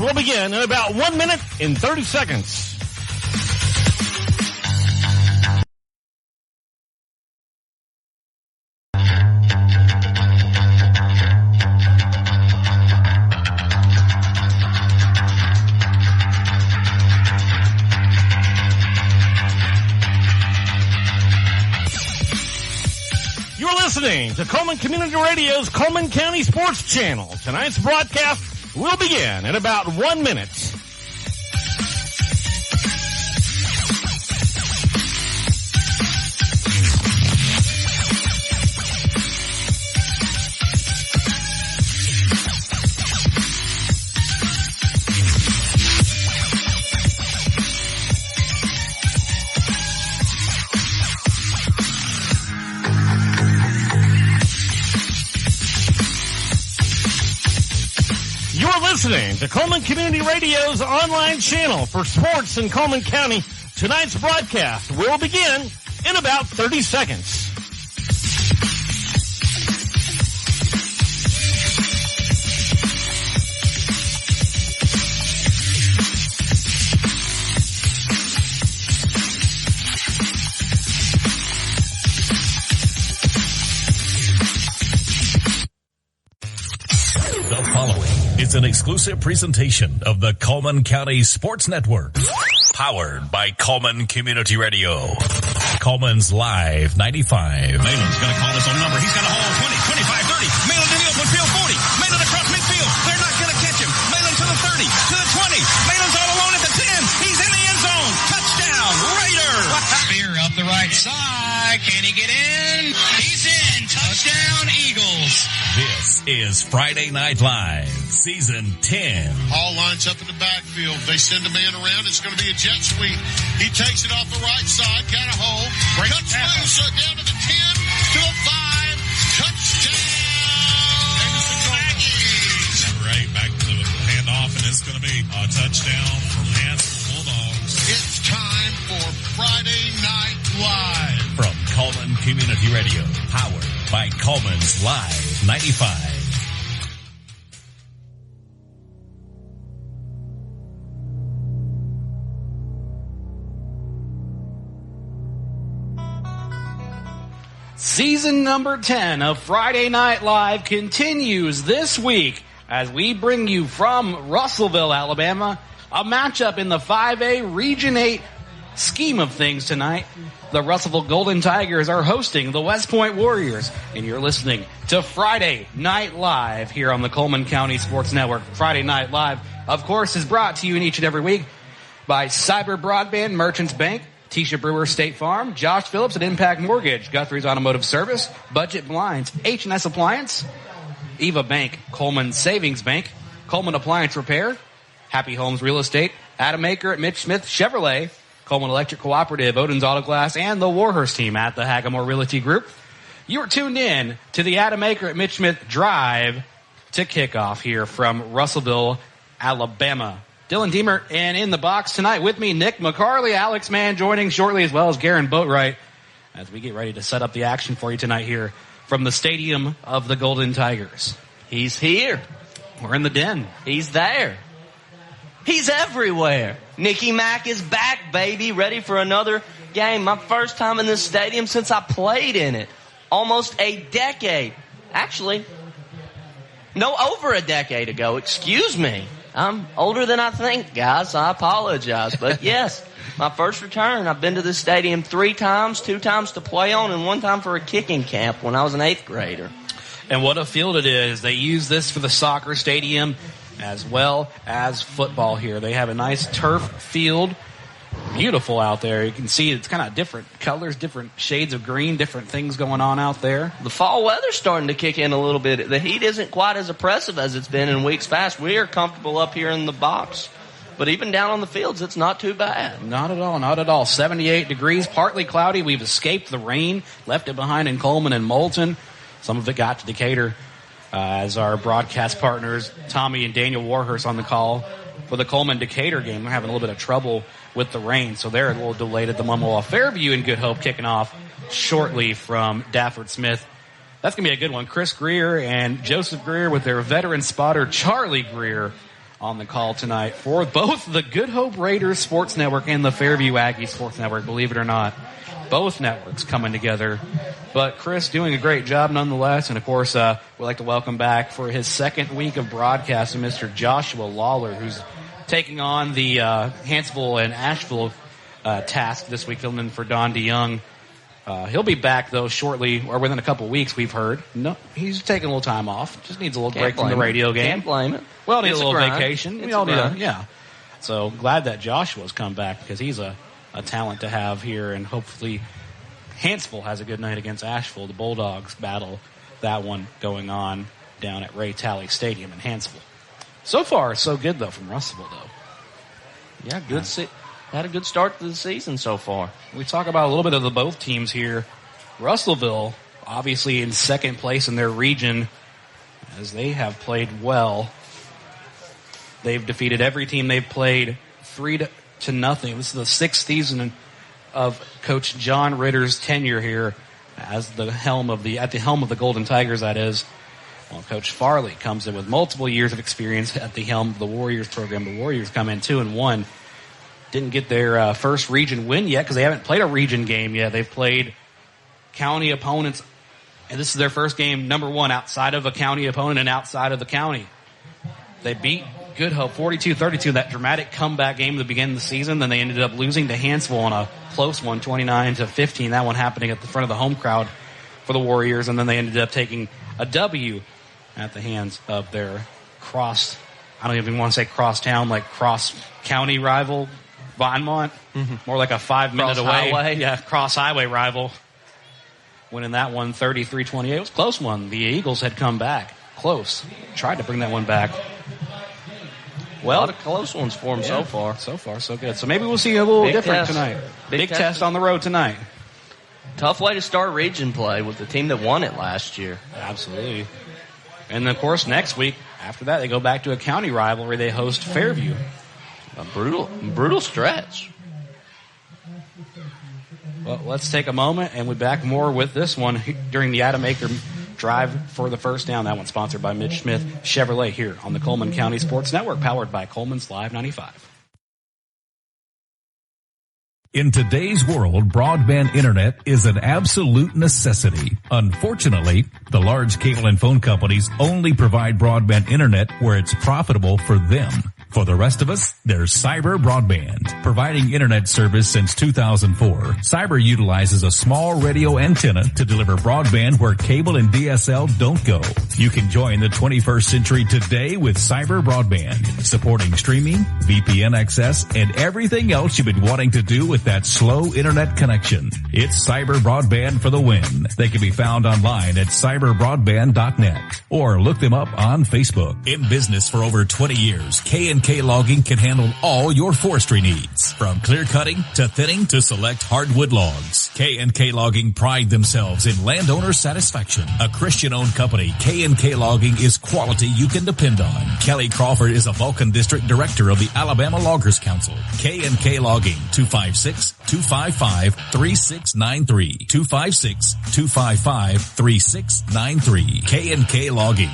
will begin in about 1 minute and 30 seconds. Listening to Coleman Community Radio's Coleman County Sports Channel. Tonight's broadcast will begin in about 1 minute. Listening to Coleman Community Radio's online channel for sports in Coleman County. Tonight's broadcast will begin in about 30 seconds. It's an exclusive presentation of the Coleman County Sports Network, powered by Coleman Community Radio. Coleman's Live 95. Malin's going to call his own number. He's got a hole, 20, 25, 30. Malin in the open field, 40. Malin across midfield. They're not going to catch him. Malin to the 30, to the 20. Malin's all alone at the 10. He's in the end zone. Touchdown, Raiders. Spear up the right side. Can he get in? He's in. Touchdown, Eagles. This is Friday Night Live, Season 10. Hall lines up in the backfield. They send a man around. It's going to be a jet sweep. He takes it off the right side. Got a hole. Cuts loose down to the 10, to the 5. Touchdown. Right, back to the handoff, and it's going to be a touchdown from Hansel Bulldogs. It's time for Friday Night Live. From Coleman Community Radio, powered by Coleman's Live 95. Season number 10 of Friday Night Live continues this week as we bring you from Russellville, Alabama, a matchup in the 5A Region 8 scheme of things tonight. The Russellville Golden Tigers are hosting the West Point Warriors, and you're listening to Friday Night Live here on the Coleman County Sports Network. Friday Night Live, of course, is brought to you each and every week by Cyber Broadband, Merchants Bank, Tisha Brewer State Farm, Josh Phillips at Impact Mortgage, Guthrie's Automotive Service, Budget Blinds, H&S Appliance, Eva Bank, Coleman Savings Bank, Coleman Appliance Repair, Happy Homes Real Estate, Adam Aker at Mitch Smith Chevrolet, Coleman Electric Cooperative, Odin's Auto Glass, and the Warhurst team at the Hagamore Realty Group. You are tuned in to the Adam Aker at Mitch Smith Drive to kickoff here from Russellville, Alabama. Dylan Deemer, and in the box tonight with me, Nick McCarley, Alex Mann joining shortly, as well as Garen Boatwright, as we get ready to set up the action for you tonight here from the Stadium of the Golden Tigers. He's here. We're in the den. He's there. He's everywhere. Nicky Mack is back, baby, ready for another game. My first time in this stadium since I played in it. Almost a decade. Actually, no, over a decade ago. Excuse me. I'm older than I think, guys. I apologize. But yes, my first return. I've been to this stadium 3 times, 2 times to play on, and 1 time for a kicking camp when I was an 8th grader. And what a field it is. They use this for the soccer stadium as well as football here. They have a nice turf field. Beautiful out there. You can see it's kind of different colors, different shades of green, different things going on out there. The fall weather's starting to kick in a little bit. The heat isn't quite as oppressive as it's been in weeks past. We are comfortable up here in the box. But even down on the fields, it's not too bad. Not at all, not at all. 78 degrees, partly cloudy. We've escaped the rain, left it behind in Coleman and Moulton. Some of it got to Decatur as our broadcast partners, Tommy and Daniel Warhurst, on the call for the Coleman-Decatur game. They're having a little bit of trouble with the rain, so they're a little delayed at the moment. While Fairview and Good Hope kicking off shortly from Dafford Smith. That's going to be a good one. Chris Greer and Joseph Greer with their veteran spotter, Charlie Greer, on the call tonight for both the Good Hope Raiders Sports Network and the Fairview Aggie Sports Network, believe it or not. Both networks coming together. But Chris doing a great job nonetheless. And, of course, we'd like to welcome back for his second week of broadcasting Mr. Joshua Lawler, who's taking on the Hanceville and Asheville task this week, filling in for Don DeYoung. He'll be back, though, shortly, or within a couple of weeks, we've heard. No, he's taking a little time off. Just needs a little break from the radio game. Can't blame it. Well, needs a little vacation. We all do that. Yeah. So glad that Joshua's come back because he's a talent to have here, and hopefully Hanceville has a good night against Asheville. The Bulldogs battle that one going on down at Ray Talley Stadium in Hanceville. So far, so good, though, from Russellville, though. Yeah, good. Had a good start to the season so far. We talk about a little bit of the both teams here. Russellville, obviously in second place in their region, as they have played well. They've defeated every team they've played 3-0. This is the sixth season of Coach John Ritter's tenure here as at the helm of the Golden Tigers, that is. Well, Coach Farley comes in with multiple years of experience at the helm of the Warriors program. The Warriors come in 2-1. Didn't get their first region win yet because they haven't played a region game yet. They've played county opponents, and this is their first game, number one, outside of a county opponent and outside of the county. They beat Good Hope 42-32, that dramatic comeback game at the beginning of the season. Then they ended up losing to Hanceville on a close one, 29-15. That one happening at the front of the home crowd for the Warriors. And then they ended up taking a W at the hands of their I don't even want to say cross-town, like cross-county rival, Vinemont. Mm-hmm. More like a 5-minute away. Highway. Yeah, cross-highway rival. Winning that one 33-28. It was a close one. The Eagles had come back. Close. Tried to bring that one back. Well, a lot of close ones for them so far. So far, so good. So maybe we'll see a little different tonight. Big test on the road tonight. Tough way to start region play with the team that won it last year. Absolutely. And, of course, next week, after that, they go back to a county rivalry. They host Fairview. A brutal stretch. Well, let's take a moment, and we'll be back more with this one during the Adam Aker Drive for the First Down. That one sponsored by Mitch Smith Chevrolet here on the Coleman County Sports Network, powered by Coleman's Live 95. In today's world, broadband internet is an absolute necessity. Unfortunately, the large cable and phone companies only provide broadband internet where it's profitable for them. For the rest of us, there's Cyber Broadband. Providing internet service since 2004, Cyber utilizes a small radio antenna to deliver broadband where cable and DSL don't go. You can join the 21st century today with Cyber Broadband, supporting streaming, VPN access, and everything else you've been wanting to do with that slow internet connection. It's Cyber Broadband for the win. They can be found online at cyberbroadband.net or look them up on Facebook. In business for over 20 years, K&K Logging can handle all your forestry needs, from clear cutting to thinning to select hardwood logs. K&K Logging pride themselves in landowner satisfaction. A Christian-owned company, K&K Logging is quality you can depend on. Kelly Crawford is a Vulcan District Director of the Alabama Loggers Council. K&K Logging, 256-255-3693. 256-255-3693. K&K Logging.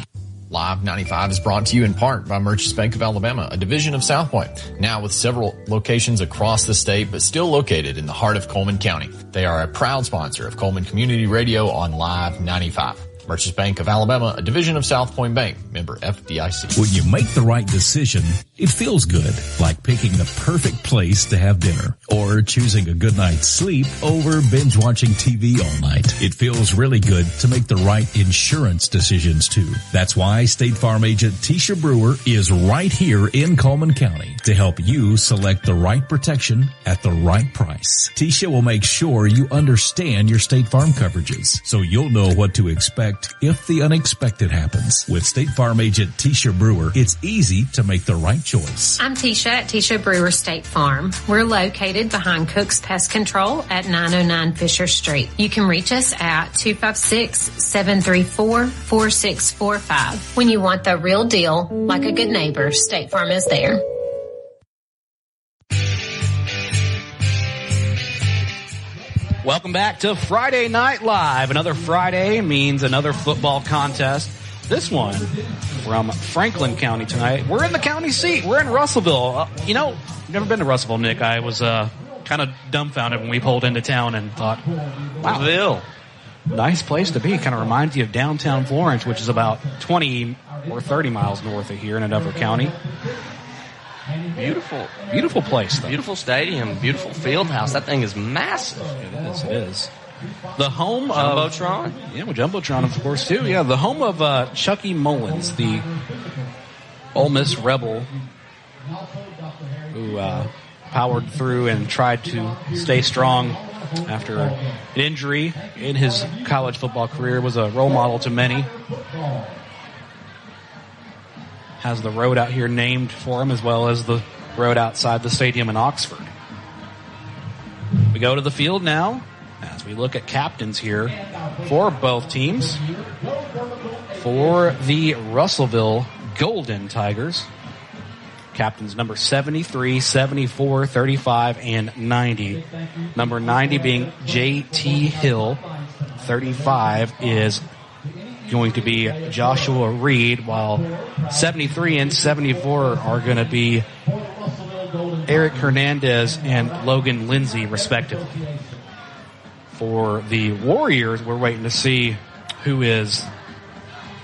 Live 95 is brought to you in part by Merchants Bank of Alabama, a division of South Point, now with several locations across the state, but still located in the heart of Coleman County. They are a proud sponsor of Coleman Community Radio on Live 95. Merchants Bank of Alabama, a division of South Point Bank, member FDIC. When you make the right decision, it feels good, like picking the perfect place to have dinner or choosing a good night's sleep over binge watching TV all night. It feels really good to make the right insurance decisions too. That's why State Farm agent Tisha Brewer is right here in Coleman County to help you select the right protection at the right price. Tisha will make sure you understand your State Farm coverages so you'll know what to expect if the unexpected happens. With State Farm agent Tisha Brewer, it's easy to make the right choice. I'm Tisha at Tisha Brewer State Farm. We're located behind Cook's Pest Control at 909 Fisher Street. You can reach us at 256-734-4645. When you want the real deal, like a good neighbor, State Farm is there. Welcome back to Friday Night Live. Another Friday means another football contest. This one from Franklin County tonight. We're in the county seat. We're in Russellville. I've never been to Russellville, Nick. I was kind of dumbfounded when we pulled into town and thought, wow, Ville. Nice place to be. Kind of reminds you of downtown Florence, which is about 20 or 30 miles north of here in Another County. Beautiful place, though. Beautiful stadium, beautiful field house. That thing is massive. It is. The home Jumbotron? With Jumbotron, of course, too. Yeah, the home of Chucky Mullins, the Ole Miss Rebel, who powered through and tried to stay strong after an injury in his college football career, was a role model to many. Has the road out here named for him, as well as the road outside the stadium in Oxford. We go to the field now as we look at captains here for both teams. For the Russellville Golden Tigers, captains number 73, 74, 35, and 90. Number 90 being J.T. Hill. 35 is going to be Joshua Reed, while 73 and 74 are going to be Eric Hernandez and Logan Lindsay, respectively. For the Warriors, we're waiting to see who is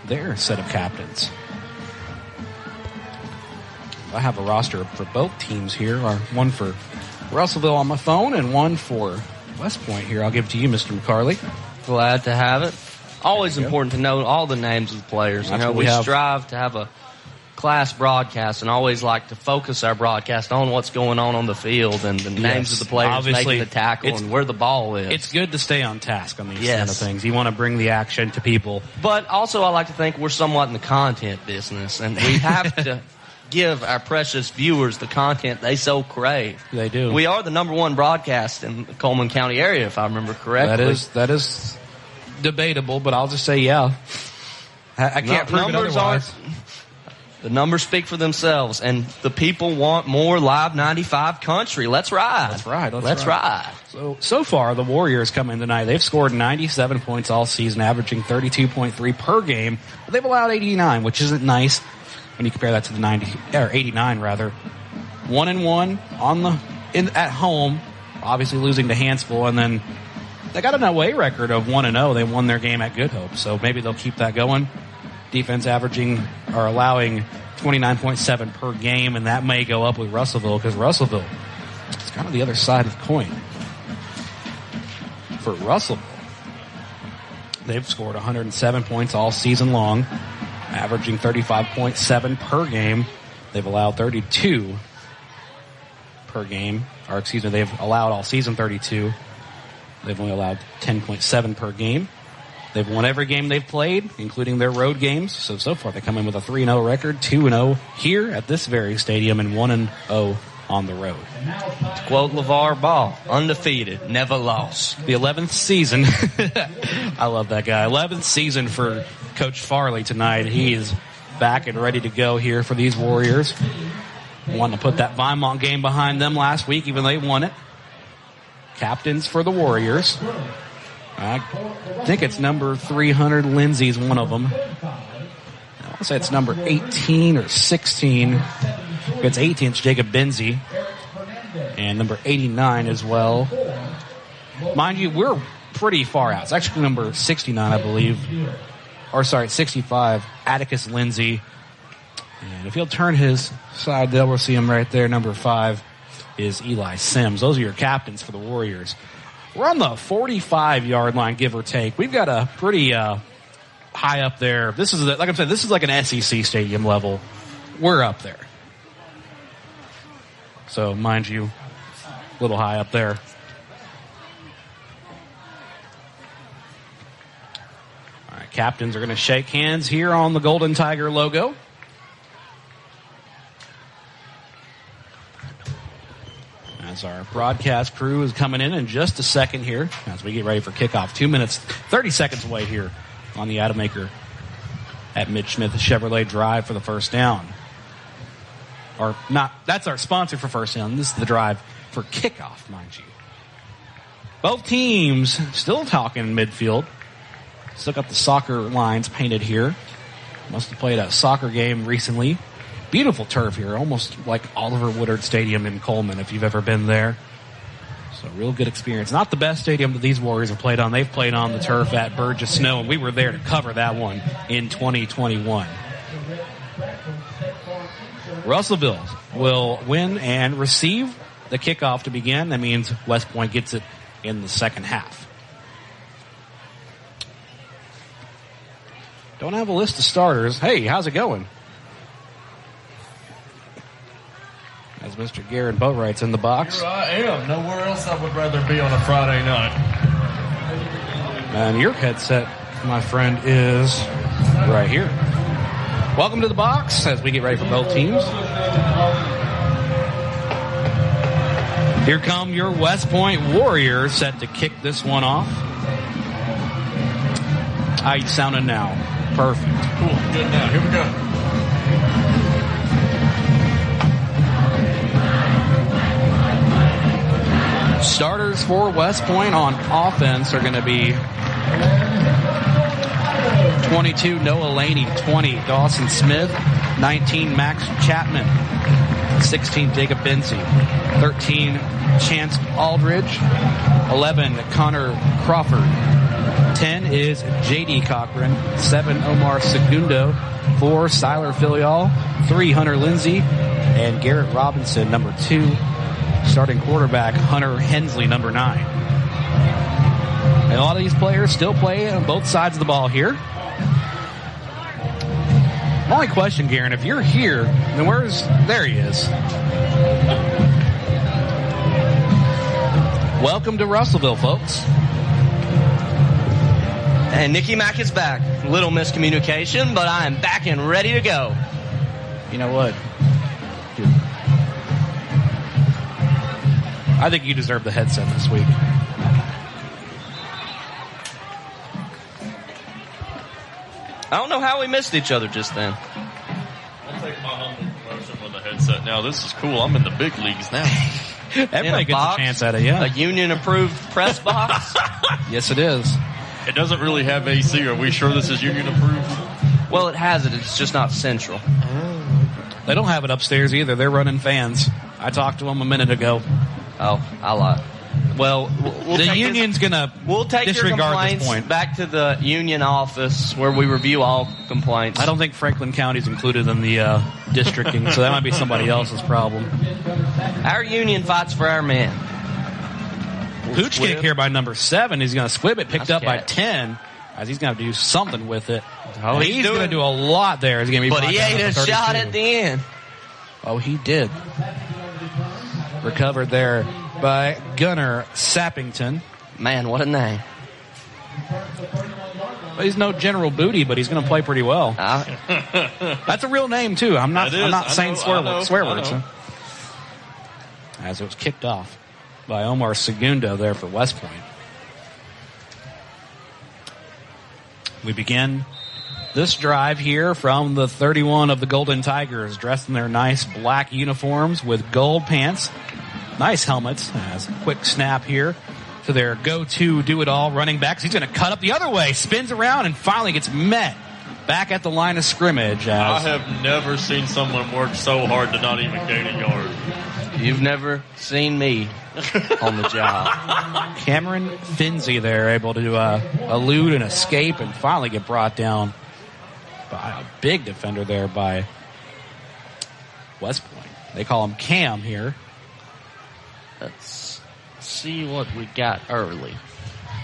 their set of captains. I have a roster for both teams here. One for Russellville on my phone and one for West Point here. I'll give it to you, Mr. McCarley. Glad to have it. Always important to know all the names of the players. We strive to have a class broadcast and always like to focus our broadcast on what's going on the field and the names of the players. Obviously, making the tackle and where the ball is. It's good to stay on task on these kind of things. You want to bring the action to people. But also I like to think we're somewhat in the content business, and we have to give our precious viewers the content they so crave. They do. We are the number one broadcast in the Coleman County area, if I remember correctly. That is debatable, but I'll just say yeah. I can't prove it otherwise. The numbers speak for themselves, and the people want more Live 95 country. Let's ride. Let's ride. So far, the Warriors come in tonight. They've scored 97 points all season, averaging 32.3 per game. But they've allowed 89, which isn't nice when you compare that to the 89 rather. 1-1 at home, obviously losing to Hansville, and then they got an away record of 1-0. They won their game at Good Hope, so maybe they'll keep that going. Defense averaging or allowing 29.7 per game, and that may go up with Russellville because Russellville is kind of the other side of the coin. For Russellville, they've scored 107 points all season long, averaging 35.7 per game. They've allowed 32 per game, they've allowed all season 32. They've only allowed 10.7 per game. They've won every game they've played, including their road games. So far they come in with a 3-0 record, 2-0 here at this very stadium, and 1-0 on the road. To quote LeVar Ball, undefeated, never lost. The 11th season. I love that guy. 11th season for Coach Farley tonight. He is back and ready to go here for these Warriors. Wanted to put that Vinemont game behind them last week, even though they won it. Captains for the Warriors. I think it's number 300. Lindsay's one of them. I want to say it's number 18 or 16. If it's 18, it's Jacob Benzie. And number 89 as well. Mind you, we're pretty far out. It's actually number 69, I believe. Or, sorry, 65, Atticus Lindsay. And if he'll turn his side, there we'll see him right there. Number 5 is Eli Sims. Those are your captains for the Warriors. We're on the 45-yard line, give or take. We've got a pretty high up there. This is, like I said, this is like an SEC stadium level. We're up there. So, mind you, a little high up there. All right, captains are going to shake hands here on the Golden Tiger logo. As our broadcast crew is coming in just a second here as we get ready for kickoff. 2 minutes, 30 seconds away here on the Adamaker at Mitch Smith Chevrolet Drive for the first down. Or not, that's our sponsor for first down. This is the drive for kickoff, mind you. Both teams still talking in midfield. Still got the soccer lines painted here. Must have played a soccer game recently. Beautiful turf here, almost like Oliver Woodard Stadium in Coleman, if you've ever been there. So real good experience. Not the best stadium that these Warriors have played on. They've played on the turf at Burgess Snow, and we were there to cover that one in 2021. Russellville will win and receive the kickoff to begin. That means West Point gets it in the second half. Don't have a list of starters. Hey, how's it going? As Mr. Garrett Boatwright's in the box. Here I am. Nowhere else I would rather be on a Friday night. And your headset, my friend, is right here. Welcome to the box as we get ready for both teams. Here come your West Point Warriors set to kick this one off. How you sounding now? Perfect. Cool. Good now. Here we go. Starters for West Point on offense are going to be 22, Noah Laney. 20, Dawson Smith. 19, Max Chapman. 16, Jacob Benzie. 13, Chance Aldridge. 11, Connor Crawford. 10 is J.D. Cochran. 7, Omar Segundo. 4, Siler Filial. 3, Hunter Lindsay. And Garrett Robinson, number 2. Starting quarterback, Hunter Hensley, number 9. And a lot of these players still play on both sides of the ball here. My only question, Garen, if you're here, then there he is. Welcome to Russellville, folks. And Nicky Mack is back. Little miscommunication, but I am back and ready to go. You know what? I think you deserve the headset this week. I don't know how we missed each other just then. I'll take my humble promotion with the headset now. This is cool. I'm in the big leagues now. Everybody gets a chance at it, yeah. A union-approved press box? Yes, it is. It doesn't really have AC. Are we sure this is union-approved? Well, it has it. It's just not central. They don't have it upstairs either. They're running fans. I talked to them a minute ago. Oh, I lied. Well, the union's going to disregard this point. Back to the union office where we review all complaints. I don't think Franklin County's included in the districting, so that might be somebody else's problem. Our union fights for our men. Pooch kick here by number 7. He's going to squib it, picked up by 10, as he's going to do something with it. Oh, he's going to do a lot there. He's going to be but he ate a shot at the end. Oh, he did. Recovered there by Gunnar Sappington. Man, what a name. Well, he's no General Booty, but he's going to play pretty well. That's a real name, too. I'm not saying swear words. Huh? As it was kicked off by Omar Segundo there for West Point. We begin this drive here from the 31 of the Golden Tigers, dressed in their nice black uniforms with gold pants. Nice helmets. As a quick snap here to their go-to do-it-all running backs. He's going to cut up the other way, spins around, and finally gets met back at the line of scrimmage. I have never seen someone work so hard to not even gain a yard. You've never seen me on the job. Cameron Finzi there, able to elude and escape and finally get brought down by a big defender there by West Point. They call him Cam here. Let's see what we got early.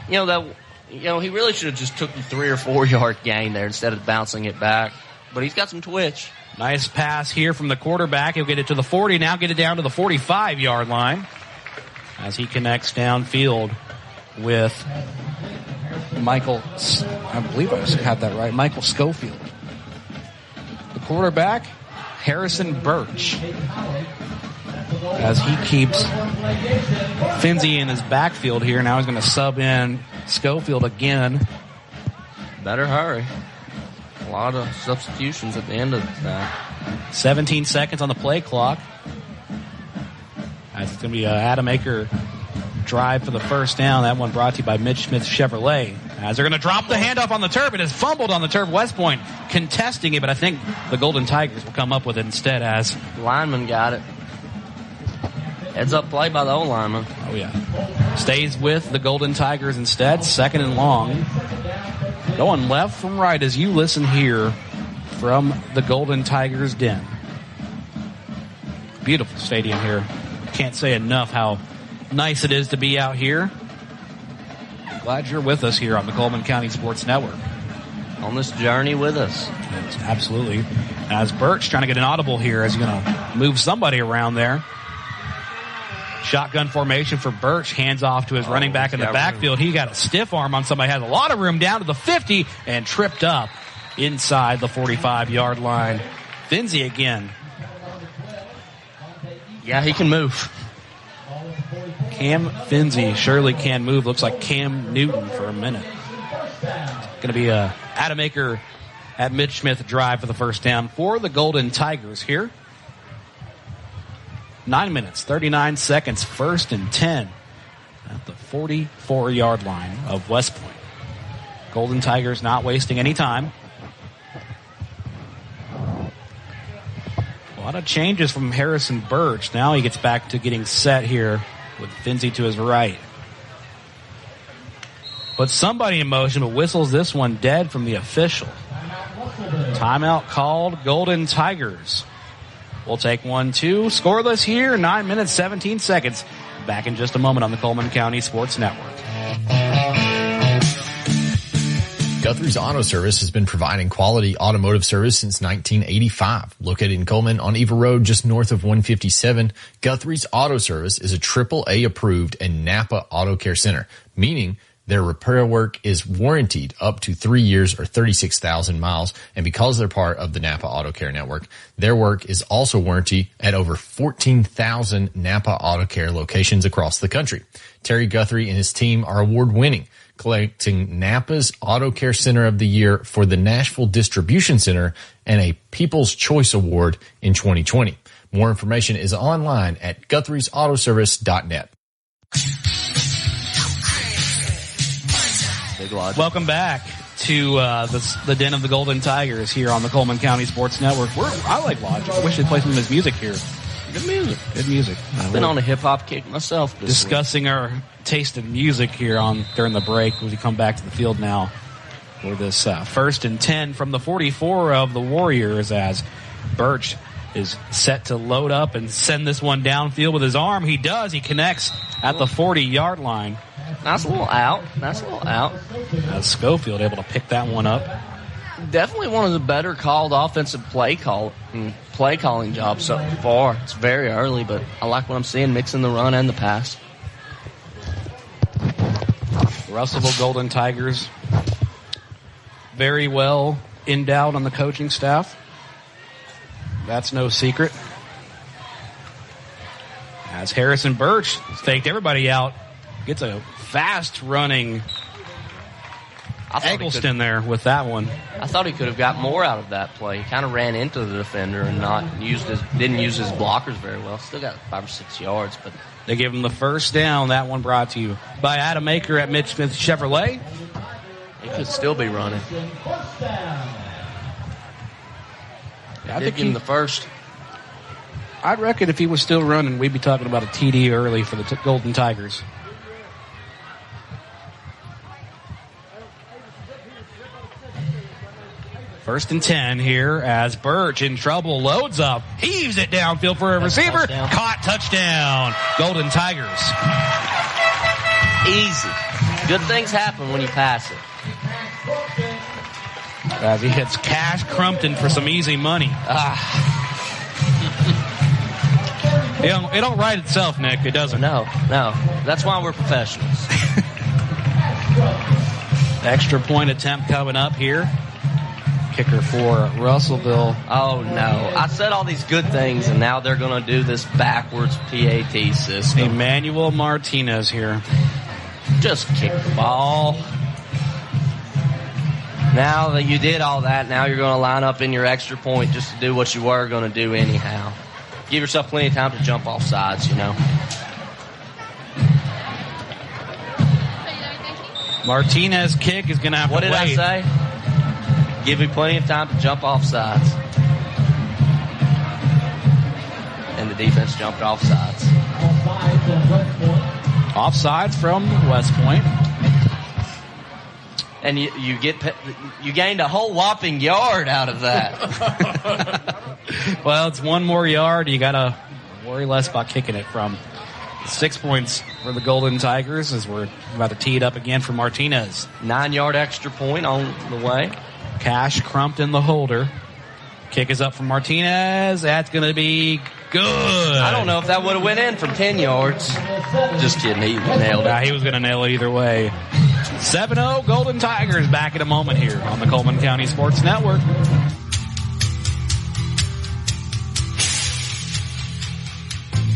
He really should have just took the 3 or 4 yard gain there instead of bouncing it back. But he's got some twitch. Nice pass here from the quarterback. He'll get it to the 40, now get it down to the 45-yard line as he connects downfield with Michael, I believe I had that right, Michael Schofield. The quarterback, Harrison Birch, as he keeps Finzi in his backfield here. Now he's going to sub in Schofield again. Better hurry. A lot of substitutions at the end of that. 17 seconds on the play clock. As it's going to be an Adam Aker drive for the first down. That one brought to you by Mitch Smith Chevrolet. As they're going to drop the handoff on the turf. It is fumbled on the turf. West Point contesting it, but I think the Golden Tigers will come up with it instead as the lineman got it. Heads up play by the old lineman. Oh, yeah. Stays with the Golden Tigers instead. 2nd and long. Going left from right as you listen here from the Golden Tigers den. Beautiful stadium here. Can't say enough how nice it is to be out here. Glad you're with us here on the Coleman County Sports Network. On this journey with us. Absolutely. As Birch trying to get an audible here as he's going to move somebody around there. Shotgun formation for Birch. Hands off to his running back in the backfield. He got a stiff arm on somebody. Has a lot of room down to the 50 and tripped up inside the 45-yard line. Finzi again. Yeah, he can move. Cam Finzi surely can move. Looks like Cam Newton for a minute. Going to be a Adamaker at Mitch Smith drive for the first down for the Golden Tigers here. 9 minutes, 39 seconds, 1st and 10 at the 44-yard line of West Point. Golden Tigers not wasting any time. A lot of changes from Harrison Birch. Now he gets back to getting set here with Finzi to his right. Put somebody in motion, but whistles this one dead from the official. Timeout called, Golden Tigers. We'll take 1-2. Scoreless here, 9 minutes, 17 seconds. Back in just a moment on the Coleman County Sports Network. Guthrie's Auto Service has been providing quality automotive service since 1985. Located in Coleman on Eva Road, just north of 157, Guthrie's Auto Service is a AAA approved and Napa Auto Care Center, meaning their repair work is warranted up to 3 years or 36,000 miles. And because they're part of the Napa Auto Care Network, their work is also warranted at over 14,000 Napa Auto Care locations across the country. Terry Guthrie and his team are award-winning, collecting Napa's Auto Care Center of the Year for the Nashville Distribution Center and a People's Choice Award in 2020. More information is online at Guthrie'sAutoservice.net. Welcome back to the den of the Golden Tigers here on the Coleman County Sports Network. I like Logic. I wish they'd play some of his music here. Good music. Good music. I've been on a hip-hop kick myself this discussing week. Our taste in music here during the break as we come back to the field now for this 1st and 10 from the 44 of the Warriors as Birch is set to load up and send this one downfield with his arm. He does. He connects at the 40-yard line. Nice little out. As Schofield able to pick that one up. Definitely one of the better called offensive play calling jobs so far. It's very early, but I like what I'm seeing, mixing the run and the pass. Russellville Golden Tigers, very well endowed on the coaching staff. That's no secret. As Harrison Birch faked everybody out, gets a fast running Eggleston there with that one. I thought he could have got more out of that play. He kind of ran into the defender and didn't use his blockers very well. Still got 5 or 6 yards, but they give him the first down. That one brought to you by Adamaker at Mitch Smith Chevrolet. He could still be running. Yeah, I think give him the first. I'd reckon if he was still running, we'd be talking about a TD early for the Golden Tigers. First and 10 here as Birch in trouble, loads up, heaves it downfield for a receiver, caught, touchdown, Golden Tigers. Easy. Good things happen when you pass it. As he hits Cash Crumpton for some easy money. It don't write itself, Nick. It doesn't. No. That's why we're professionals. Extra point attempt coming up here. Kicker for Russellville. Oh, no. I said all these good things, and now they're going to do this backwards PAT system. Emmanuel Martinez here. Just kick the ball. Now that you did all that, now you're going to line up in your extra point just to do what you were going to do anyhow. Give yourself plenty of time to jump off sides, you know. Martinez kick is going to have What to did wait. I say? Give me plenty of time to jump off sides. And the defense jumped off sides. Offsides from West Point. And you gained a whole whopping yard out of that. Well, it's one more yard. You got to worry less about kicking it from. 6 points for the Golden Tigers as we're about to tee it up again for Martinez. 9-yard extra point on the way. Cash Crumpton, the holder. Kick is up from Martinez. That's going to be good. I don't know if that would have went in from 10 yards. Just kidding. He nailed it. He was going to nail it either way. 7-0 Golden Tigers back in a moment here on the Coleman County Sports Network.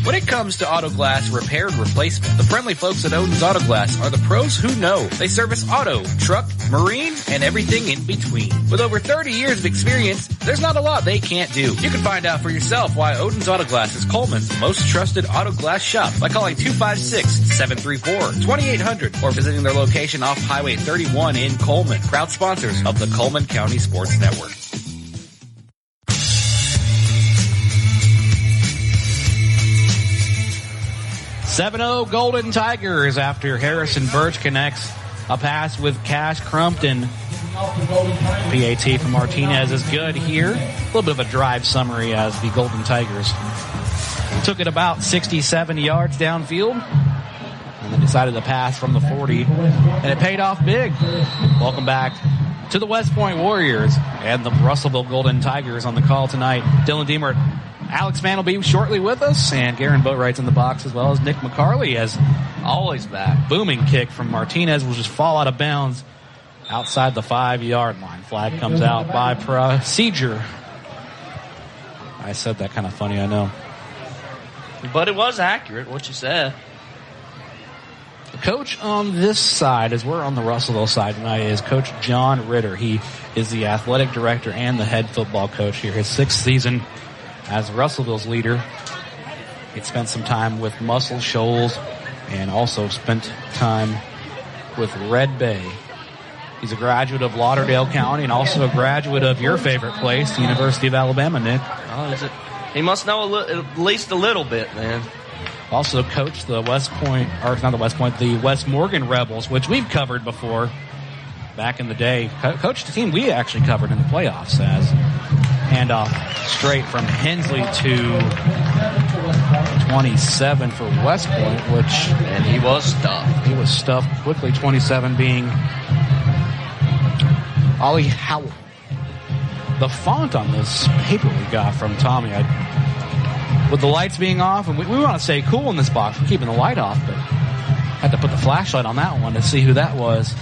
When it comes to auto glass repair and replacement, the friendly folks at Odin's Auto Glass are the pros who know. They service auto, truck, marine, and everything in between. With over 30 years of experience, there's not a lot they can't do. You can find out for yourself why Odin's Auto Glass is Coleman's most trusted auto glass shop by calling 256-734-2800 or visiting their location off Highway 31 in Coleman. Proud sponsors of the Coleman County Sports Network. 7-0 Golden Tigers after Harrison Birch connects a pass with Cash Crumpton. PAT from Martinez is good here. A little bit of a drive summary as the Golden Tigers took it about 67 yards downfield and then decided to pass from the 40, and it paid off big. Welcome back to the West Point Warriors and the Russellville Golden Tigers on the call tonight. Dylan Deemer, Alex Mann will be shortly with us, and Garen Boatwright's in the box as well as Nick McCarley, as always back. Booming kick from Martinez will just fall out of bounds outside the 5-yard line. Flag comes out by procedure. I said that kind of funny, I know. But it was accurate, what you said. The coach on this side, as we're on the Russellville side tonight, is Coach John Ritter. He is the athletic director and the head football coach here. His 6th season as Russellville's leader. He'd spent some time with Muscle Shoals and also spent time with Red Bay. He's a graduate of Lauderdale County and also a graduate of your favorite place, the University of Alabama, Nick. Oh, is it? He must know at least a little bit, man. Also coached the the West Morgan Rebels, which we've covered before back in the day. Coached a team we actually covered in the playoffs as handoff straight from Hensley to 27 for West Point, and he was stuffed. He was stuffed quickly, 27 being Ollie Howell. The font on this paper we got from Tommy, with the lights being off, and we want to stay cool in this box. We're keeping the light off, but had to put the flashlight on that one to see who that was.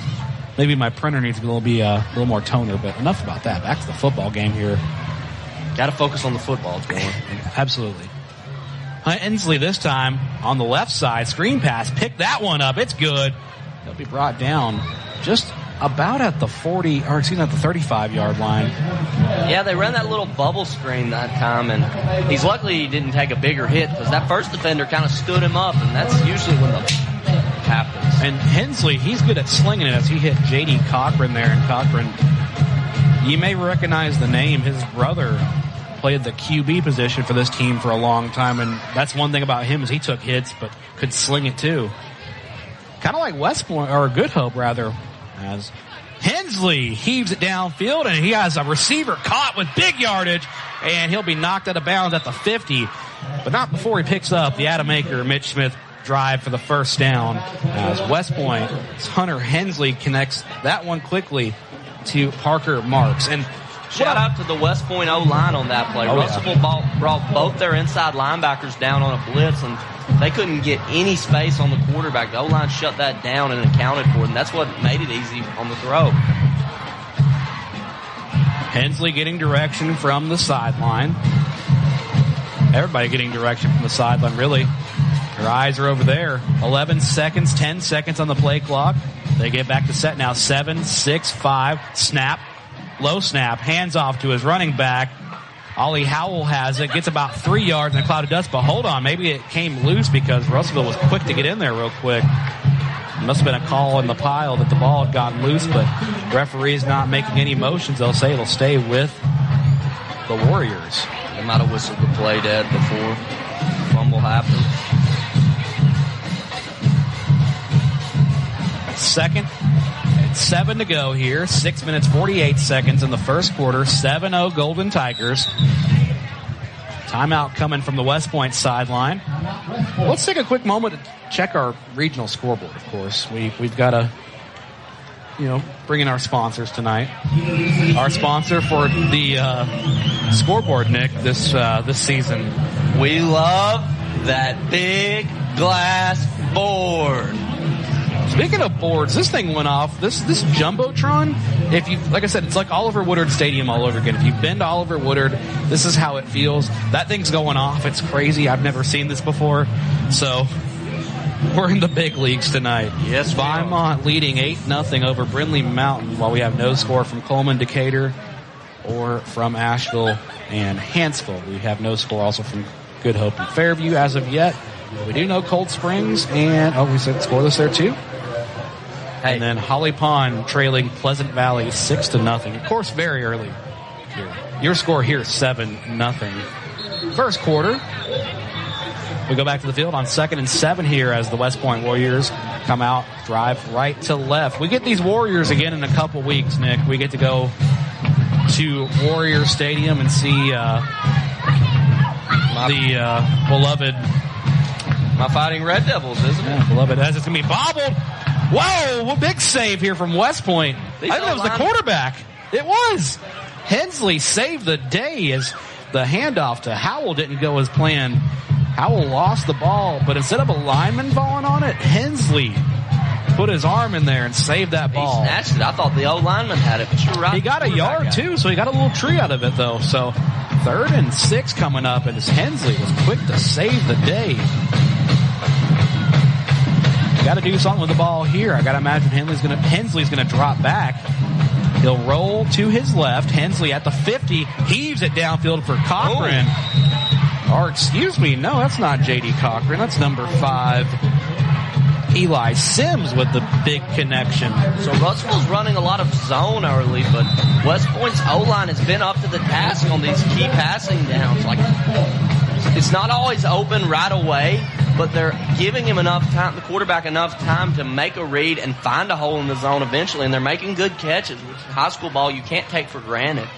Maybe my printer needs to be a little more toner, but enough about that. Back to the football game here. Got to focus on the football, Dylan. Absolutely. Hensley this time on the left side. Screen pass. Pick that one up. It's good. They'll be brought down just about at the 35-yard line. Yeah, they ran that little bubble screen that time, and he's lucky he didn't take a bigger hit because that first defender kind of stood him up, and that's usually when the happens. And Hensley, he's good at slinging it as he hit J.D. Cochran there, and Cochran, you may recognize the name. His brother played the QB position for this team for a long time, and that's one thing about him is he took hits but could sling it too. Kind of like West Point, or Good Hope rather, as Hensley heaves it downfield, and he has a receiver caught with big yardage, and he'll be knocked out of bounds at the 50, but not before he picks up the Adamaker Mitch Smith drive for the first down, as West Point's Hunter Hensley connects that one quickly to Parker Marks. And shout out to the West Point O-line on that play. Russellville brought both their inside linebackers down on a blitz, and they couldn't get any space on the quarterback. The O-line shut that down and accounted for it, and that's what made it easy on the throw. Hensley getting direction from the sideline. Everybody getting direction from the sideline, really. Their eyes are over there. 11 seconds, 10 seconds on the play clock. They get back to set now. 7, 6, 5. Snap. Low snap. Hands off to his running back. Ollie Howell has it. Gets about 3 yards in a cloud of dust. But hold on. Maybe it came loose because Russellville was quick to get in there real quick. Must have been a call in the pile that the ball had gotten loose, but referee's not making any motions. They'll say it'll stay with the Warriors. They might have whistled the play dead before fumble happened. Second and 7 to go here. 6 minutes, 48 seconds in the first quarter. 7-0 Golden Tigers. Timeout coming from the West Point sideline. Let's take a quick moment to check our regional scoreboard, of course. We've got to, bring in our sponsors tonight. Our sponsor for the scoreboard, Nick, this season. We love that big glass board. Speaking of boards, this thing went off. This Jumbotron, like I said, it's like Oliver Woodard Stadium all over again. If you've been to Oliver Woodard, this is how it feels. That thing's going off. It's crazy. I've never seen this before. So we're in the big leagues tonight. Yes, Vinemont leading 8-0 over Brindley Mountain, while we have no score from Coleman, Decatur, or from Asheville and Hanceville. We have no score also from Good Hope and Fairview as of yet. We do know Cold Springs and, we said scoreless there too. And then Holly Pond trailing Pleasant Valley 6-0. Of course, very early here. Your score here is 7-0. First quarter. We go back to the field on 2nd and 7 here as the West Point Warriors come out, drive right to left. We get these Warriors again in a couple weeks, Nick. We get to go to Warrior Stadium and see the beloved... My Fighting Red Devils, isn't it? Yeah, beloved, as it's going to be bobbled. Whoa, big save here from West Point. I think that was the quarterback. It was. Hensley saved the day as the handoff to Howell didn't go as planned. Howell lost the ball, but instead of a lineman falling on it, Hensley put his arm in there and saved that ball. He snatched it. I thought the old lineman had it, but you're right. He got a yard, too, so he got a little tree out of it, though. So 3rd and 6 coming up, and Hensley was quick to save the day. Got to do something with the ball here. I got to imagine Hensley's going to drop back. He'll roll to his left. Hensley at the 50 heaves it downfield for Cochran. Or excuse me, no, that's not J.D. Cochran. That's number 5, Eli Sims, with the big connection. So Russellville's running a lot of zone early, but West Point's O-line has been up to the task on these key passing downs. Like, it's not always open right away, but they're giving him enough time, the quarterback enough time to make a read and find a hole in the zone eventually, and they're making good catches, which high school ball you can't take for granted.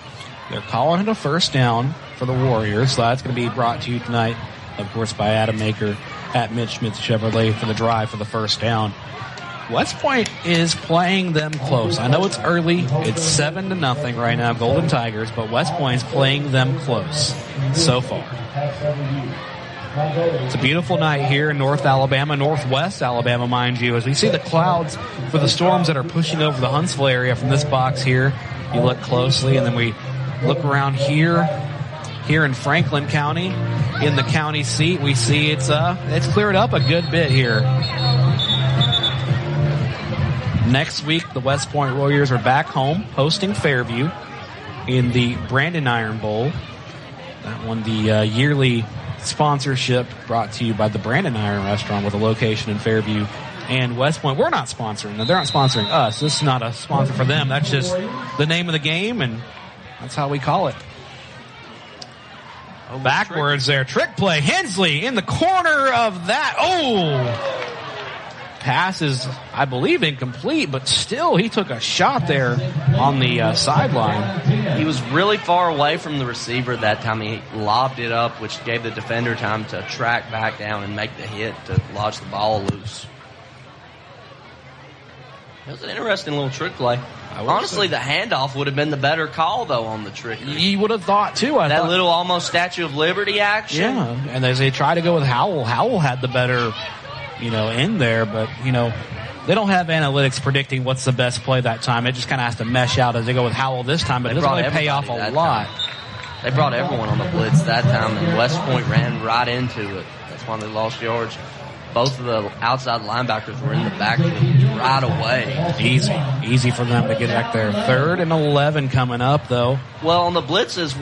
They're calling it a first down for the Warriors, so that's going to be brought to you tonight, of course, by Adam Maker at Mitch Smith Chevrolet for the drive for the first down. West Point is playing them close. I know it's early. It's 7-0 right now, Golden Tigers, but West Point's playing them close so far. It's a beautiful night here in North Alabama, Northwest Alabama, mind you, as we see the clouds for the storms that are pushing over the Huntsville area from this box here. You look closely, and then we look around here in Franklin County, in the county seat. We see it's cleared up a good bit here. Next week, the West Point Warriors are back home hosting Fairview in the Brandon Iron Bowl. That one, the yearly sponsorship brought to you by the Brandon Iron Restaurant with a location in Fairview and West Point. We're not sponsoring them. They're not sponsoring us. This is not a sponsor for them. That's just the name of the game, and that's how we call it. Backwards there. Trick play. Hensley in the corner of that. Oh! Pass is, I believe, incomplete, but still he took a shot there on the sideline. He was really far away from the receiver that time. He lobbed it up, which gave the defender time to track back down and make the hit to launch the ball loose. It was an interesting little trick play. Honestly, the handoff would have been the better call, though, on the trick. You would have thought, too. That little almost Statue of Liberty action. Yeah, and as they try to go with Howell, Howell had the better, in there. But, they don't have analytics predicting what's the best play that time. It just kind of has to mesh out as they go with Howell this time. But it doesn't really pay off a lot. They brought everyone on the blitz that time, and West Point ran right into it. That's why they lost yards. Both of the outside linebackers were in the backfield right away. Easy for them to get back there. 3rd and 11 coming up, though. Well, on the blitzes,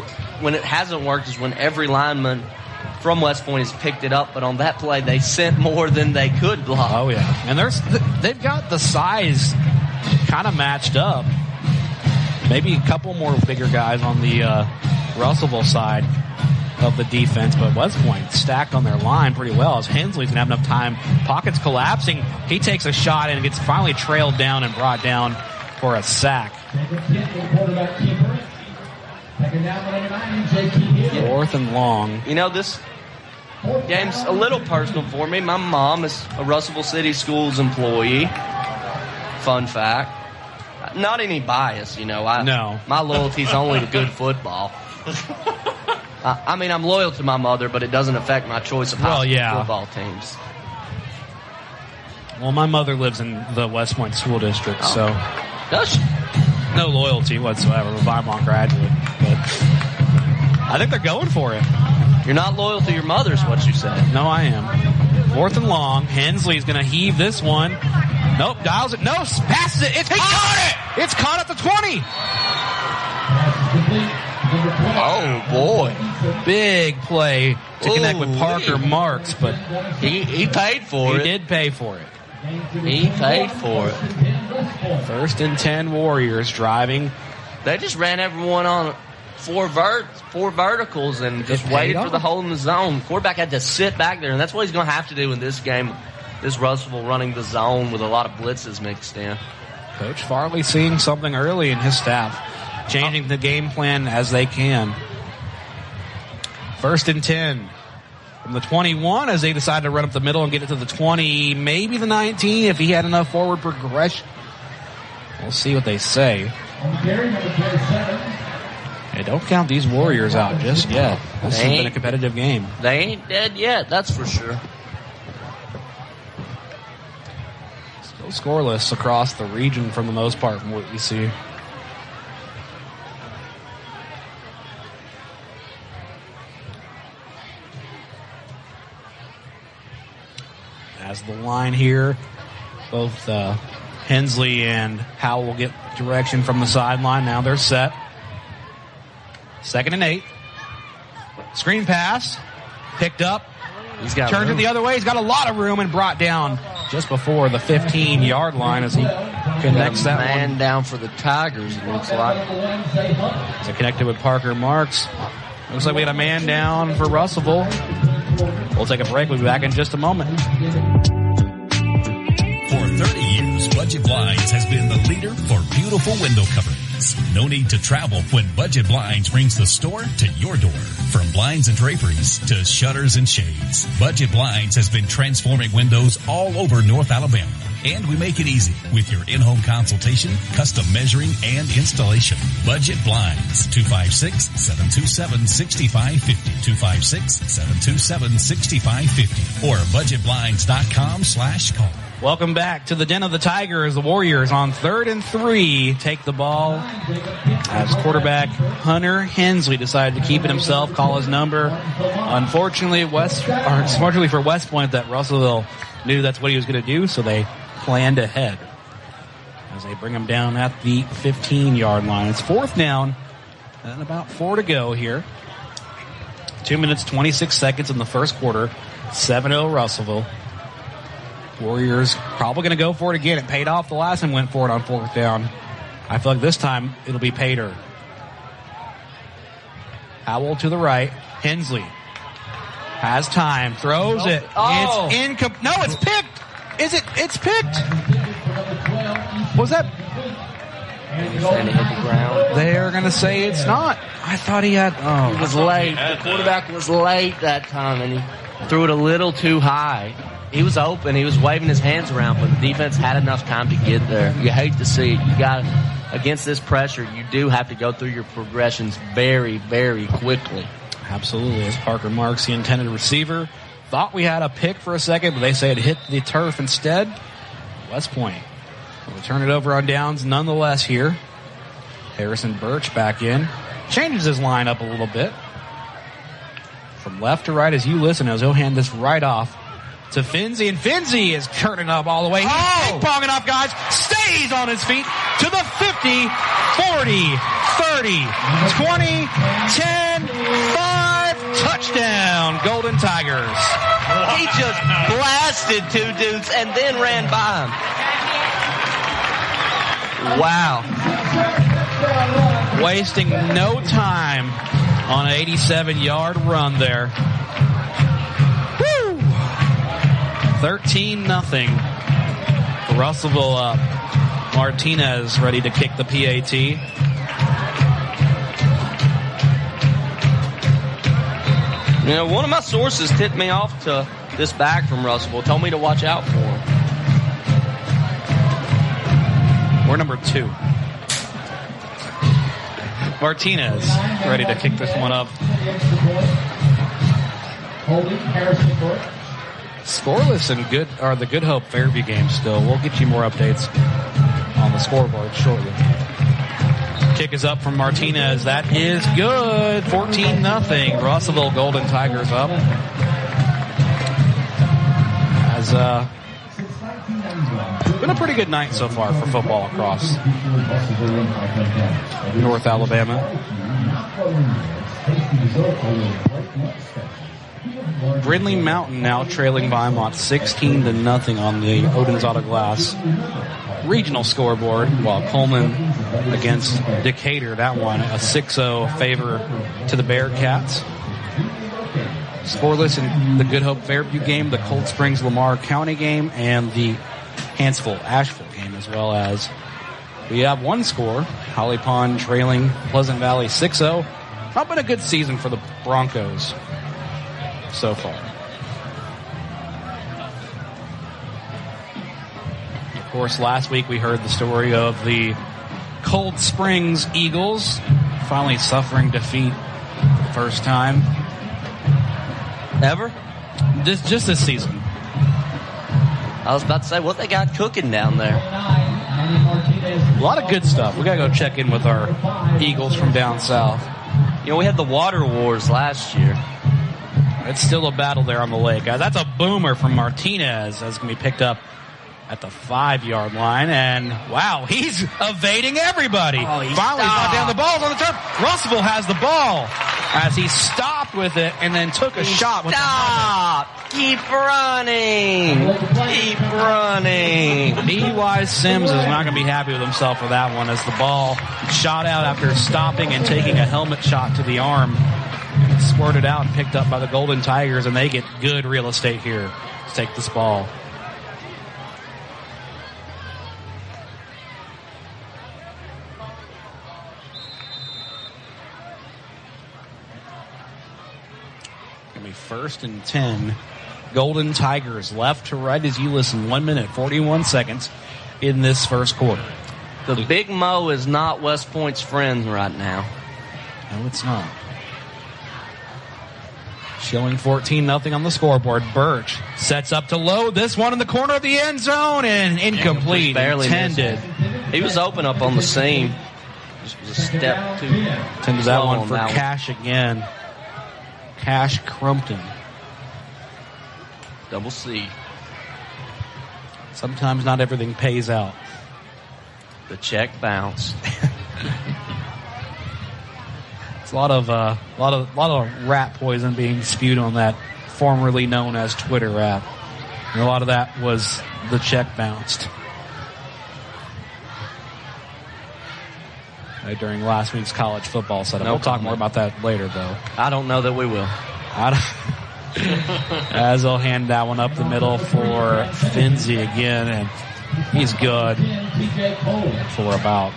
when it hasn't worked is when every lineman from West Point has picked it up, but on that play, they sent more than they could block. Oh, yeah. And they've got the size kind of matched up. Maybe a couple more bigger guys on the Russellville side of the defense, but West Point stacked on their line pretty well as Hensley's going to have enough time. Pockets collapsing. He takes a shot and gets finally trailed down and brought down for a sack. 4th and long. You know, this game's a little personal for me. My mom is a Russellville City Schools employee. Fun fact. Not any bias, you know. No. My loyalty's only to good football. I mean, I'm loyal to my mother, but it doesn't affect my choice of high school football teams. Well, my mother lives in the West Point School District, so... Does she? No loyalty whatsoever. I'm a Vinemont graduate, but I think they're going for it. You're not loyal to your mother, is what you said. No, I am. 4th and long. Hensley's going to heave this one. Nope, dials it. No, passes it. It's caught it. It's caught at the 20. Oh, boy. Big play to connect with Parker Marks, but he paid for it. He did pay for it. He paid for it. 1st and 10 Warriors driving. They just ran everyone on four verticals and just waited for the hole in the zone. Quarterback had to sit back there, and that's what he's going to have to do in this game. This Russellville running the zone with a lot of blitzes mixed in. Coach Farley seeing something early in his staff, changing the game plan as they can. 1st and 10 from the 21 as they decide to run up the middle and get it to the 20, maybe the 19 if he had enough forward progression. We'll see what they say. Hey, don't count these Warriors out just yet. This has been a competitive game. They ain't dead yet, that's for sure. Still scoreless across the region for the most part from what we see. As the line here, both Hensley and Howell will get direction from the sideline. Now they're set. 2nd and 8. Screen pass. Picked up. He's got turned room. it the other way. He's got a lot of room and brought down just before the 15-yard line as he connects that man one. Down for the Tigers, it looks like. As it connected with Parker Marks. Looks like we had a man down for Russellville. We'll take a break. We'll be back in just a moment. For 30 years, Budget Blinds has been the leader for beautiful window coverings. No need to travel when Budget Blinds brings the store to your door. From blinds and draperies to shutters and shades, Budget Blinds has been transforming windows all over North Alabama. And we make it easy with your in-home consultation, custom measuring, and installation. Budget Blinds, 256-727-6550, 256-727-6550, or budgetblinds.com/call. Welcome back to the Den of the Tigers. The Warriors on 3rd and 3 take the ball as quarterback Hunter Hensley decided to keep it himself, call his number. Unfortunately for West Point, that Russellville knew that's what he was going to do, so they planned ahead as they bring him down at the 15-yard line. It's 4th down and about 4 to go here. 2 minutes, 26 seconds in the first quarter. 7-0 Russellville. Warriors probably going to go for it again. It paid off the last time went for it on 4th down. I feel like this time it'll be Pater. Howell to the right. Hensley has time. Throws it. Oh. It's incomplete. No, it's picked. Is it? It's picked. Was that? They're going to say it's not. I thought he had. Oh, he was late. The quarterback was late that time, and he threw it a little too high. He was open. He was waving his hands around, but the defense had enough time to get there. You hate to see it. You got against this pressure, you do have to go through your progressions very, very quickly. Absolutely. As Parker Marks, the intended receiver, thought we had a pick for a second, but they say it hit the turf instead. West Point will turn it over on downs nonetheless here. Harrison Birch back in. Changes his line up a little bit. From left to right as you listen, as he'll hand this right off to Finzi, and Finzi is turning up all the way. He's ping-ponging off, guys. Stays on his feet to the 50, 40, 30, 20, 10, 5. Touchdown, Golden Tigers. He just blasted 2 dudes and then ran by him. Wow. Wasting no time on an 87-yard run there. Woo! 13-0. Russellville up. Martinez ready to kick the PAT. You know, one of my sources tipped me off to this back from Russellville, told me to watch out for him. We're number 2. Martinez ready to kick this one up. Scoreless and good are the Good Hope Fairview game still. We'll get you more updates on the scoreboard shortly. Kick is up from Martinez. That is good. 14-0. Russellville Golden Tigers up. As been a pretty good night so far for football across North Alabama. Brindley Mountain now trailing Viamont 16-0 on the Odin's Auto Glass regional scoreboard, while Coleman against Decatur, that one a 6-0 favor to the Bearcats. Scoreless in the Good Hope Fairview game, the Cold Springs Lamar County game, and the Hansville Asheville game, as well as we have one score, Holly Pond trailing Pleasant Valley 6-0. Not been a good season for the Broncos so far. Of course, last week we heard the story of the Cold Springs Eagles finally suffering defeat for the first time ever. Just this season. I was about to say, what they got cooking down there? A lot of good stuff. We got to go check in with our Eagles from down south. You know, we had the Water Wars last year. It's still a battle there on the lake. That's a boomer from Martinez. That's going to be picked up at the 5-yard line. And, wow, he's evading everybody. Oh, finally got down. The ball's on the turf. Russellville has the ball as he stopped with it and then took a shot with Stop! Keep running! Keep running! B.Y. Sims is not going to be happy with himself for that one, as the ball shot out after stopping and taking a helmet shot to the arm. Squirted out and picked up by the Golden Tigers, and they get good real estate here to take this ball. Gonna be 1st and 10. Golden Tigers left to right as you listen. 1 minute, 41 seconds in this first quarter. The Big Mo is not West Point's friend right now. No, it's not. Showing 14-0 on the scoreboard. Birch sets up to load this one in the corner of the end zone, and incomplete. Barely intended. He was open up on the seam. Just was a step too. Intended that one for Cash again. Cash Crumpton. Double C. Sometimes not everything pays out. The check bounce. A lot of rat poison being spewed on that formerly known as Twitter app. And a lot of that was the check bounced. During last week's college football setup. We'll talk more about that later, though. I don't know that we will. As they'll hand that one up the middle for Finzi again, and he's good for about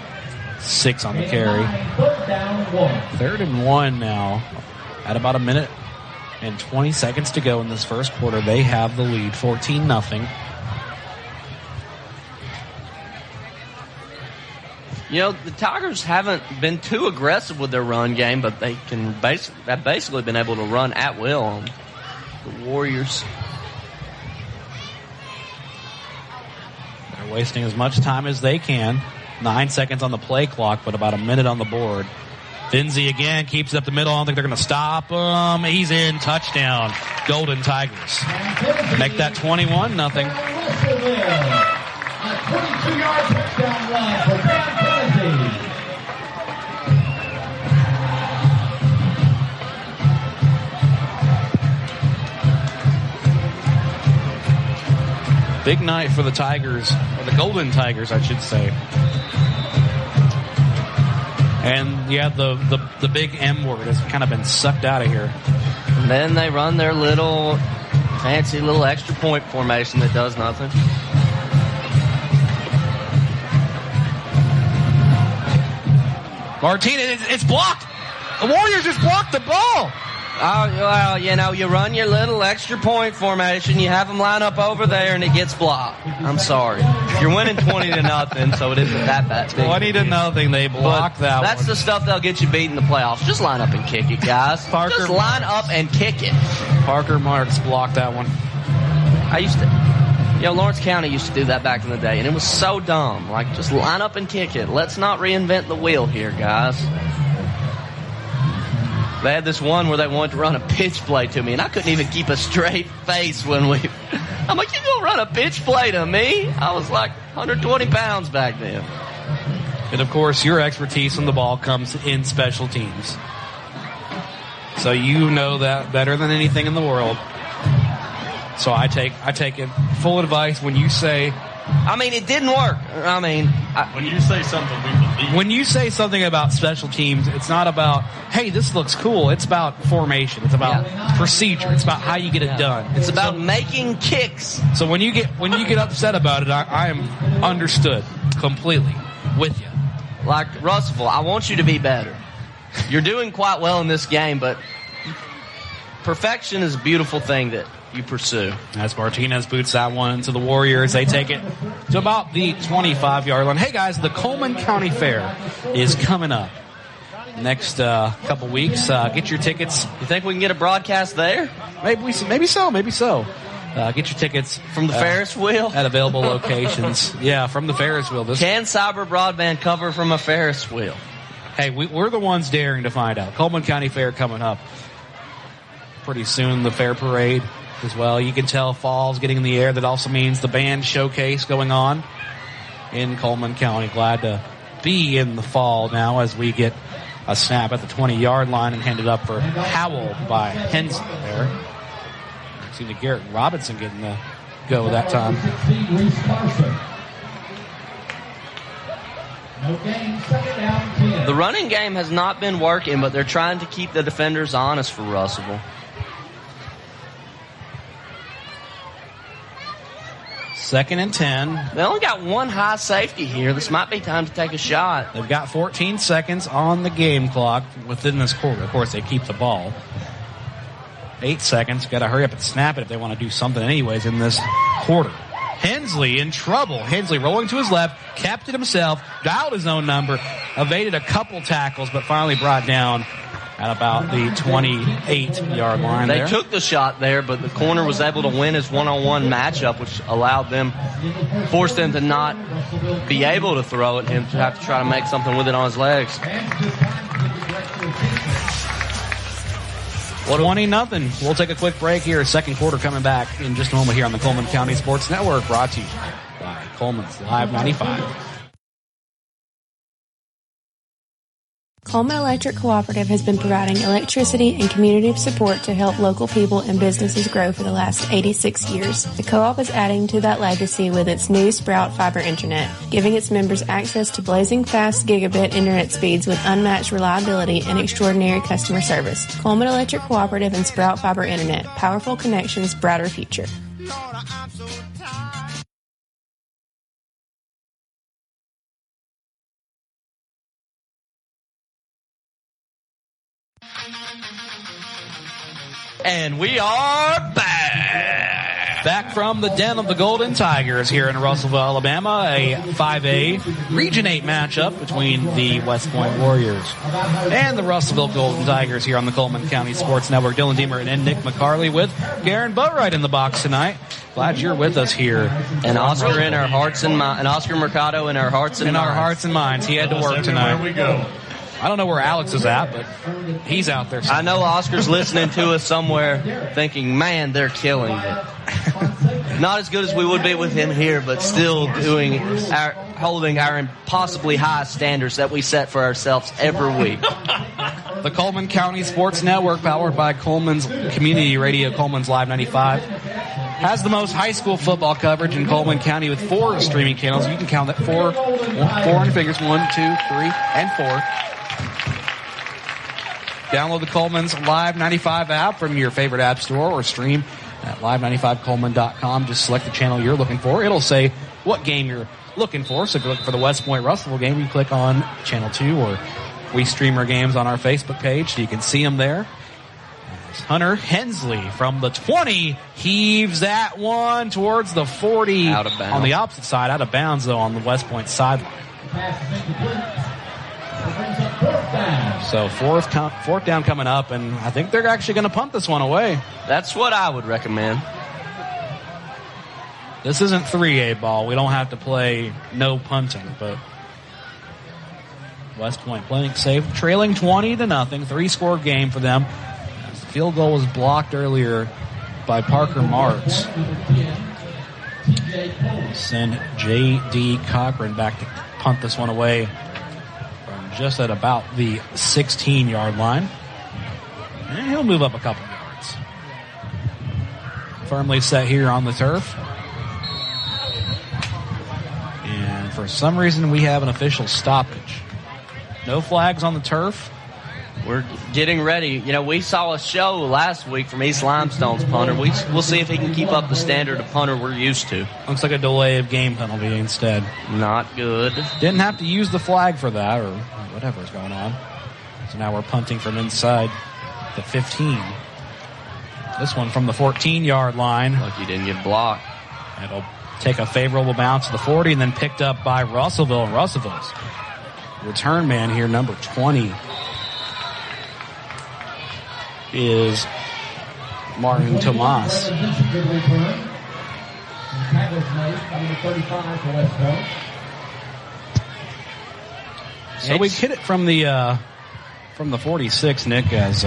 6 on the carry. 3rd and 1 now. At about 1 minute and 20 seconds to go in this first quarter, they have the lead, 14-0. You know, the Tigers haven't been too aggressive with their run game, but they have basically been able to run at will on the Warriors. They're wasting as much time as they can. 9 seconds on the play clock, but about 1 minute on the board. Finzi again keeps it up the middle. I don't think they're going to stop him. He's in. Touchdown. Golden Tigers. Make that 21-0. A 22-yard touchdown run for Van Tennessee. Big night for the Tigers, or the Golden Tigers, I should say. And, yeah, the big M word has kind of been sucked out of here. And then they run their little fancy little extra point formation that does nothing. Martinez, it's blocked. The Warriors just blocked the ball. Oh, well, you know, you run your little extra point formation, you have them line up over there, and it gets blocked. I'm sorry. You're winning 20-0, so it isn't that bad. 20-0, they blocked that That's one. the stuff that'll get you beat in the playoffs. Just line up and kick it, guys. Just line up and kick it. Parker Marks blocked that one. Lawrence County used to do that back in the day, and it was so dumb. Like, just line up and kick it. Let's not reinvent the wheel here, guys. They had this one where they wanted to run a pitch play to me, and I couldn't even keep a straight face I'm like, you gonna run a pitch play to me? I was like 120 pounds back then. And, of course, your expertise on the ball comes in special teams. So you know that better than anything in the world. So I take it full advice when you say... I mean, it didn't work. When you say something, we believe. When you say something about special teams, it's not about, hey, this looks cool. It's about formation. It's about procedure. It's about how you get it done. It's about making kicks. So when you get upset about it, I am understood completely with you. Like, Russellville, I want you to be better. You're doing quite well in this game, but perfection is a beautiful thing that you pursue. As Martinez boots that one to the Warriors, they take it to about the 25-yard line. Hey, guys, the Coleman County Fair is coming up next couple weeks. Get your tickets. You think we can get a broadcast there? Maybe so. Get your tickets from the Ferris wheel at available locations. Yeah, from the Ferris wheel. Can cyber broadband cover from a Ferris wheel? Hey, we're the ones daring to find out. Coleman County Fair coming up pretty soon. The fair parade as well. You can tell fall's getting in the air. That also means the band showcase going on in Coleman County. Glad to be in the fall now as we get a snap at the 20-yard line and hand it up for Howell by Hensley there. See the Garrett Robinson getting the go that time. The running game has not been working, but they're trying to keep the defenders honest for Russellville. Second and 10. They only got one high safety here. This might be time to take a shot. They've got 14 seconds on the game clock within this quarter. Of course, they keep the ball. 8 seconds. Got to hurry up and snap it if they want to do something anyways in this quarter. Hensley in trouble. Hensley rolling to his left, kept it himself, dialed his own number, evaded a couple tackles, but finally brought down at about the 28-yard line They there. took the shot there, but the corner was able to win his one-on-one matchup, which forced them to not be able to throw it and to have to try to make something with it on his legs. 20-0. We'll take a quick break here. Second quarter coming back in just a moment here on the Coleman County Sports Network, brought to you by Coleman's Live 95. Coleman Electric Cooperative has been providing electricity and community support to help local people and businesses grow for the last 86 years. The co-op is adding to that legacy with its new Sprout Fiber Internet, giving its members access to blazing fast gigabit internet speeds with unmatched reliability and extraordinary customer service. Coleman Electric Cooperative and Sprout Fiber Internet. Powerful connections, brighter future. And we are back. Back from the den of the Golden Tigers here in Russellville, Alabama. A 5A Region 8 matchup between the West Point Warriors and the Russellville Golden Tigers here on the Coleman County Sports Network. Dylan Deemer and Nick McCarley with Garen Boatwright in the box tonight. Glad you're with us here. And Oscar in our hearts and minds. And Oscar Mercado in our hearts and minds. In our hearts and minds. He had to work tonight. Where we go. I don't know where Alex is at, but he's out there somewhere. I know Oscar's listening to us somewhere thinking, man, they're killing it. Not as good as we would be with him here, but still holding our impossibly high standards that we set for ourselves every week. The Coleman County Sports Network, powered by Coleman's Community Radio, Coleman's Live 95, has the most high school football coverage in Coleman County with 4 streaming channels. You can count that 4 in figures, 1, 2, 3, and 4. Download the Coleman's Live 95 app from your favorite app store or stream at live95coleman.com. Just select the channel you're looking for. It'll say what game you're looking for. So if you're looking for the West Point Russellville game, you click on Channel 2, or we stream our games on our Facebook page so you can see them there. As Hunter Hensley from the 20 heaves that one towards the 40. Out of bounds. On the opposite side, out of bounds though on the West Point sideline. So fourth down coming up, and I think they're actually going to punt this one away. That's what I would recommend. This isn't 3A ball. We don't have to play no punting, but West Point playing safe, trailing 20-0, 3-score game for them. The field goal was blocked earlier by Parker Marks. Send J.D. Cochran back to punt this one away from just at about the 16-yard line. And he'll move up a couple yards. Firmly set here on the turf. And for some reason, we have an official stoppage. No flags on the turf. We're getting ready. You know, we saw a show last week from East Limestone's punter. We'll see if he can keep up the standard of punter we're used to. Looks like a delay of game penalty instead. Not good. Didn't have to use the flag for that or whatever's going on. So now we're punting from inside the 15. This one from the 14-yard line. Lucky you didn't get blocked. It'll take a favorable bounce to the 40 and then picked up by Russellville. And Russellville's return man here, number 20, is Martin Tomas. So we hit it from the 46, Nick, as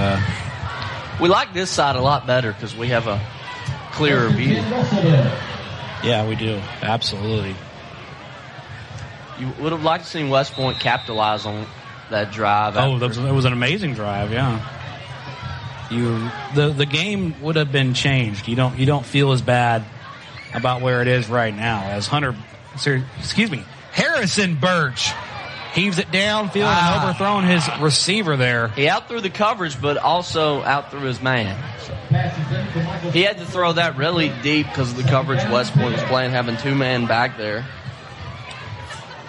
we like this side a lot better because we have a clearer view. Yeah, we do. Absolutely. You would have liked to see West Point capitalize on that drive. It was an amazing drive, yeah. The game would have been changed. You don't feel as bad about where it is right now as Harrison Birch heaves it downfield and overthrown his receiver there. He outthrew the coverage, but also outthrew his man. So he had to throw that really deep because of the coverage West Point was playing, having 2 men back there.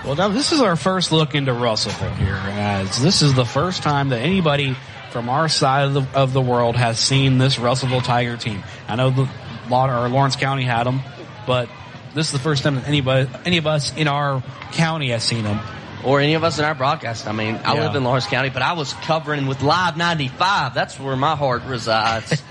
Well, now this is our first look into Russellville here, as this is the first time that anybody from our side of the world has seen this Russellville Tiger team. I know Lawrence County had them, but this is the first time that any of us in our county has seen them. Or any of us in our broadcast. I mean, I live in Lawrence County, but I was covering with Live 95. That's where my heart resides.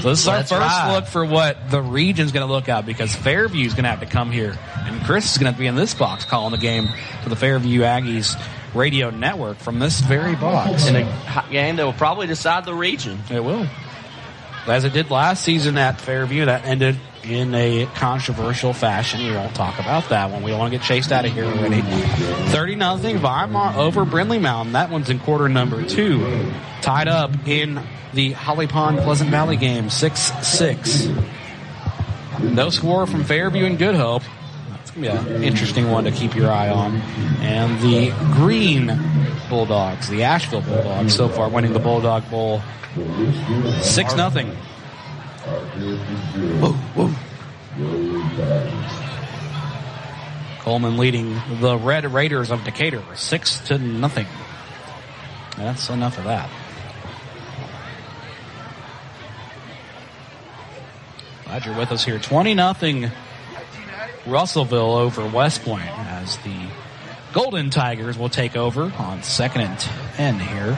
So this is our first look for what the region's going to look at, because Fairview's going to have to come here. And Chris is going to be in this box calling the game for the Fairview Aggies radio network from this very box. In a game that will probably decide the region. It will. As it did last season at Fairview, that ended in a controversial fashion. We won't talk about that one. We don't want to get chased out of here already. 30-0 Weimar over Brindley Mountain. That one's in quarter number 2. Tied up in the Holly Pond Pleasant Valley game, 6-6. No score from Fairview and Good Hope. That's going to be an interesting one to keep your eye on. And the Green Bulldogs, the Asheville Bulldogs, so far winning the Bulldog Bowl 6-0. Whoa. Coleman leading the Red Raiders of Decatur 6-0. That's enough of that. Glad you're with us here. 20-0 Russellville over West Point, as the Golden Tigers will take over on 2nd and 10 here.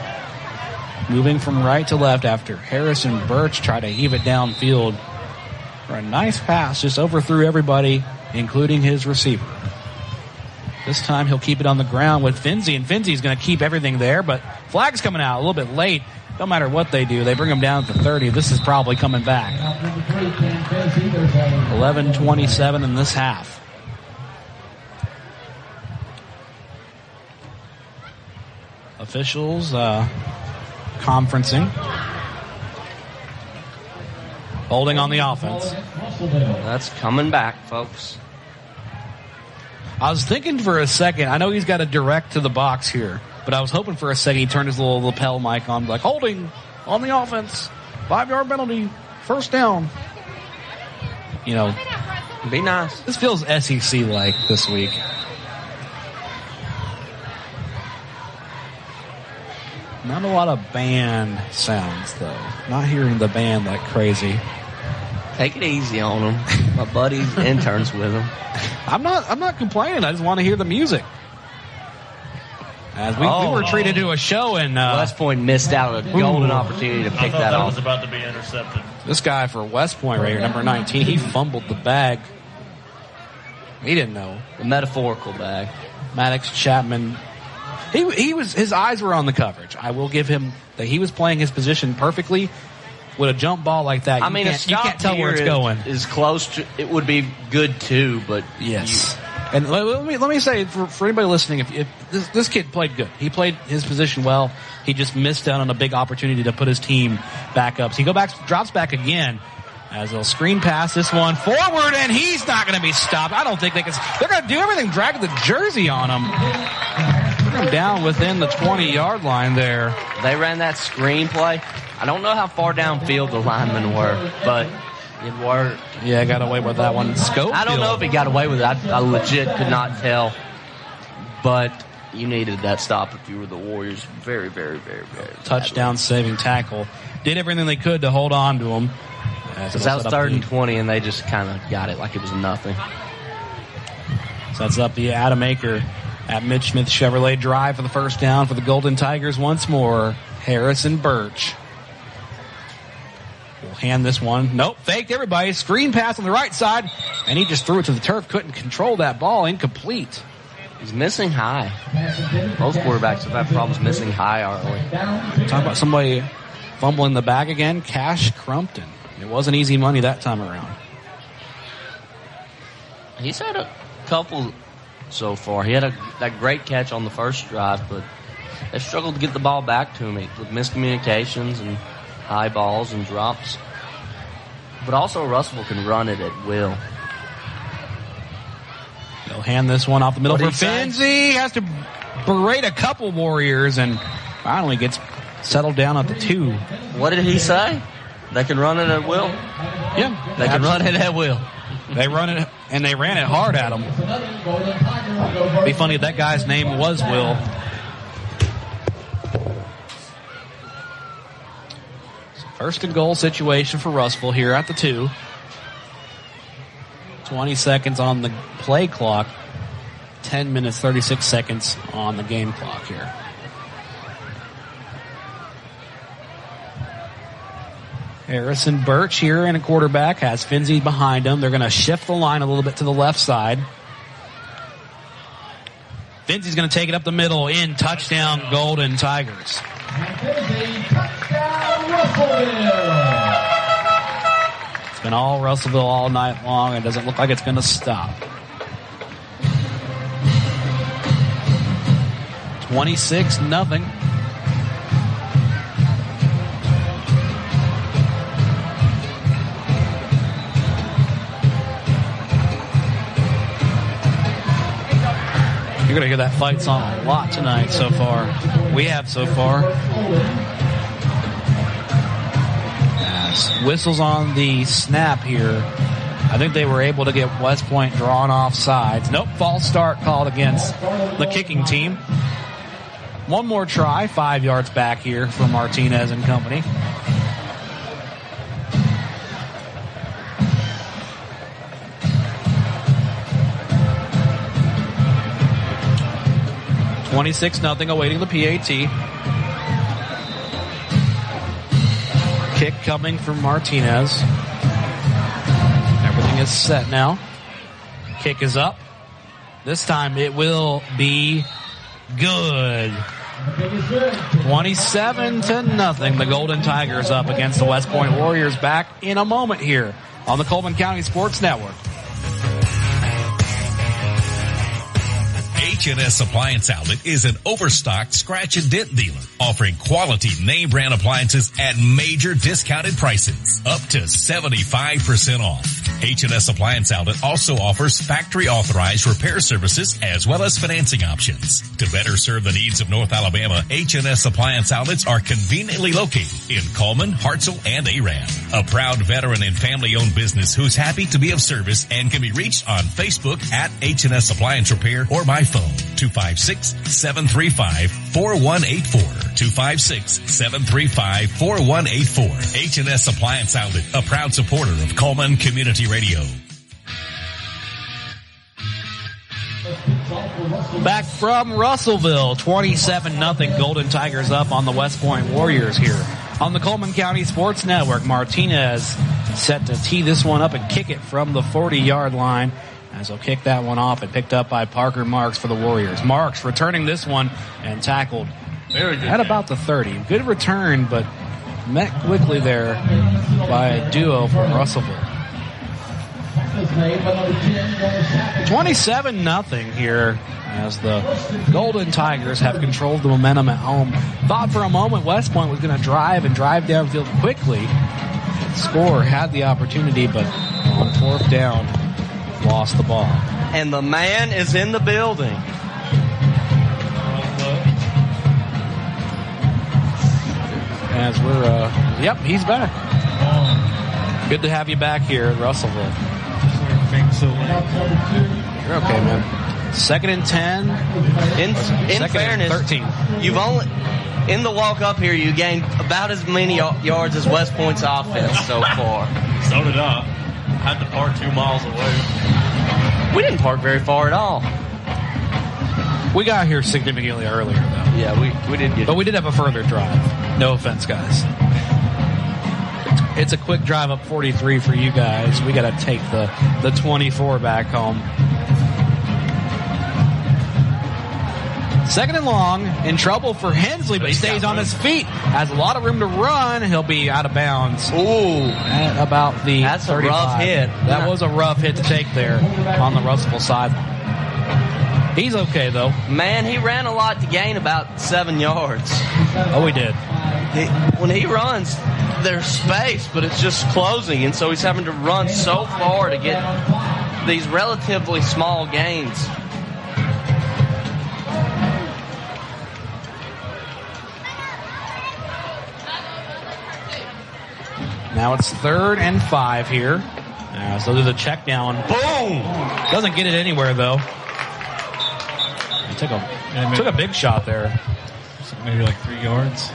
Moving from right to left after Harrison Birch tried to heave it downfield for a nice pass. Just overthrew everybody, including his receiver. This time he'll keep it on the ground with Finzi, and Finzi's going to keep everything there, but flag's coming out a little bit late. No matter what they do, they bring him down to 30. This is probably coming back. 11:27 in this half. Officials conferencing. Holding on the offense. That's coming back, folks. I was thinking for a second, I know he's got a direct to the box here, but I was hoping for a second he turned his little lapel mic on, like, holding on the offense. 5-yard penalty. First down. You know. Be nice. This feels SEC-like this week. Not a lot of band sounds, though. Not hearing the band like crazy. Take it easy on him. My buddy's interns with him. I'm not complaining. I just want to hear the music. As we were treated to a show, and West Point missed out a golden opportunity to pick that off. Was about to be intercepted. This guy for West Point right here, number 19, he fumbled the bag. He didn't know. The metaphorical bag. Maddox Chapman. His eyes were on the coverage. I will give him that he was playing his position perfectly. With a jump ball like that, you can't tell where it's going. Is close to it would be good too, but yes. And let me say for anybody listening, if this kid played good, he played his position well. He just missed out on a big opportunity to put his team back up. So he drops back again. As they'll screen pass this one forward, and he's not going to be stopped. I don't think they can. They're going to do everything, drag the jersey on him. Put him down within the 20-yard line there. They ran that screen play. I don't know how far downfield the linemen were, but it worked. Yeah, got away with that one. Schofield. I don't know if he got away with it. I legit could not tell. But you needed that stop if you were the Warriors. Very, very, very, very. Touchdown saving tackle. Did everything they could to hold on to him. Because that was 3rd and 20, and they just kind of got it like it was nothing. Sets up the Adam Aker at Mitch Smith Chevrolet drive for the first down for the Golden Tigers once more. Harrison Birch will hand this one. Nope, faked everybody. Screen pass on the right side, and he just threw it to the turf. Couldn't control that ball. Incomplete. He's missing high. Both quarterbacks have had problems missing high early. Talk about somebody fumbling the bag again. Cash Crumpton. It wasn't easy money that time around. He's had a couple so far. He had that great catch on the first drive, but they struggled to get the ball back to him with miscommunications and high balls and drops. But also Russellville can run it at will. They'll hand this one off the middle for Finzi. Has to berate a couple Warriors and finally gets settled down at the 2. What did he say? They can run it at will? Yeah. They can run it at will. They run it, and they ran it hard at him. It'd be funny if that guy's name was Will. So first and goal situation for Russellville here at the 2. 20 seconds on the play clock. 10 minutes, 36 seconds on the game clock here. Harrison Birch here in a quarterback has Finzi behind him. They're going to shift the line a little bit to the left side. Finzi's going to take it up the middle in. Touchdown, Golden Tigers. It's been all Russellville all night long. It doesn't look like it's going to stop. 26-0. You're going to hear that fight song a lot tonight so far. We have so far. As whistles on the snap here. I think they were able to get West Point drawn off sides. Nope, false start called against the kicking team. One more try, 5 yards back here for Martinez and company. $26-0 awaiting the PAT. Kick coming from Martinez. Everything is set now. Kick is up. This time it will be good. 27-0. The Golden Tigers up against the West Point Warriors. Back in a moment here on the Coleman County Sports Network. H&S Appliance Outlet is an overstocked scratch and dent dealer offering quality name brand appliances at major discounted prices, up to 75% off. H&S Appliance Outlet also offers factory authorized repair services as well as financing options. To better serve the needs of North Alabama, H&S Appliance Outlets are conveniently located in Coleman, Hartselle, and Arab. A proud veteran and family-owned business who's happy to be of service and can be reached on Facebook at H&S Appliance Repair or by phone 256-735-4184. 256-735-4184. H&S Appliance Outlet, a proud supporter of Coleman Community Radio. Back from Russellville, 27-0 Golden Tigers up on the West Point Warriors here. On the Coleman County Sports Network, Martinez set to tee this one up and kick it from the 40-yard line as he'll kick that one off and picked up by Parker Marks for the Warriors. Marks returning this one and tackled at about the 30. Good return, but met quickly there by a duo from Russellville. 27-0 here as the Golden Tigers have controlled the momentum at home. Thought for a moment West Point was going to drive downfield quickly. Score, had the opportunity, but on fourth down, lost the ball. And the man is in the building. As we're, he's back. Good to have you back here at Russellville. You're okay, man. 2nd and 10. In fairness, 13. You've only in the walk up here. You gained about as many yards as West Point's offense so far. So did I. Had to park 2 miles away. We didn't park very far at all. We got here significantly earlier, though. Yeah, we did get. But we did have a further drive. No offense, guys. It's a quick drive up 43 for you guys. We got to take the 24 back home. 2nd and long, in trouble for Hensley, but he stays on his feet. Has a lot of room to run. He'll be out of bounds. Ooh. At about the That's 35. a rough hit. That was a rough hit to take there on the Russellville side. He's okay, though. Man, he ran a lot to gain about 7 yards. Oh, he did. When he runs, there's space, but it's just closing, and so he's having to run so far to get these relatively small gains. Now it's 3rd and 5 here. So there's a check down. Boom! Doesn't get it anywhere, though. He took a big shot there. Maybe like 3 yards.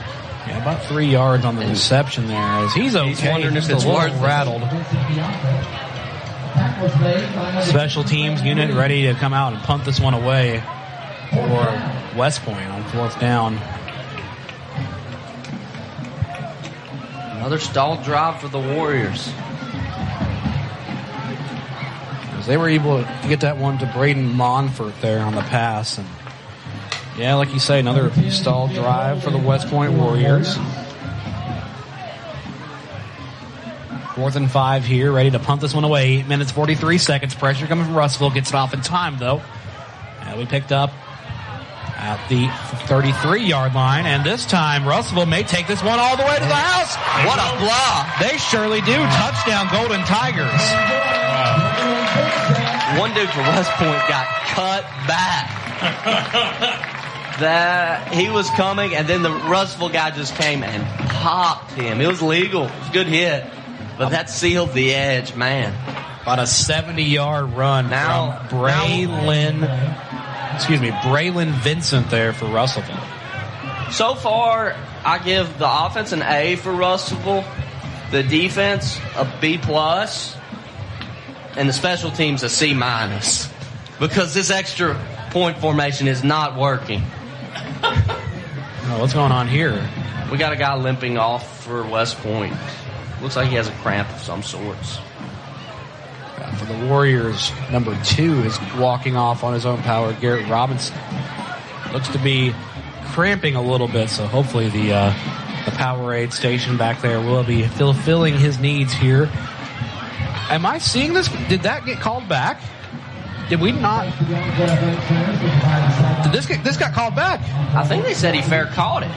Yeah, about 3 yards on the reception there. As he's okay. He's wondering if it's a little rattled. Special teams unit ready to come out and punt this one away for West Point on 4th down. Another stalled drive for the Warriors. As they were able to get that one to Braden Monfort there on the pass. And yeah, like you say, another stalled drive for the West Point Warriors. 4th and 5 here, ready to punt this one away. 8 minutes, 43 seconds. Pressure coming from Russellville. Gets it off in time, though. And we picked up at the 33-yard line. And this time, Russellville may take this one all the way to the house. What a block. They surely do. Touchdown, Golden Tigers. One dude for West Point got cut back. That he was coming, and then the Russellville guy just came and popped him. It was legal. It was a good hit. But that sealed the edge, man. About a 70-yard run from Braylon Vincent there for Russellville. So far, I give the offense an A for Russellville, the defense a B+, and the special teams a C-, because this extra point formation is not working. What's going on here? We got a guy limping off for West Point. Looks like he has a cramp of some sorts. For the Warriors, number 2 is walking off on his own power. Garrett Robinson looks to be cramping a little bit, so hopefully the Powerade station back there will be fulfilling his needs here. Am I seeing this? Did that get called back? Did we not? Did this got called back? I think they said he fair caught it.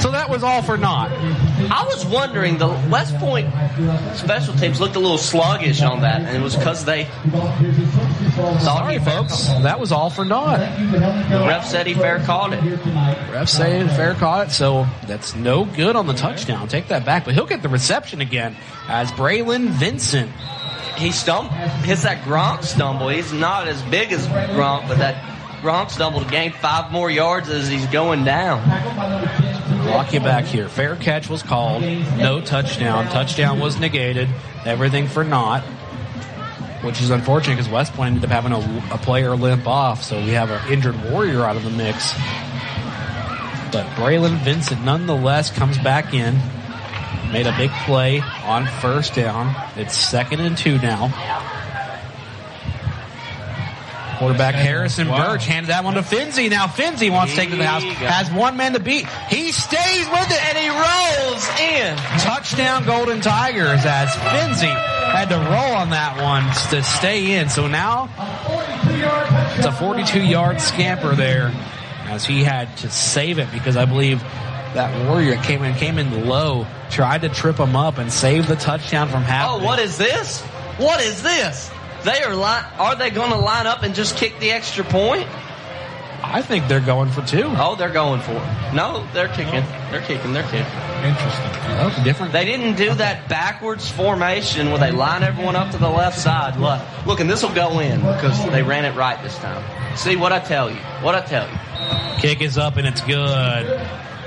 So that was all for naught. I was wondering, the West Point special teams looked a little sluggish on that, and it was because they Sorry, folks. That was all for naught. The ref said he fair caught it. Ref said he fair caught it, so that's no good on the touchdown. Take that back, but he'll get the reception again as Braylon Vincent. He hits that Gronk stumble. He's not as big as Gronk, but that Gronk stumble to gain 5 more yards as he's going down. Block you back here. Fair catch was called. No touchdown. Touchdown was negated. Everything for naught, which is unfortunate because West Point ended up having a player limp off, so we have an injured Warrior out of the mix. But Braylon Vincent nonetheless comes back in. Made a big play on first down. It's 2nd and 2 now. Quarterback Harrison Birch handed that one to Finzi. Now Finzi wants to take it to the house. Has one man to beat. He stays with it and he rolls in. Touchdown Golden Tigers as Finzi had to roll on that one to stay in. So now it's a 42-yard scamper there as he had to save it because I believe that Warrior came in low, tried to trip him up and save the touchdown from happening. Oh, what is this? What is this? Are they going to line up and just kick the extra point? I think they're going for 2. Oh, they're going for it. No, they're kicking. They're kicking. Interesting. That's different. They didn't do that backwards formation where they line everyone up to the left side. Look, and this will go in because they ran it right this time. See what I tell you. Kick is up and it's good.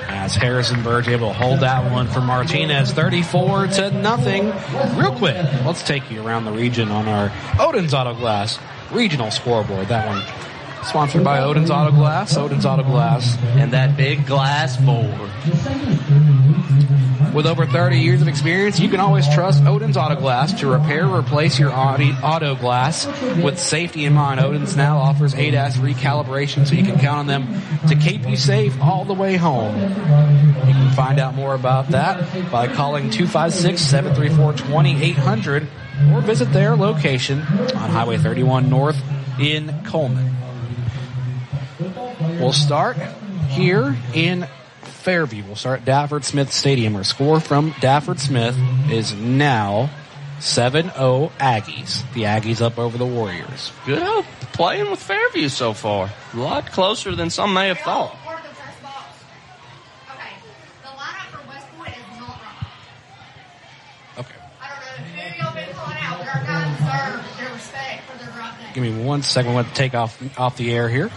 As Harrison Birch able to hold that one for Martinez, 34-0. Real quick, let's take you around the region on our Odin's Auto Glass regional scoreboard. That one sponsored by Odin's Auto Glass. And that big glass board. With over 30 years of experience, you can always trust Odin's Auto Glass to repair or replace your auto glass. With safety in mind, Odin's now offers ADAS recalibration so you can count on them to keep you safe all the way home. You can find out more about that by calling 256-734-2800 or visit their location on Highway 31 North in Coleman. We'll start here in Fairview. We'll start at Dafford Smith Stadium. Our score from Dafford Smith is now 7-0 Aggies. The Aggies up over the Warriors. Good help playing with Fairview so far. A lot closer than some may have thought. Give me 1 second. I want to take off the air here.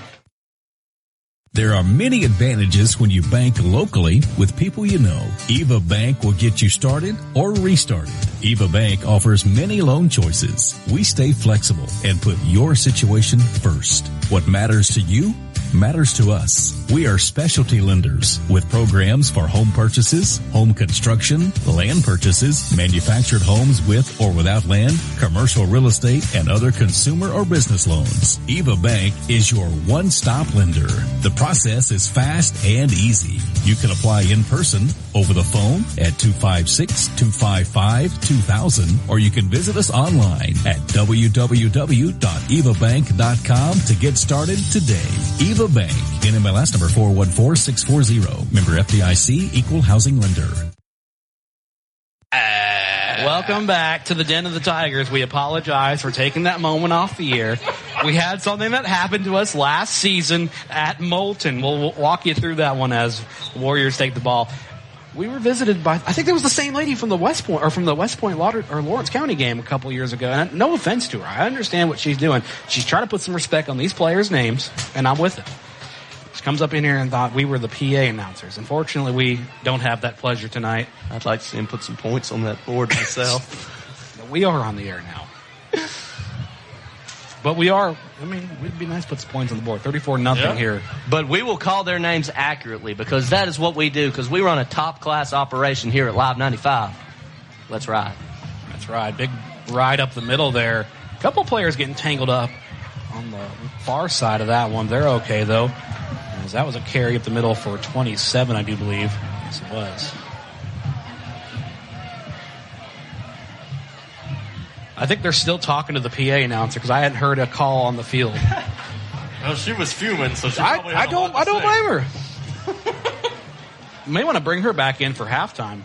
There are many advantages when you bank locally with people you know. Eva Bank will get you started or restarted. Eva Bank offers many loan choices. We stay flexible and put your situation first. What matters to you matters to us. We are specialty lenders with programs for home purchases, home construction, land purchases, manufactured homes with or without land, commercial real estate, and other consumer or business loans. Eva Bank is your one-stop lender. The process is fast and easy. You can apply in person, over the phone at 256-255-2000, or you can visit us online at www.evabank.com to get started today. Eva Bank, NMLS number 414640, member FDIC, equal housing lender. Welcome back to the Den of the Tigers. We apologize for taking that moment off the air. We had something that happened to us last season at Moulton. We'll walk you through that one as the Warriors take the ball. We were visited by, I think there was the same lady from the West Point or Lawrence County game a couple years ago. And no offense to her. I understand what she's doing. She's trying to put some respect on these players' names, and I'm with it. She comes up in here and thought we were the PA announcers. Unfortunately, we don't have that pleasure tonight. I'd like to see him put some points on that board myself. We are on the air now. But we are, it'd be nice to put some points on the board. 34-0 here. But we will call their names accurately because that is what we do, because we run a top-class operation here at Live 95. Let's ride. That's right. Big ride up the middle there. A couple players getting tangled up on the far side of that one. They're okay, though. As that was a carry up the middle for 27, I do believe. Yes, it was. I think they're still talking to the PA announcer because I hadn't heard a call on the field. Well, she was fuming, so she I probably had don't blame her. You may want to bring her back in for halftime.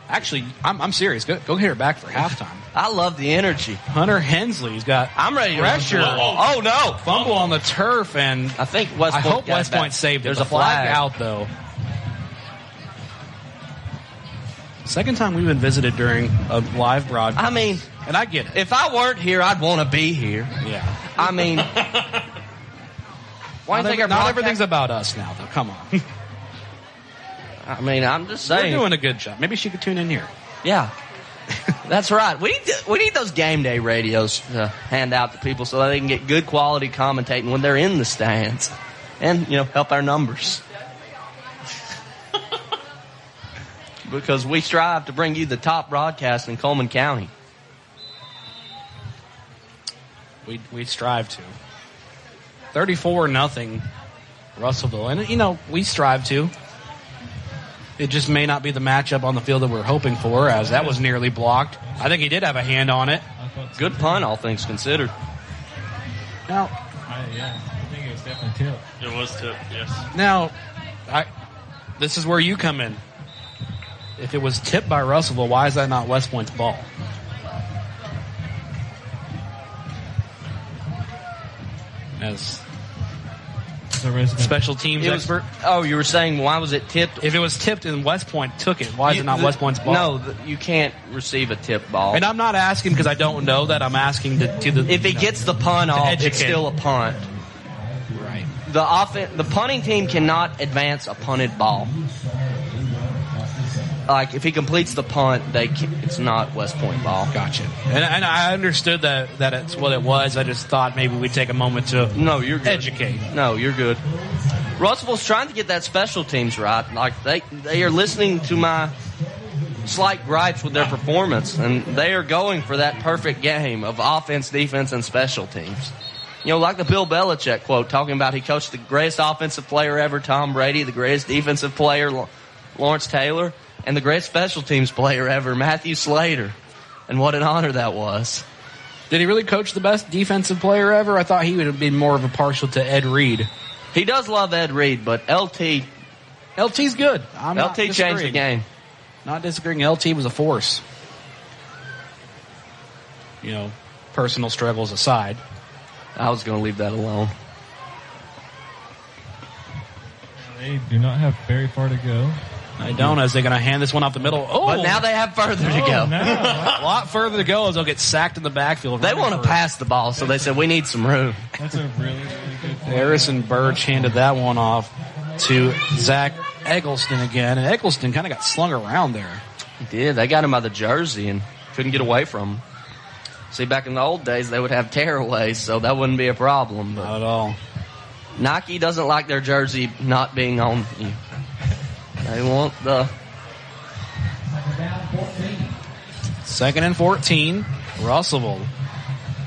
Actually, I'm serious. Go get her back for halftime. I love the energy. Hunter Hensley's got I'm ready to pressure. Oh, no. Fumble on the turf, and I think West Point I hope West Point saved it. There's a a flag out, though. Second time we've been visited during a live broadcast. I mean, and I get it. If I weren't here, I'd want to be here. Yeah. I mean, why do you think not everything's about us now, though. Come on. I mean, I'm just saying. We're doing a good job. Maybe she could tune in here. Yeah. That's right. We need those game day radios to hand out to people so that they can get good quality commentating when they're in the stands. And, help our numbers. Because we strive to bring you the top broadcast in Coleman County. We strive to. 34-0 Russellville. And, we strive to. It just may not be the matchup on the field that we're hoping for, as that was nearly blocked. I think he did have a hand on it. Good punt, all things considered. Now, I think it was definitely tipped. It was tipped, yes. Now, this is where you come in. If it was tipped by Russellville, why is that not West Point's ball? As special teams expert. You were saying why was it tipped? If it was tipped and West Point took it, why is it not West Point's ball? No, you can't receive a tip ball. And I'm not asking because I don't know that. I'm asking if he gets the punt off, it's still a punt. Right. The punting team cannot advance a punted ball. Like, if he completes the punt, it's not West Point ball. Gotcha. And I understood that it's what it was. I just thought maybe we'd take a moment to educate. No, you're good. Russellville's trying to get that special teams right. Like, they are listening to my slight gripes with their performance, and they are going for that perfect game of offense, defense, and special teams. Like the Bill Belichick quote, talking about he coached the greatest offensive player ever, Tom Brady, the greatest defensive player, Lawrence Taylor, and the greatest special teams player ever, Matthew Slater. And what an honor that was. Did he really coach the best defensive player ever? I thought he would have been more of a partial to Ed Reed. He does love Ed Reed, but LT's good. LT changed the game. Not disagreeing. LT was a force. Personal struggles aside. I was going to leave that alone. They do not have very far to go. They don't, as they're going to hand this one off the middle. Oh, but now they have further to go. No. A lot further to go as they'll get sacked in the backfield. They want to pass the ball, so they said, we need some room. That's a really, really good play. Harrison Birch handed that one off to Zach Eggleston again, and Eggleston kind of got slung around there. He did. They got him by the jersey and couldn't get away from him. See, back in the old days, they would have tearaways, so that wouldn't be a problem. Not at all. Nike doesn't like their jersey not being on you. They want the... 2nd and 14. Russellville.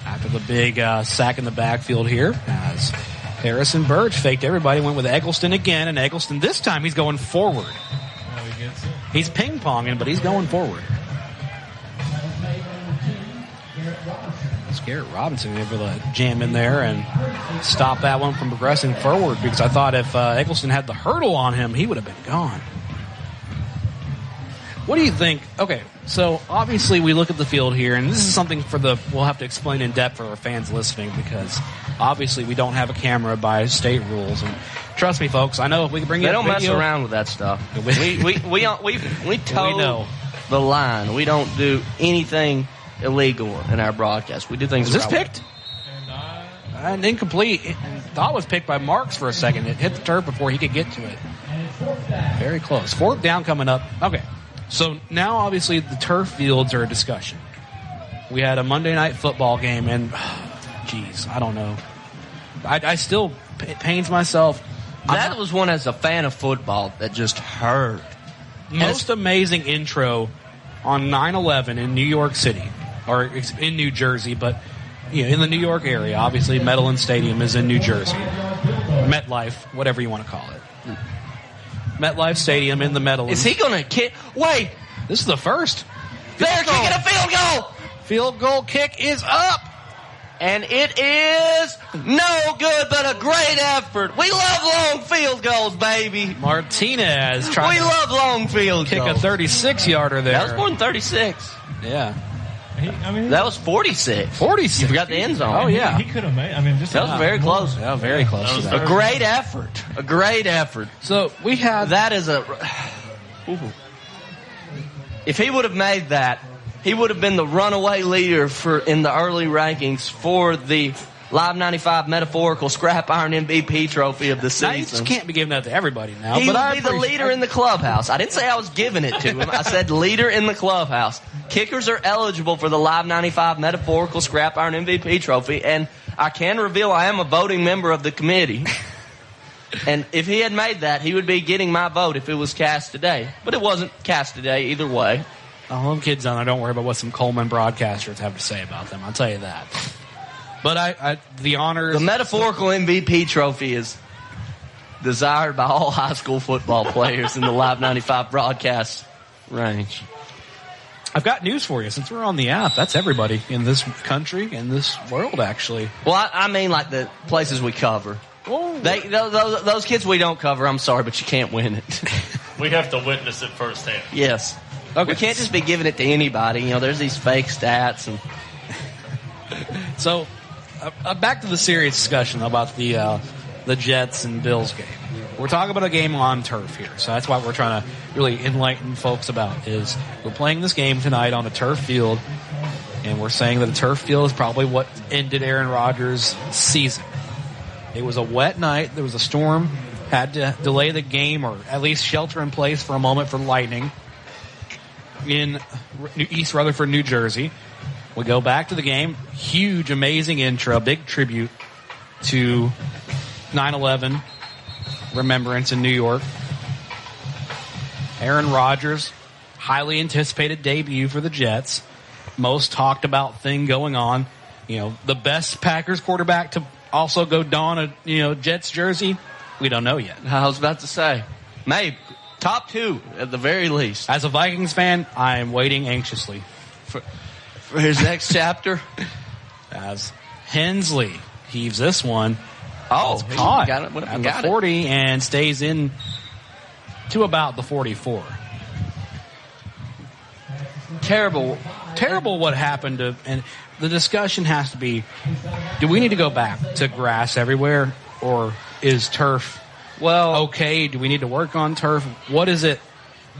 After the big sack in the backfield here, as Harrison Birch faked everybody, went with Eggleston again, and Eggleston this time he's going forward. Oh, he gets it. He's ping-ponging, but he's going forward. Garrett Robinson able to jam in there and stop that one from progressing forward, because I thought if Eggleston had the hurdle on him, he would have been gone. What do you think? Okay, so obviously we look at the field here, and this is something we'll have to explain in depth for our fans listening, because obviously we don't have a camera by state rules. And trust me, folks, I know if we can bring you They a don't video, mess around with that stuff. we toe the line. We don't do anything illegal in our broadcast. We do things. Was this picked? And incomplete. Thought it was picked by Marks for a second. It hit the turf before he could get to it. Very close. 4th down coming up. Okay. So now obviously the turf fields are a discussion. We had a Monday night football game, and I don't know. I still, it pains myself. That was one as a fan of football that just hurt. Most amazing intro on 9/11 in New York City. Or in New Jersey, but in the New York area. Obviously, Meadowlands Stadium is in New Jersey. MetLife, whatever you want to call it. MetLife Stadium in the Meadowlands. Is he going to kick? Wait. This is the first. They're kicking a field goal. Field goal kick is up. And it is no good, but a great effort. We love long field goals, baby. Martinez trying We love long field kick goals. a 36-yarder there. That was more than 36. Yeah. That was 46. 46. You forgot the end zone. Oh, yeah. He could have made. I mean, just that was very close. Yeah, very close to that. A great effort. A great effort. So we have that is a. If he would have made that, he would have been the runaway leader in the early rankings for the Live 95 metaphorical scrap iron MVP trophy of the season. Now, you just can't be giving that to everybody now. He but would be the leader in the clubhouse. I didn't say I was giving it to him. I said leader in the clubhouse. Kickers are eligible for the Live 95 metaphorical scrap iron MVP trophy, and I can reveal I am a voting member of the committee. And if he had made that, he would be getting my vote if it was cast today. But it wasn't cast today either way. I'll have kids on. I don't worry about what some Coleman broadcasters have to say about them. I'll tell you that. But the honors... The metaphorical MVP trophy is desired by all high school football players in the Live 95 broadcast range. I've got news for you. Since we're on the app, that's everybody in this country, in this world, actually. Well, I mean like the places we cover. Those kids we don't cover, I'm sorry, but you can't win it. We have to witness it firsthand. Yes. Okay. We can't just be giving it to anybody. You know, there's these fake stats. And So, back to the serious discussion about the Jets and Bills game. We're talking about a game on turf here, so that's what we're trying to really enlighten folks about. Is we're playing this game tonight on a turf field, and we're saying that a turf field is probably what ended Aaron Rodgers' season. It was a wet night. There was a storm. Had to delay the game or at least shelter in place for a moment for lightning in East Rutherford, New Jersey. We go back to the game. Huge, amazing intro. Big tribute to 9/11 remembrance in New York. Aaron Rodgers, highly anticipated debut for the Jets. Most talked about thing going on. You know, the best Packers quarterback to also go don a Jets jersey. We don't know yet. I was about to say, maybe top two at the very least. As a Vikings fan, I am waiting anxiously for his next chapter. As Hensley heaves this one. Oh, it's caught got it. At the 40 and stays in to about the 44. Terrible what happened to, and the discussion has to be, do we need to go back to grass everywhere, or is turf okay? Do we need to work on turf? What is it?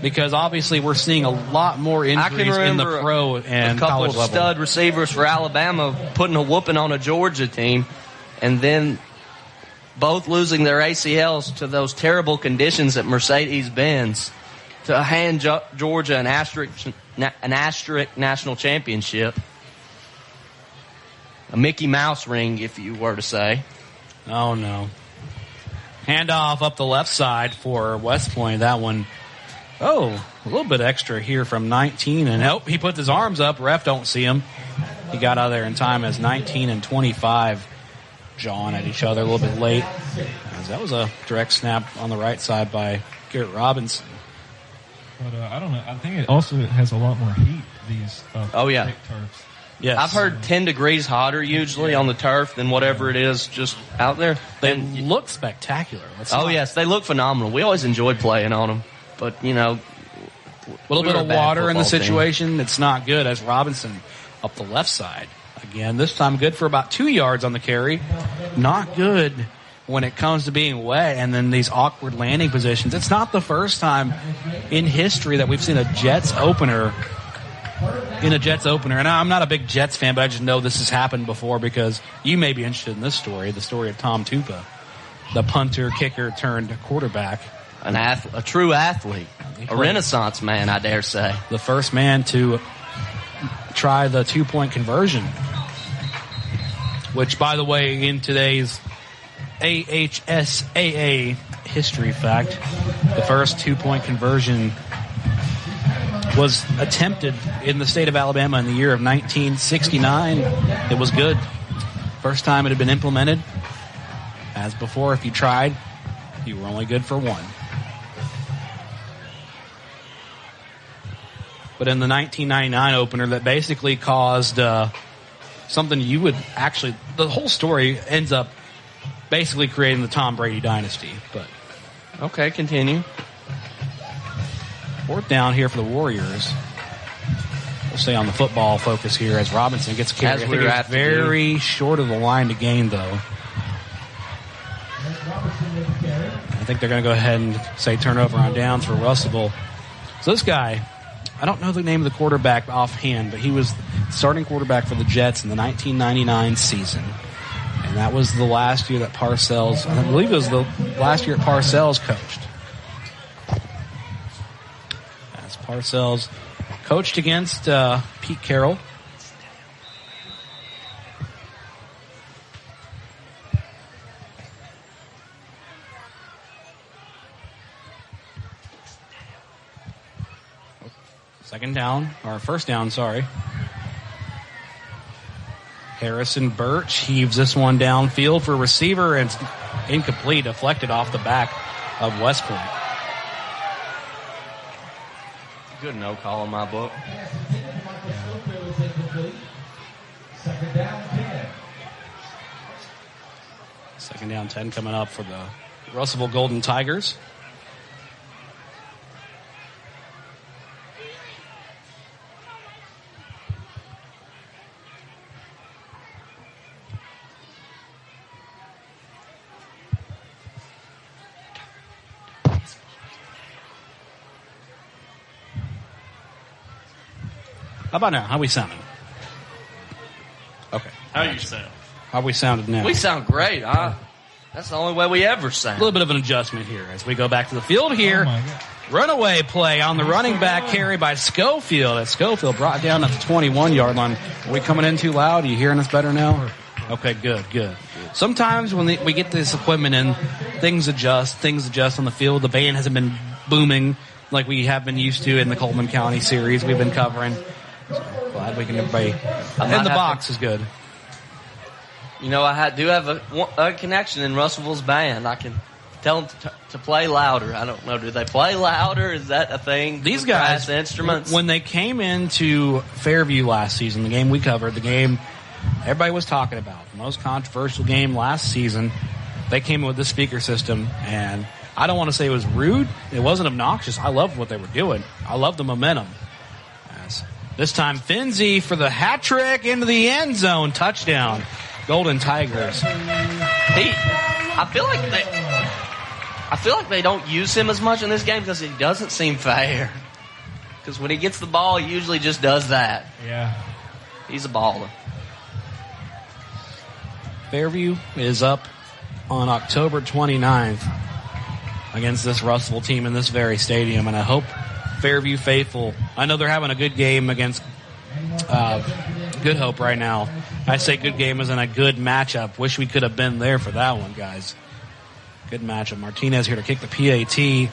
Because obviously we're seeing a lot more injuries in the pro and a couple college of level. Stud receivers for Alabama putting a whooping on a Georgia team, and then both losing their ACLs to those terrible conditions at Mercedes-Benz to hand Georgia an asterisk national championship. A Mickey Mouse ring, if you were to say. Oh, no. Handoff up the left side for West Point. That one, a little bit extra here from 19. And he put his arms up. Ref don't see him. He got out of there in time as 19 and 25 jawing at each other a little bit late. As that was a direct snap on the right side by Garrett Robinson. But I don't know. I think it also has a lot more heat, these thick turfs. Yes. I've heard 10 degrees hotter usually on the turf than whatever it is just out there. They look spectacular. Yes, they look phenomenal. We always enjoyed playing on them. But, a little bit of water in the situation. It's not good as Robinson up the left side. Again, this time good for about 2 yards on the carry. Not good when it comes to being wet and then these awkward landing positions. It's not the first time in history that we've seen a Jets opener. And I'm not a big Jets fan, but I just know this has happened before because you may be interested in this story, the story of Tom Tupa, the punter, kicker turned quarterback. A true athlete. A renaissance man, I dare say. The first man to try the 2-point conversion, which, by the way, in today's AHSAA history fact, the first 2-point conversion was attempted in the state of Alabama in the year of 1969. It was good. First time it had been implemented. As before, if you tried, you were only good for one. but in the 1999 opener that basically caused something you would actually, the whole story ends up basically creating the Tom Brady dynasty. But okay, continue. 4th down here for the Warriors. We'll stay on the football focus here as Robinson gets carried. I think it's very short of the line to gain, though. I think they're going to go ahead and say turnover on downs for Russellville. So this guy, I don't know the name of the quarterback offhand, but he was starting quarterback for the Jets in the 1999 season. And that was the last year that Parcells, I believe it was the last year Parcells coached. As Parcells coached against Pete Carroll. First down, sorry. Harrison Birch heaves this one downfield for a receiver, and it's incomplete, deflected off the back of West Point. Good no call in my book. Second down 10 coming up for the Russellville Golden Tigers. How about now? How we sounding? Okay. How you sound? How we sounded now? We sound great. That's the only way we ever sound. A little bit of an adjustment here as we go back to the field here. Runaway play on the running back carry by Schofield. As Schofield brought down at the 21-yard line. Are we coming in too loud? Are you hearing us better now? Okay, good. Sometimes when we get this equipment in, things adjust on the field. The band hasn't been booming like we have been used to in the Coleman County series we've been covering. So glad we can everybody. And the box is good. You know, I do have a connection in Russellville's band. I can tell them to play louder. I don't know. Do they play louder? Is that a thing? These guys, instruments. When they came into Fairview last season, the game we covered, the game everybody was talking about, the most controversial game last season, they came in with this speaker system, and I don't want to say it was rude. It wasn't obnoxious. I loved what they were doing. I loved the momentum. This time, Finzi for the hat trick into the end zone. Touchdown. Golden Tigers. I feel like they don't use him as much in this game because he doesn't seem fair. Because when he gets the ball, he usually just does that. Yeah. He's a baller. Fairview is up on October 29th against this Russellville team in this very stadium, and I hope Fairview faithful. I know they're having a good game against Good Hope right now. I say good game as in a good matchup. Wish we could have been there for that one, guys. Good matchup. Martinez here to kick the PAT.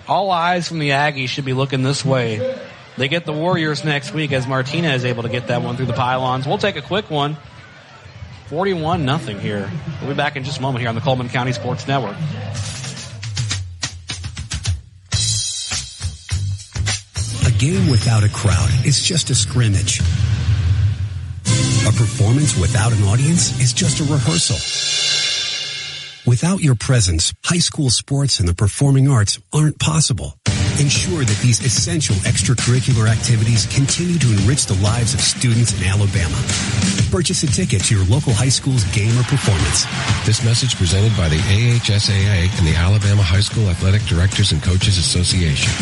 All eyes from the Aggies should be looking this way. They get the Warriors next week as Martinez is able to get that one through the pylons. We'll take a quick one. 41-0 here. We'll be back in just a moment here on the Coleman County Sports Network. A game without a crowd is just a scrimmage. A performance without an audience is just a rehearsal. Without your presence, high school sports and the performing arts aren't possible. Ensure that these essential extracurricular activities continue to enrich the lives of students in Alabama. Purchase a ticket to your local high school's game or performance. This message presented by the AHSAA and the Alabama High School Athletic Directors and Coaches Association.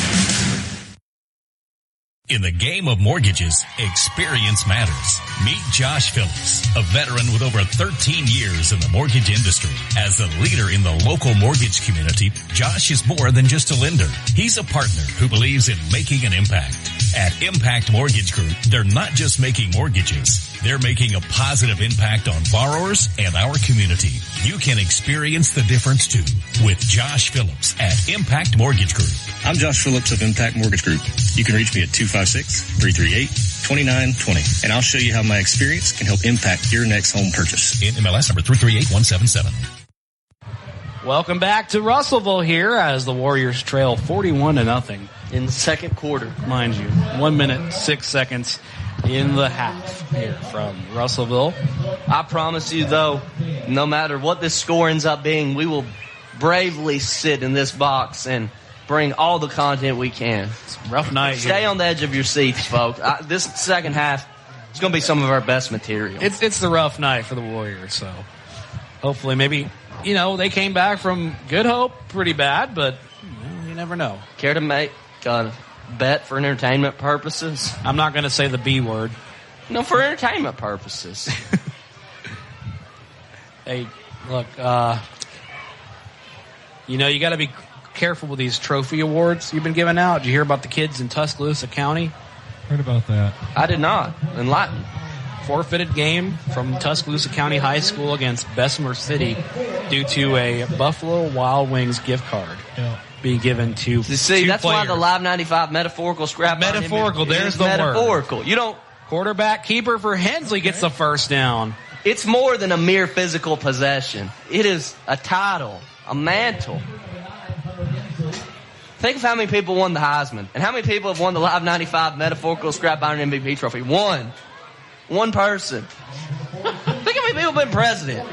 In the game of mortgages, experience matters. Meet Josh Phillips, a veteran with over 13 years in the mortgage industry. As a leader in the local mortgage community, Josh is more than just a lender. He's a partner who believes in making an impact. At Impact Mortgage Group, they're not just making mortgages. They're making a positive impact on borrowers and our community. You can experience the difference too with Josh Phillips at Impact Mortgage Group. I'm Josh Phillips of Impact Mortgage Group. You can reach me at 256-338-2920, and I'll show you how my experience can help impact your next home purchase. MLS number 338177. Welcome back to Russellville here as the Warriors trail 41-0. in the second quarter. Mind you, 1 minute, 6 seconds in the half here from Russellville. I promise you, though, no matter what this score ends up being, we will bravely sit in this box and bring all the content we can. It's a rough night. Stay on the edge of your seats, folks. This second half is going to be some of our best material. It's the rough night for the Warriors, so hopefully maybe, they came back from Good Hope pretty bad, but you never know. Care to make a bet for entertainment purposes? I'm not going to say the B word. No, for entertainment purposes. Hey, look, you got to be careful with these trophy awards you've been giving out. Did you hear about the kids in Tuscaloosa County? Heard about that. I did not. Enlighten. Forfeited game from Tuscaloosa County High School against Bessemer City due to a Buffalo Wild Wings gift card being given to that's players. Why the Live 95 metaphorical scrap. Metaphorical, there's the metaphorical. word. You don't. Quarterback keeper for Hensley gets the first down. It's more than a mere physical possession. It is a title, a mantle. Think of how many people won the Heisman and how many people have won the Live 95 metaphorical scrap iron MVP trophy. One person. Think how many people have been president.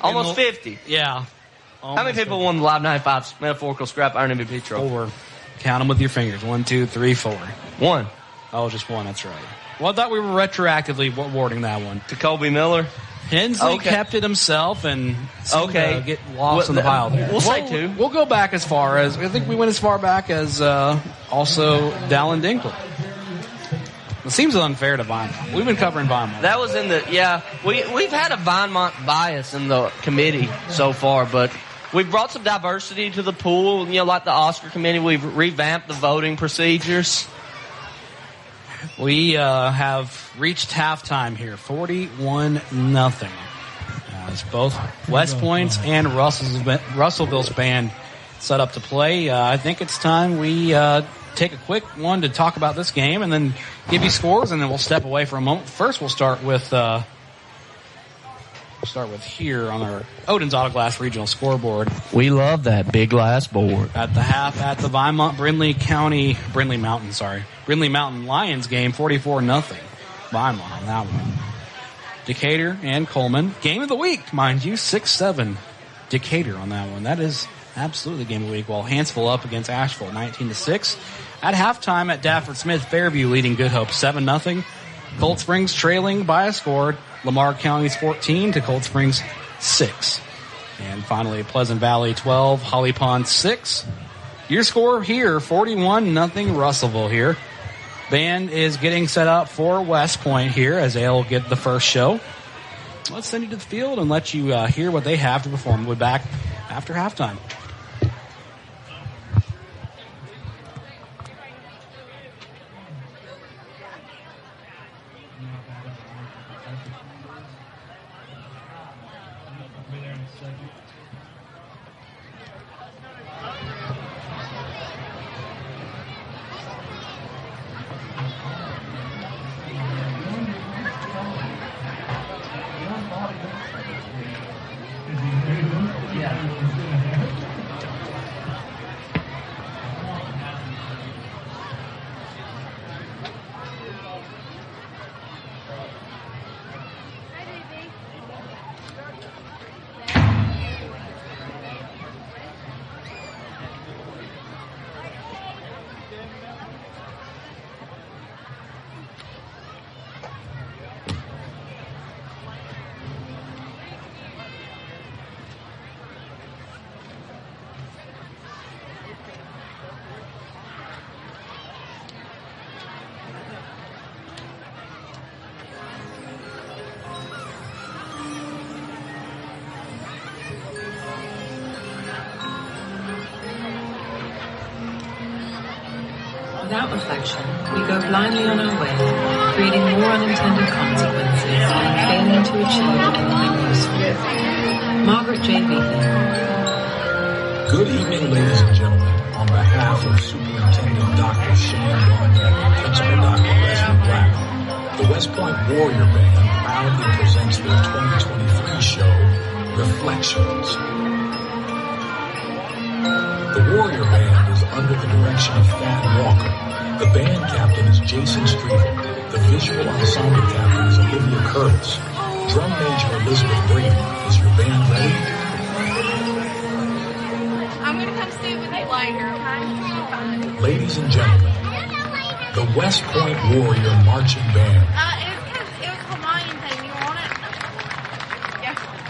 Almost 50. Yeah. How many people won the Live 95 metaphorical scrap iron MVP trophy? 4. Count them with your fingers. 1, 2, 3, 4. 1. Oh, just 1. That's right. Well, I thought we were retroactively awarding that one to Colby Miller. Hensley kept it himself and get lost in the pile there. We'll say 2. We'll go back as far as, I think we went as far back as also Dallin Dinkle. It seems unfair to Vinemont. We've been covering Vinemont. That was in we've had a Vinemont bias in the committee so far, but we've brought some diversity to the pool. Like the Oscar committee, we've revamped the voting procedures. We have reached halftime here, 41-0. As both West Point's and Russellville's band set up to play. I think it's time we take a quick one to talk about this game and then give you scores, and then we'll step away for a moment. First, we'll start with here on our Odin's Auto Glass Regional Scoreboard. We love that big glass board. At the half, at the Brindley Mountain Lions game, 44-0. Vinemont on that one. Decatur and Coleman. Game of the week, mind you, 6-7. Decatur on that one. That is absolutely game of the week. While Hansville up against Asheville, 19-6. At halftime at Dafford Smith, Fairview leading Good Hope 7-0. Cold Springs trailing by a score. Lamar County's 14 to Cold Springs 6. And finally, Pleasant Valley 12, Holly Pond 6. Your score here, 41-0 Russellville here. Band is getting set up for West Point here as they'll get the first show. Let's send you to the field and let you hear what they have to perform. We'll be back after halftime. Without reflection, we go blindly on our way, creating more unintended consequences and failing to achieve anything useful. Margaret J. Beatty. Good evening, ladies and gentlemen. On behalf of Superintendent Dr. Shane Gardner and Principal Dr. Leslie Black, the West Point Warrior Band proudly presents their 2023 show, Reflections. The Warrior direction of Thad Walker. The band captain is Jason Streeter. The visual ensemble captain is Olivia Curtis. Drum major Elizabeth Brady. Is your band ready? I'm going to come stay with you later, okay? Ladies and gentlemen, the West Point Warrior Marching Band. It was Hawaiian thing. You want it? Yeah.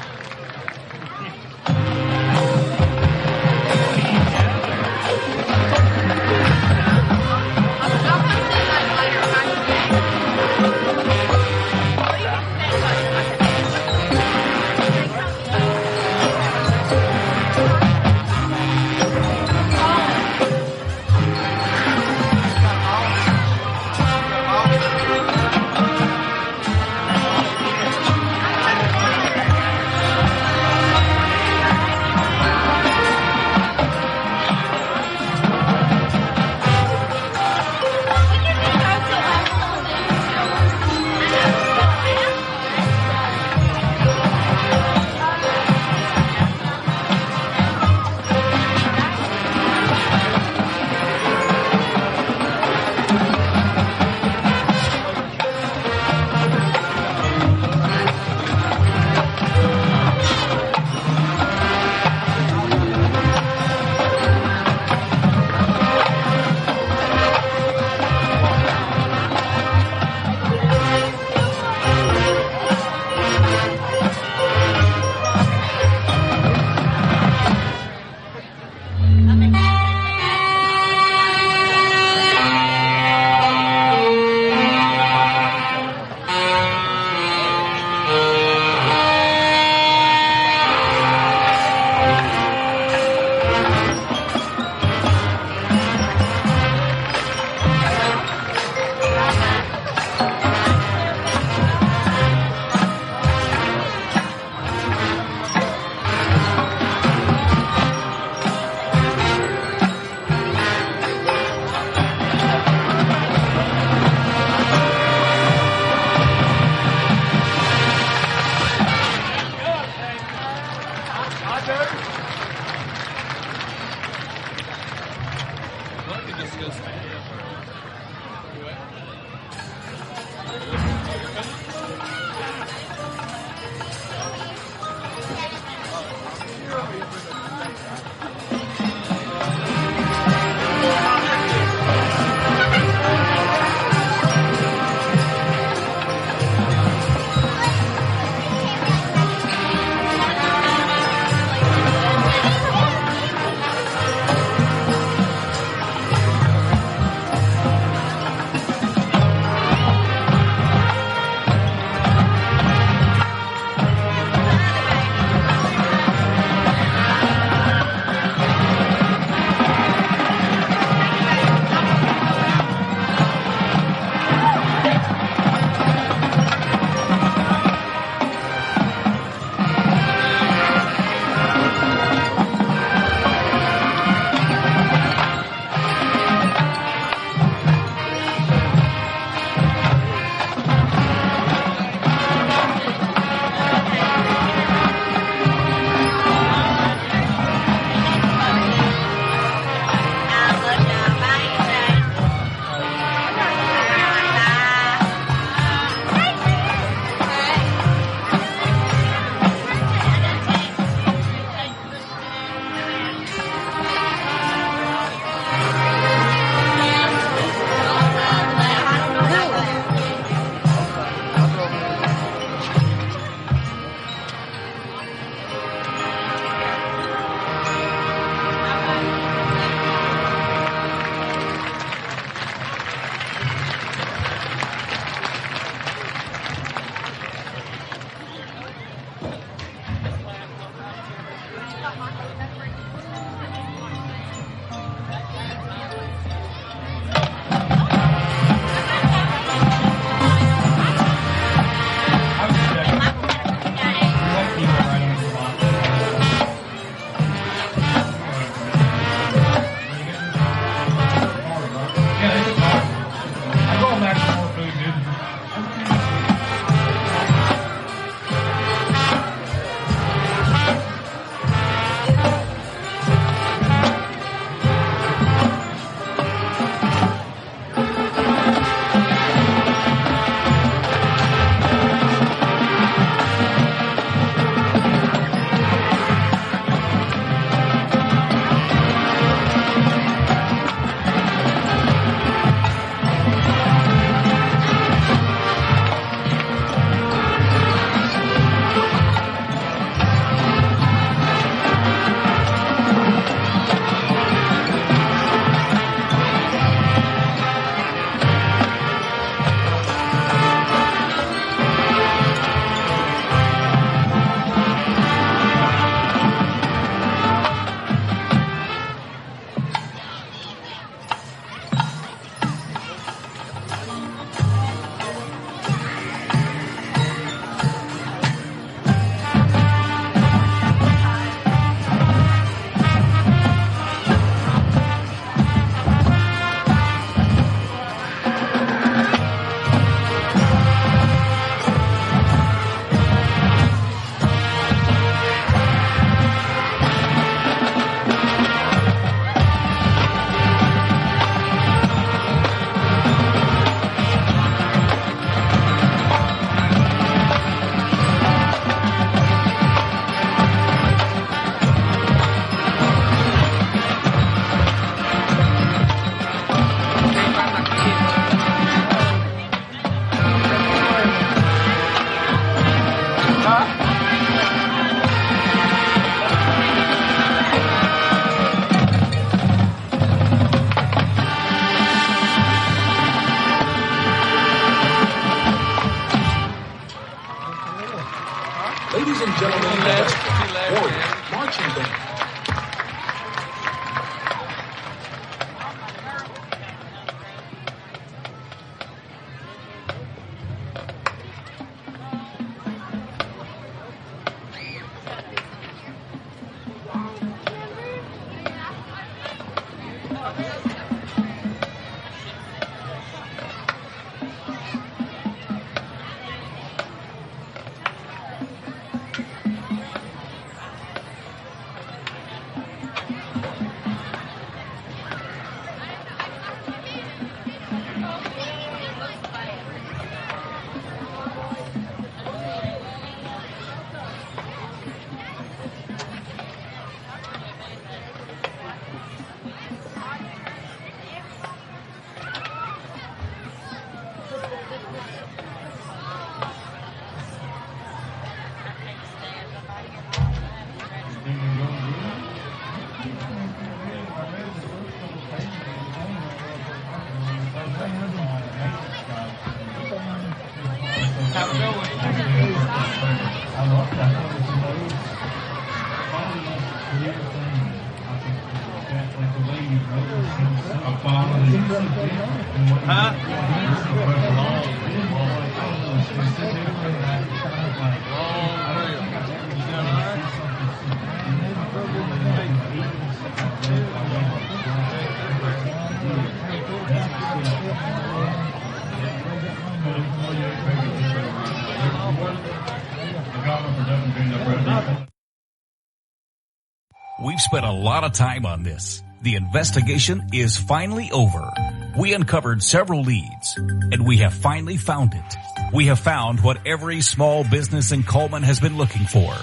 We've spent a lot of time on this. The investigation is finally over. We uncovered several leads, and we have finally found it. We have found what every small business in Coleman has been looking for.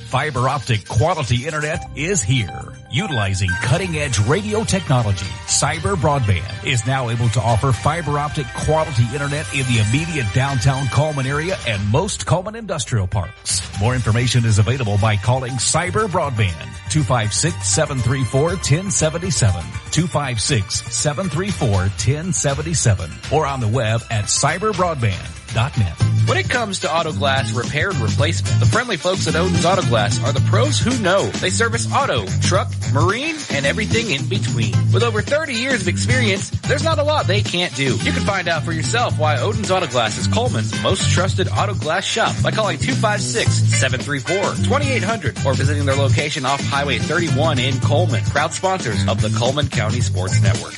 Fiber optic quality internet is here. Utilizing cutting-edge radio technology, Cyber Broadband is now able to offer fiber optic quality internet in the immediate downtown Coleman area and most Coleman industrial parks. More information is available by calling Cyber Broadband 256-734-1077, 256-734-1077, or on the web at cyberbroadband.net. When it comes to auto glass repair and replacement, the friendly folks at Odin's Auto Glass are the pros who know. They service auto, truck, marine, and everything in between. With over 30 years of experience, there's not a lot they can't do. You can find out for yourself why Odin's Auto Glass is Coleman's most trusted auto glass shop by calling 256-734-2800 or visiting their location off Highway 31 in Coleman. Proud sponsors of the Coleman County Sports Network.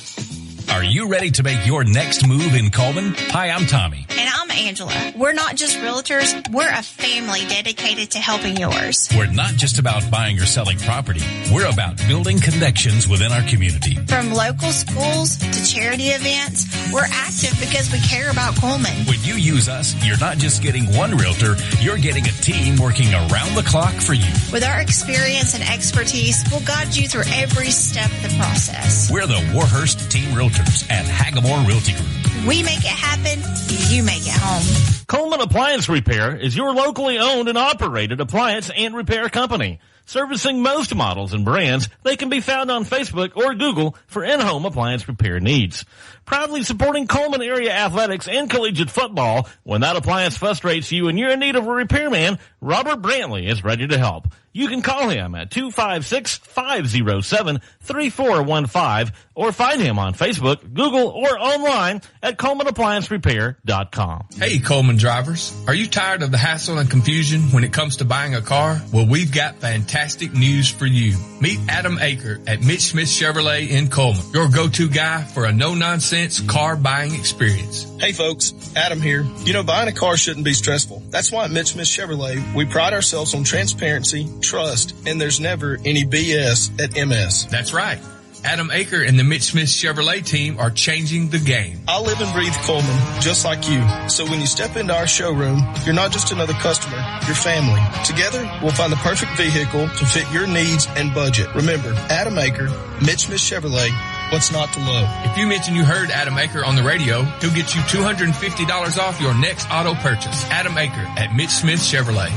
Are you ready to make your next move in Coleman? Hi, I'm Tommy. And I'm Angela. We're not just realtors, we're a family dedicated to helping yours. We're not just about buying or selling property. We're about building connections within our community. From local schools to charity events, we're active because we care about Coleman. When you use us, you're not just getting one realtor, you're getting a team working around the clock for you. With our experience and expertise, we'll guide you through every step of the process. We're the Warhurst Team Realtors at Hagamore Realty Group. We make it happen, you make it home. Coleman Appliance Repair is your locally owned and operated appliance and repair company. Servicing most models and brands, they can be found on Facebook or Google for in-home appliance repair needs. Proudly supporting Coleman area athletics and collegiate football. When that appliance frustrates you and you're in need of a repairman, Robert Brantley is ready to help. You can call him at 256-507-3415 or find him on Facebook, Google, or online at ColemanApplianceRepair.com. Hey, Coleman drivers. Are you tired of the hassle and confusion when it comes to buying a car? Well, we've got fantastic news for you. Meet Adam Aker at Mitch Smith Chevrolet in Coleman, your go-to guy for a no-nonsense car buying experience. Hey, folks. Adam here. You know, buying a car shouldn't be stressful. That's why at Mitch Smith Chevrolet, we pride ourselves on transparency, trust, and there's never any BS at MS. That's right. Adam Aker and the Mitch Smith Chevrolet team are changing the game. I live and breathe Coleman, just like you. So when you step into our showroom, you're not just another customer, you're family. Together, we'll find the perfect vehicle to fit your needs and budget. Remember, Adam Aker, Mitch Smith Chevrolet, what's not to love? If you mention you heard Adam Aker on the radio, he'll get you $250 off your next auto purchase. Adam Aker at Mitch Smith Chevrolet.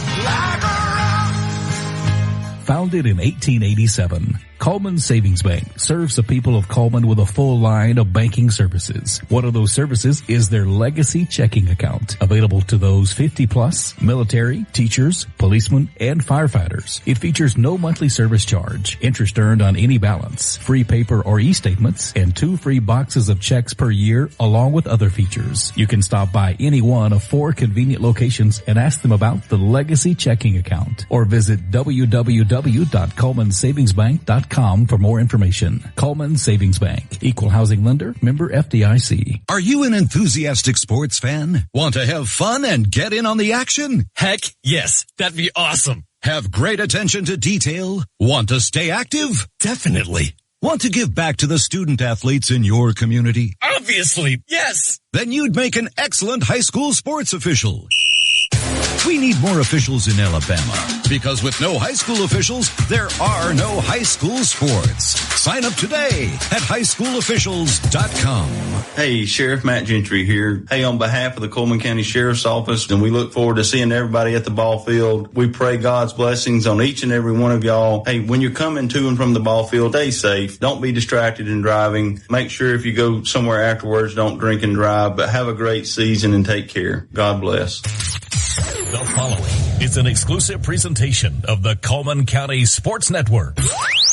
Founded in 1887, Coleman Savings Bank serves the people of Coleman with a full line of banking services. One of those services is their legacy checking account, available to those 50 plus, military, teachers, policemen, and firefighters. It features no monthly service charge, interest earned on any balance, free paper or e-statements, and 2 free boxes of checks per year, along with other features. You can stop by any one of 4 convenient locations and ask them about the legacy checking account, or visit www.colemansavingsbank.com for more information. Coleman Savings Bank, equal housing lender, member FDIC. Are you an enthusiastic sports fan? Want to have fun and get in on the action? Heck, yes. That'd be awesome. Have great attention to detail? Want to stay active? Definitely. Want to give back to the student athletes in your community? Obviously, yes. Then you'd make an excellent high school sports official. We need more officials in Alabama, because with no high school officials, there are no high school sports. Sign up today at highschoolofficials.com. Hey, Sheriff Matt Gentry here. Hey, on behalf of the Coleman County Sheriff's Office, and we look forward to seeing everybody at the ball field. We pray God's blessings on each and every one of y'all. Hey, when you're coming to and from the ball field, stay safe. Don't be distracted in driving. Make sure if you go somewhere afterwards, don't drink and drive, but have a great season and take care. God bless. The following is an exclusive presentation of the Coleman County Sports Network,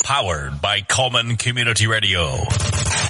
powered by Coleman Community Radio.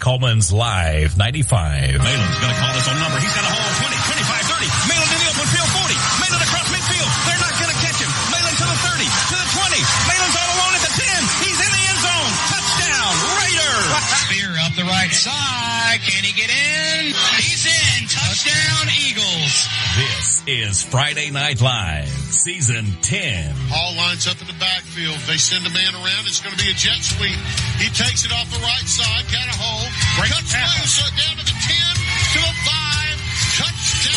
Coleman's Live 95. Malin's going to call his own number. He's got a hole 20, 25, 30. Malin in the open field, 40. Malin across midfield. They're not going to catch him. Malin to the 30, to the 20. Malin's all alone at the 10. He's in the end zone. Touchdown, Raiders. Spear up the right side. Can he get in? He's in. Touchdown, Eagles. This is Friday Night Live, Season 10. Hall lines up in the backfield. They send a man around. It's going to be a jet sweep. He takes it off the right side. Got a hole. Cuts loose down to the 10, to the 5. Touchdown.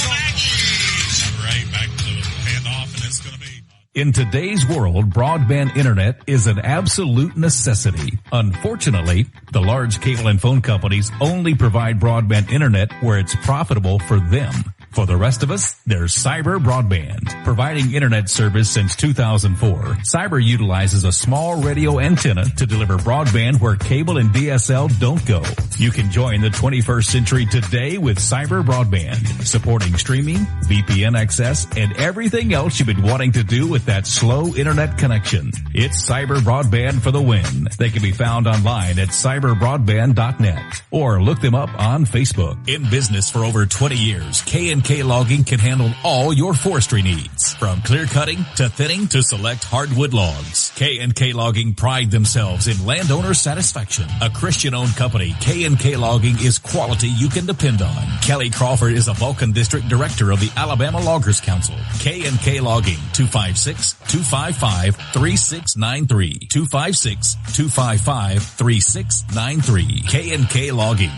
Aggies. Right, back to the handoff, and it's going to be... In today's world, broadband internet is an absolute necessity. Unfortunately, the large cable and phone companies only provide broadband internet where it's profitable for them. For the rest of us, there's Cyber Broadband. Providing internet service since 2004, Cyber utilizes a small radio antenna to deliver broadband where cable and DSL don't go. You can join the 21st century today with Cyber Broadband, supporting streaming, VPN access, and everything else you've been wanting to do with that slow internet connection. It's Cyber Broadband for the win. They can be found online at cyberbroadband.net or look them up on Facebook. In business for over 20 years, K&K Logging can handle all your forestry needs, from clear cutting to thinning to select hardwood logs. K&K Logging pride themselves in landowner satisfaction. A Christian-owned company, K&K Logging is quality you can depend on. Kelly Crawford is a Vulcan District Director of the Alabama Loggers Council. K&K Logging, 256-255-3693. 256-255-3693. K&K Logging.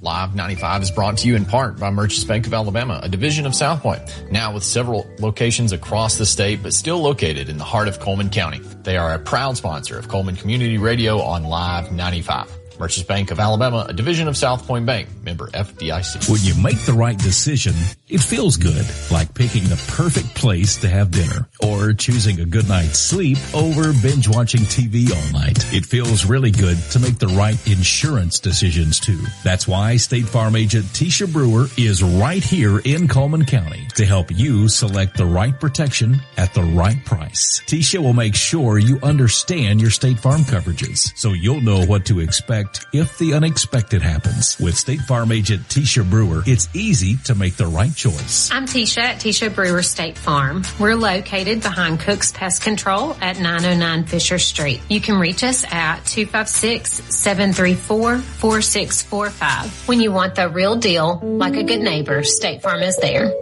Live 95 is brought to you in part by Merchants Bank of Alabama, a division of South Point, now with several locations across the state, but still located in the heart of Coleman County. They are a proud sponsor of Coleman Community Radio on Live 95. Merchants Bank of Alabama, a division of South Point Bank, member FDIC. When you make the right decision, it feels good, like picking the perfect place to have dinner or choosing a good night's sleep over binge watching TV all night. It feels really good to make the right insurance decisions too. That's why State Farm agent Tisha Brewer is right here in Coleman County to help you select the right protection at the right price. Tisha will make sure you understand your State Farm coverages so you'll know what to expect if the unexpected happens. With State Farm agent Tisha Brewer, it's easy to make the right choice. I'm Tisha at Tisha Brewer State Farm. We're located behind Cook's Pest Control at 909 Fisher Street. You can reach us at 256-734-4645. When you want the real deal, like a good neighbor, State Farm is there.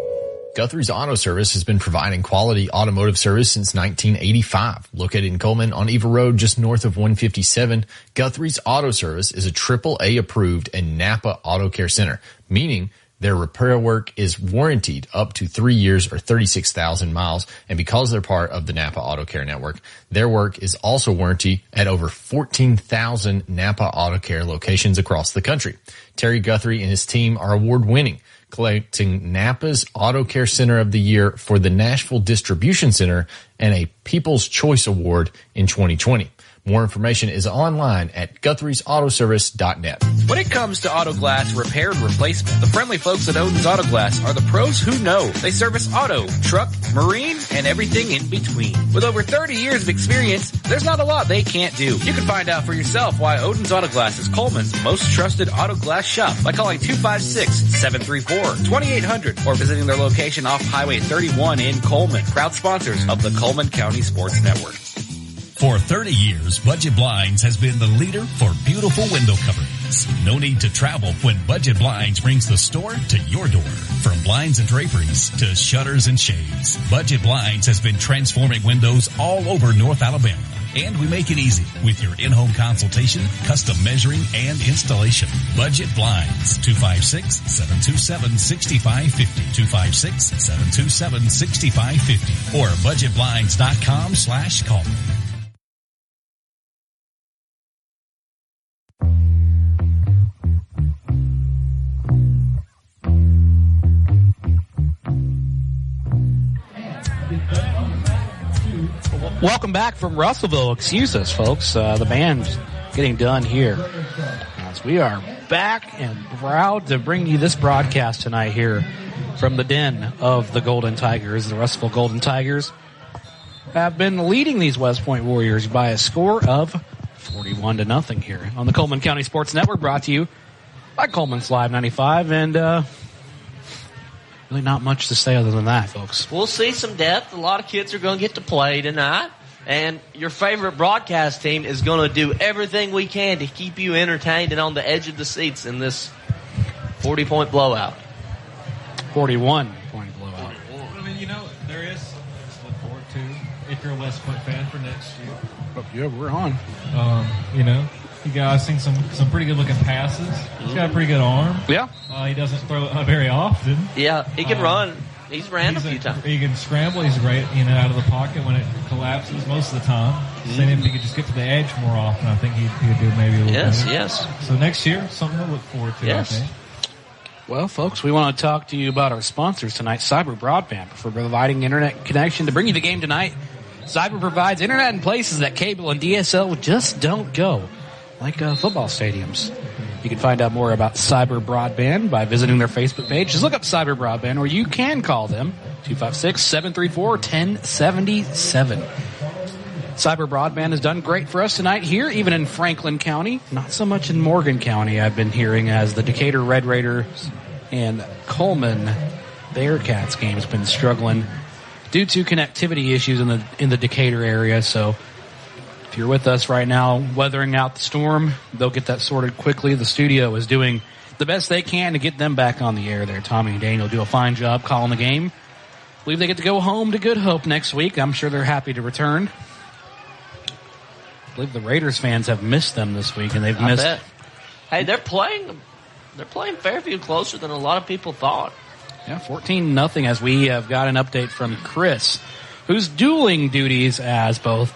Guthrie's Auto Service has been providing quality automotive service since 1985. Located in Coleman on Eva Road, just north of 157, Guthrie's Auto Service is a AAA approved and Napa Auto Care Center, meaning their repair work is warranted up to 3 years or 36,000 miles. And because they're part of the Napa Auto Care Network, their work is also warranted at over 14,000 Napa Auto Care locations across the country. Terry Guthrie and his team are award-winning, collecting Napa's Auto Care Center of the Year for the Nashville Distribution Center and a People's Choice Award in 2020. More information is online at Guthrie'sAutoservice.net. When it comes to auto glass repair and replacement, the friendly folks at Odin's Auto Glass are the pros who know. They service auto, truck, marine, and everything in between. With over 30 years of experience, there's not a lot they can't do. You can find out for yourself why Odin's Auto Glass is Coleman's most trusted auto glass shop by calling 256-734-2800 or visiting their location off Highway 31 in Coleman. Proud sponsors of the Coleman County Sports Network. For 30 years, Budget Blinds has been the leader for beautiful window coverings. No need to travel when Budget Blinds brings the store to your door. From blinds and draperies to shutters and shades, Budget Blinds has been transforming windows all over North Alabama. And we make it easy with your in-home consultation, custom measuring, and installation. Budget Blinds, 256-727-6550, 256-727-6550, or budgetblinds.com/call. Welcome back from Russellville. Excuse us, folks. The band's getting done here as we are back and proud to bring you this broadcast tonight here from the den of the Golden Tigers. The Russellville Golden Tigers have been leading these West Point Warriors by a score of 41-0 here on the Coleman County Sports Network, brought to you by Coleman's Live 95. And really not much to say other than that, folks. We'll see some depth. A lot of kids are going to get to play tonight. And your favorite broadcast team is going to do everything we can to keep you entertained and on the edge of the seats in this 40-point blowout. 41-point blowout. I mean, there is to look forward to if you're a West Point fan for next year. Yeah, we're on. You guys seen some pretty good looking passes. He's got a pretty good arm. Yeah. He doesn't throw it very often. Yeah, he can run. He's ran a few times. He can scramble. He's great, out of the pocket when it collapses most of the time. Saying if he could just get to the edge more often, I think he could do maybe a little better. Yes. So next year, something to look forward to, yes. I think. Well, folks, we want to talk to you about our sponsors tonight, Cyber Broadband, for providing internet connection to bring you the game tonight. Cyber provides internet in places that cable and DSL just don't go, like football stadiums. You can find out more about Cyber Broadband by visiting their Facebook page. Just look up Cyber Broadband, or you can call them, 256-734-1077. Cyber Broadband has done great for us tonight here, even in Franklin County. Not so much in Morgan County, I've been hearing, as the Decatur Red Raiders and Coleman Bearcats game has been struggling due to connectivity issues in the Decatur area. So if you're with us right now, weathering out the storm, they'll get that sorted quickly. The studio is doing the best they can to get them back on the air there. Tommy and Daniel do a fine job calling the game. I believe they get to go home to Good Hope next week. I'm sure they're happy to return. I believe the Raiders fans have missed them this week, and they've missed. Bet. Hey, they're playing Fairview closer than a lot of people thought. Yeah, 14-0, as we have got an update from Chris, who's dueling duties as both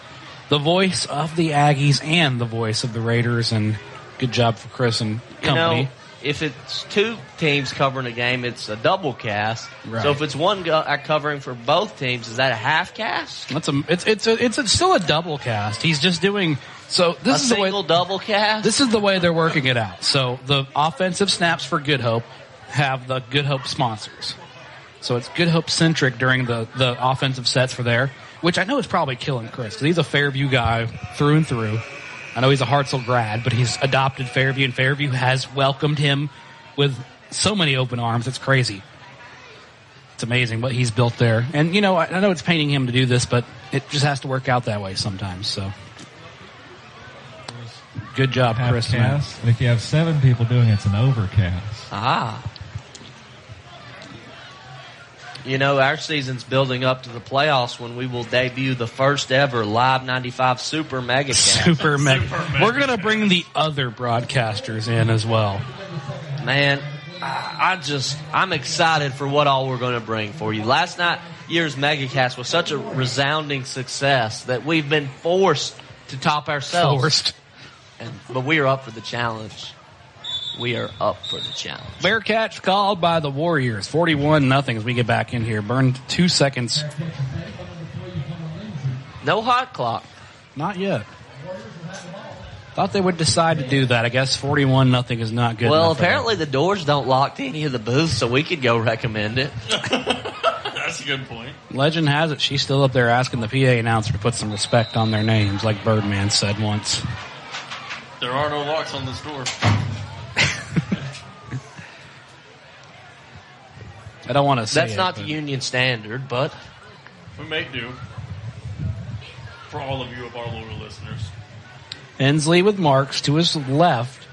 the voice of the Aggies and the voice of the Raiders, and good job for Chris and company. If it's two teams covering a game, it's a double cast. Right. So if it's one covering for both teams, is that a half cast? It's still a double cast. He's just doing this is the way double cast. This is the way they're working it out. So the offensive snaps for Good Hope have the Good Hope sponsors. So it's Good Hope centric during the offensive sets for there, which I know is probably killing Chris because he's a Fairview guy through and through. I know he's a Hartselle grad, but he's adopted Fairview, and Fairview has welcomed him with so many open arms. It's crazy. It's amazing what he's built there. And, I know it's paining him to do this, but it just has to work out that way sometimes. So, good job, Chris. Cast. If you have 7 people doing it, it's an overcast. Ah. Our season's building up to the playoffs when we will debut the first ever Live 95 Super Mega Cast. Super Mega. We're going to bring the other broadcasters in as well. Man, I'm excited for what all we're going to bring for you. Last year's MegaCast was such a resounding success that we've been forced to top ourselves. But we are up for the challenge. We are up for the challenge. Bearcats called by the Warriors. 41-0 as we get back in here. Burned 2 seconds. No hot clock. Not yet. Thought they would decide to do that. I guess 41-0 is not good. Well, apparently the doors don't lock to any of the booths, so we could go recommend it. That's a good point. Legend has it she's still up there asking the PA announcer to put some respect on their names, like Birdman said once. There are no locks on this door. I don't want to say that's not the union standard, but we may do for all of you of our loyal listeners. Ensley with Marks to his left.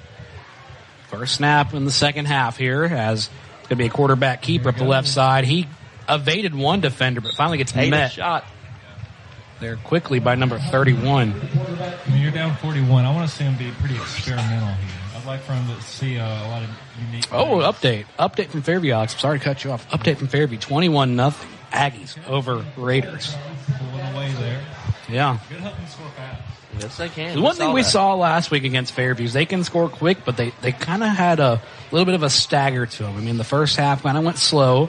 First snap in the second half here, as it's going to be a quarterback keeper up the left side. He evaded one defender, but finally gets met shot there quickly by number 31. I mean, you're down 41. I want to see him be pretty experimental here. I'd like for him to see a lot of unique things. Update from Fairview, Alex. I'm sorry to cut you off. Update from Fairview, 21-0. Aggies over Raiders. Pulling away there. Yeah. Good help them score fast. Yes, they can. The one thing we saw last week against Fairview is they can score quick, but they kind of had a little bit of a stagger to them. I mean, the first half kind of went slow,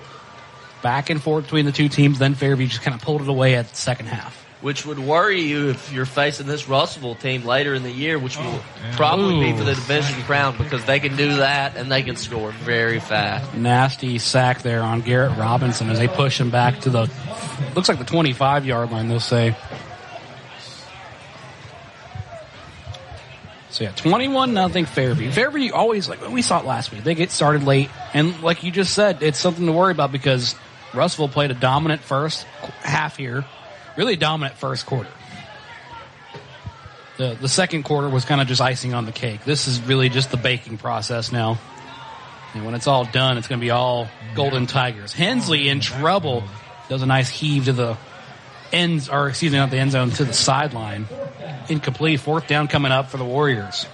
back and forth between the two teams. Then Fairview just kind of pulled it away at the second half. which would worry you if you're facing this Russellville team later in the year, which will probably be for the division crown, because they can do that and they can score very fast. Nasty sack there on Garrett Robinson as they push him back to the, looks like the 25-yard line, they'll say. So, 21-0 Fairview. Fairview always, like we saw it last week, they get started late. And like you just said, it's something to worry about because Russellville played a dominant first half here. Really dominant first quarter. The second quarter was kind of just icing on the cake. This is really just the baking process now. And when it's all done, it's going to be all Golden Tigers. Hensley in trouble. Does a nice heave to the ends, or excuse me, not the end zone, to the sideline. Incomplete. Fourth down coming up for the Warriors.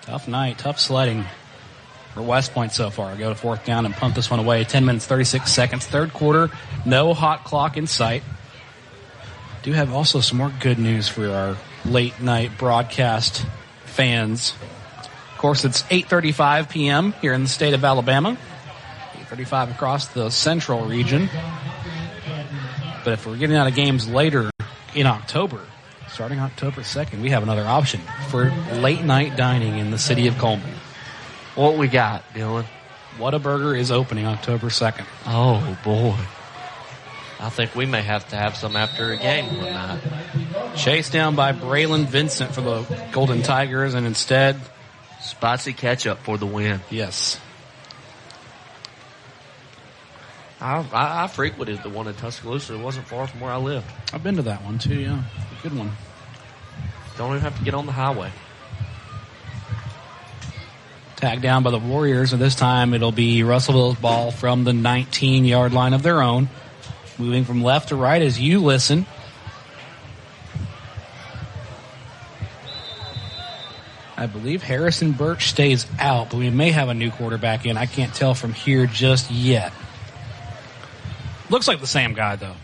Tough night, tough sledding for West Point so far. Go to fourth down and punt this one away. 10 minutes, 36 seconds. Third quarter, no hot clock in sight. Do have also some more good news for our late night broadcast fans. Of course, it's 8:35 p.m. here in the state of Alabama. 8:35 across the central region. But if we're getting out of games later in October, starting October 2nd, we have another option for late night dining in the city of Coleman. What we got, Dylan? Whataburger is opening October 2nd. Oh, boy. I think we may have to have some after a game one night. Chased down by Braylon Vincent for the Golden Tigers, and instead, spicy ketchup for the win. Yes. I frequented the one in Tuscaloosa. It wasn't far from where I lived. I've been to that one, too, yeah. Good one. Don't even have to get on the highway. Tagged down by the Warriors, and this time it'll be Russellville's ball from the 19-yard line of their own. Moving from left to right as you listen. I believe Harrison Birch stays out, but we may have a new quarterback in. I can't tell from here just yet. Looks like the same guy, though.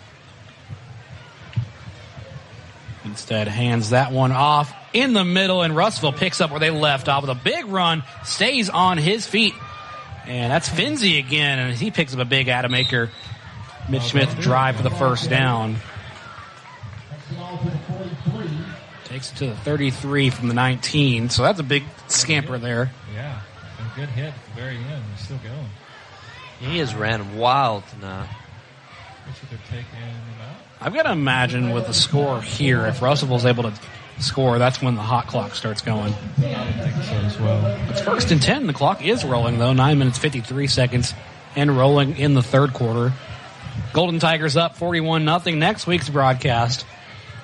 Instead, hands that one off in the middle, and Russellville picks up where they left off with a big run, stays on his feet. And that's Finzi again, and he picks up a big Adamaker. Mitch Smith drive for the first down. Takes it to the 33 from the 19, so that's a big scamper there. Yeah, a good hit at the very end. He's still going. He has ran wild tonight. They're taking him out. I've got to imagine with the score here, if Russellville's able to score, that's when the hot clock starts going. I think so as well. It's 1st and 10. The clock is rolling, though. 9 minutes, 53 seconds, and rolling in the third quarter. Golden Tigers up 41-0. Next week's broadcast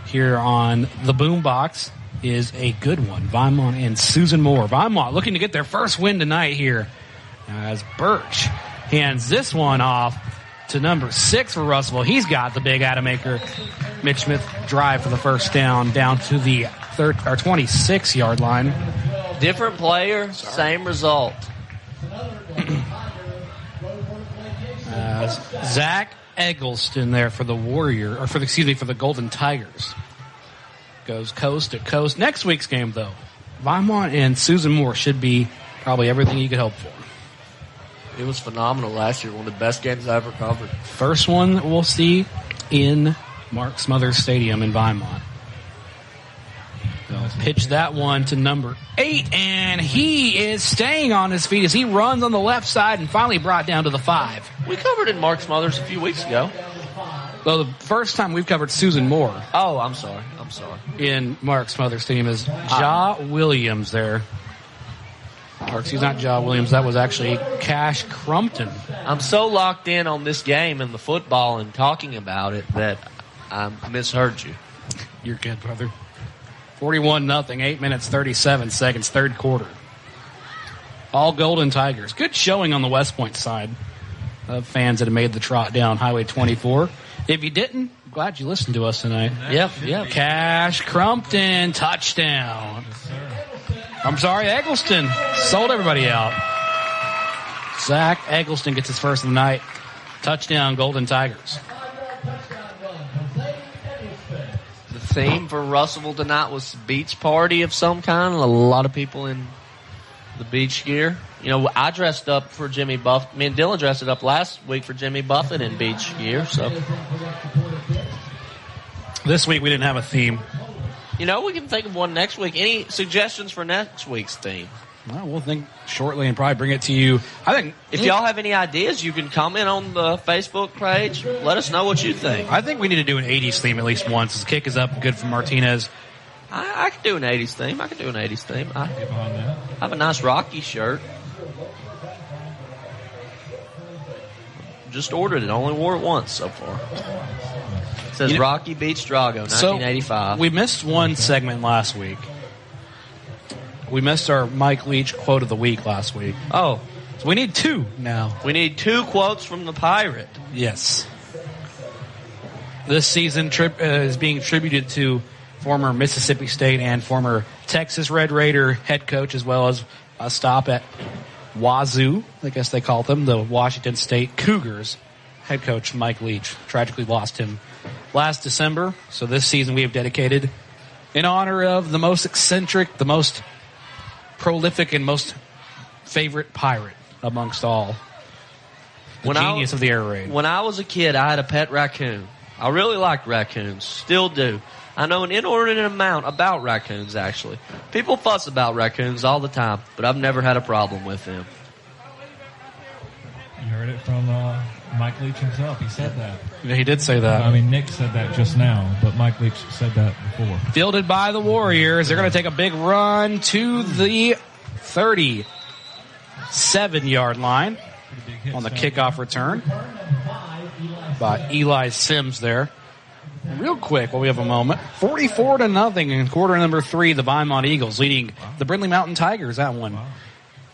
here on the Boombox is a good one. Vinemont and Susan Moore. Vinemont looking to get their first win tonight here as Birch hands this one off to number 6 for Russellville. He's got the big Adamaker. Mitch Smith drive for the first down to the 26-yard line. Different player, same result. Zach Eggleston there for the for the Golden Tigers. Goes coast to coast. Next week's game, though, Vinemont and Susan Moore should be probably everything you could hope for. It was phenomenal last year. One of the best games I ever covered. First one we'll see in Mark Smothers Stadium in Vinemont. They'll pitch that one to number 8, and he is staying on his feet as he runs on the left side and finally brought down to the 5. We covered in Mark Smothers a few weeks ago. Well, the first time we've covered Susan Moore. Oh, I'm sorry. In Mark Smothers Stadium is Ja Williams there. Or excuse me, not Ja Williams. That was actually Cash Crumpton. I'm so locked in on this game and the football and talking about it that I misheard you. You're good, brother. 41-0, 8 minutes, 37 seconds, third quarter. All Golden Tigers. Good showing on the West Point side of fans that have made the trot down Highway 24. If you didn't, I'm glad you listened to us tonight. Yep. Cash Crumpton, touchdown. Yes, sir. I'm sorry, Eggleston sold everybody out. Zach Eggleston gets his first of the night. Touchdown, Golden Tigers. The theme for Russellville tonight was beach party of some kind. A lot of people in The beach gear. You know, I dressed up for Jimmy Buffett. Me and Dylan dressed it up last week for Jimmy Buffett in beach gear. So this week we didn't have a theme. You know, we can think of one next week. Any suggestions for next week's theme? Well, we'll think shortly and probably bring it to you. I think if y'all have any ideas, you can comment on the Facebook page. Let us know what you think. I think we need to do an 80s theme at least once. The kick is up, good for Martinez. I could do an 80s theme. I have a nice Rocky shirt. Just ordered it. Only wore it once so far. It says Rocky beats Drago, 1985. So we missed one segment last week. We missed our Mike Leach quote of the week last week. Oh. So we need 2 now. We need 2 quotes from the Pirate. Yes. This season is being attributed to former Mississippi State and former Texas Red Raider head coach, as well as a stop at Wazoo, I guess they call them, the Washington State Cougars head coach Mike Leach. Tragically lost him last December. So this season we have dedicated in honor of the most eccentric, the most prolific, and most favorite pirate amongst all. The genius of the air raid. When I was a kid, I had a pet raccoon. I really liked raccoons. Still do. I know an inordinate amount about raccoons, actually. People fuss about raccoons all the time, but I've never had a problem with them. You heard it from Mike Leach himself. He said that. Yeah, he did say that. I mean, Nick said that just now, but Mike Leach said that before. Fielded by the Warriors. They're going to take a big run to the 37-yard line on the kickoff return by Eli Sims there. Real quick, while we have a moment, 44-0 in quarter number 3, the Vinemont Eagles leading the Brindley Mountain Tigers. That one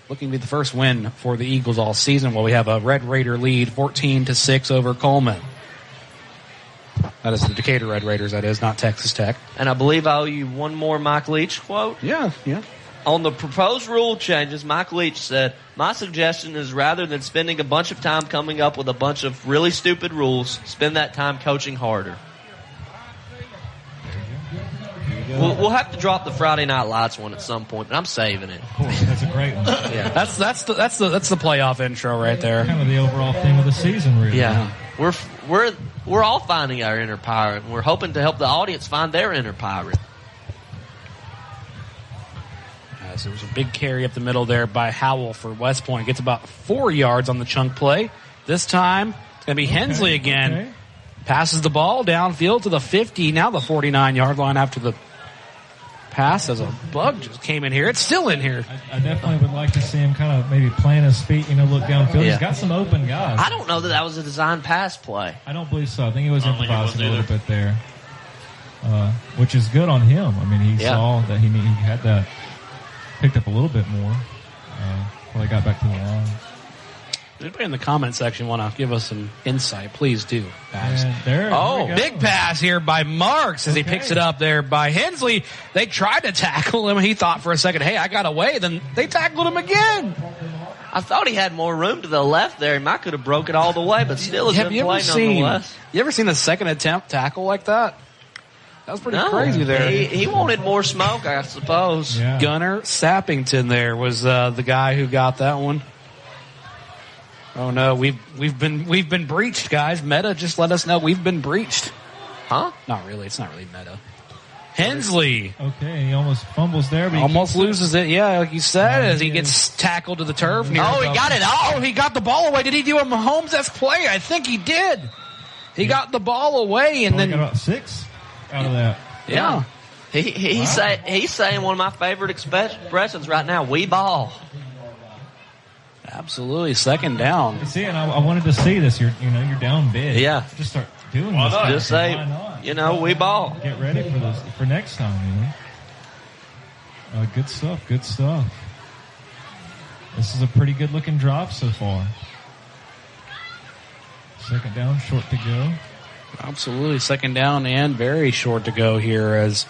looking to be the first win for the Eagles all season, while we have a Red Raider lead 14-6 over Coleman. That is the Decatur Red Raiders, that is, not Texas Tech. And I believe I owe you one more Mike Leach quote. Yeah. On the proposed rule changes, Mike Leach said, "My suggestion is rather than spending a bunch of time coming up with a bunch of really stupid rules, spend that time coaching harder." We'll have to drop the Friday Night Lights one at some point, but I'm saving it. Of course, that's a great one. Yeah, that's the playoff intro right there. Kind of the overall theme of the season, really. Yeah, we're all finding our inner pirate, and we're hoping to help the audience find their inner pirate. So there was a big carry up the middle there by Howell for West Point. Gets about 4 yards on the chunk play. This time it's going to be Hensley again. Okay. Passes the ball downfield to the 50, now the 49-yard line after the pass as a bug just came in here. It's still in here. I definitely would like to see him kind of maybe plant his feet, look downfield. Yeah. He's got some open guys. I don't know that was a design pass play. I don't believe so. I think he was improvising a little bit there, which is good on him. I mean, he saw that he had that picked up a little bit more before they got back to the line. Anybody in the comment section want to give us some insight, please do, guys. Big pass here by Marks as he picks it up there by Hensley. They tried to tackle him. He thought for a second, hey, I got away. Then they tackled him again. I thought he had more room to the left there. He might could have broke it all the way, but still a good play nonetheless. You ever seen a second attempt tackle like that? That was pretty crazy there. He wanted more smoke, I suppose. Yeah. Gunnar Sappington there was the guy who got that one. Oh no, we've been breached, guys. Meta just let us know we've been breached. Huh? Not really. It's not really meta. Hensley. Okay, he almost fumbles there, but almost loses it. Yeah, like you said, as he gets tackled to the turf. He got it all. Oh, he got the ball away. Did he do a Mahomes-esque play? I think he did. He got the ball away and then got about 6 out of that. Yeah. He's saying one of my favorite expressions right now. We ball. Absolutely, second down. See, and I wanted to see this. You're down big. Yeah. Just start doing this. Just say, we ball. Get ready for this for next time. Good stuff. Good stuff. This is a pretty good looking drop so far. Second down, short to go. Absolutely, second down and very short to go here as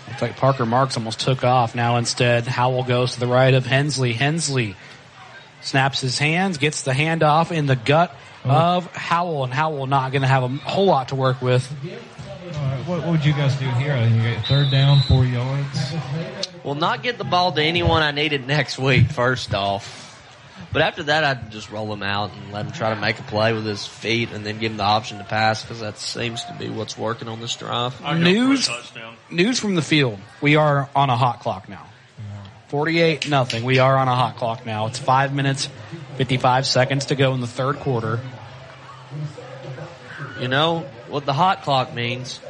looks like Parker Marks almost took off. Now instead, Howell goes to the right of Hensley. Hensley snaps his hands, gets the handoff in the gut of Howell, and Howell not going to have a whole lot to work with. All right, what would you guys do here? You get third down, 4 yards. Will not get the ball to anyone I needed next week, first off. But after that, I'd just roll him out and let him try to make a play with his feet and then give him the option to pass because that seems to be what's working on this drive. News from the field. We are on a hot clock now. 48-0. We are on a hot clock now. It's 5 minutes, 55 seconds to go in the third quarter. You know what the hot clock means?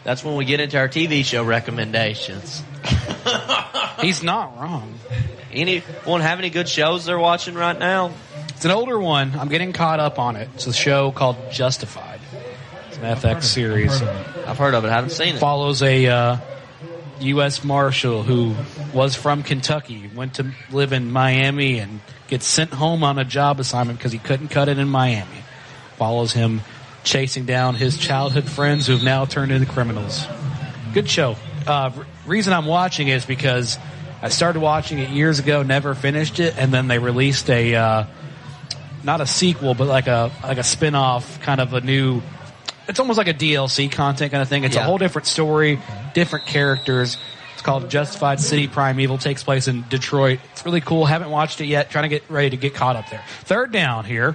That's when we get into our TV show recommendations. He's not wrong. Anyone have any good shows they're watching right now? It's an older one. I'm getting caught up on it. It's a show called Justified. It's an FX series. I've heard of it. I haven't seen it. Follows a U.S. Marshal who was from Kentucky, went to live in Miami, and gets sent home on a job assignment because he couldn't cut it in Miami. Follows him chasing down his childhood friends who have now turned into criminals. Good show. Reason I'm watching is because I started watching it years ago, never finished it, and then they released a not a sequel, but like a spin-off, kind of a new. It's almost like a DLC content kind of thing. It's a whole different story, different characters. It's called Justified City Primeval. Takes place in Detroit. It's really cool. Haven't watched it yet. Trying to get ready to get caught up there. Third down here.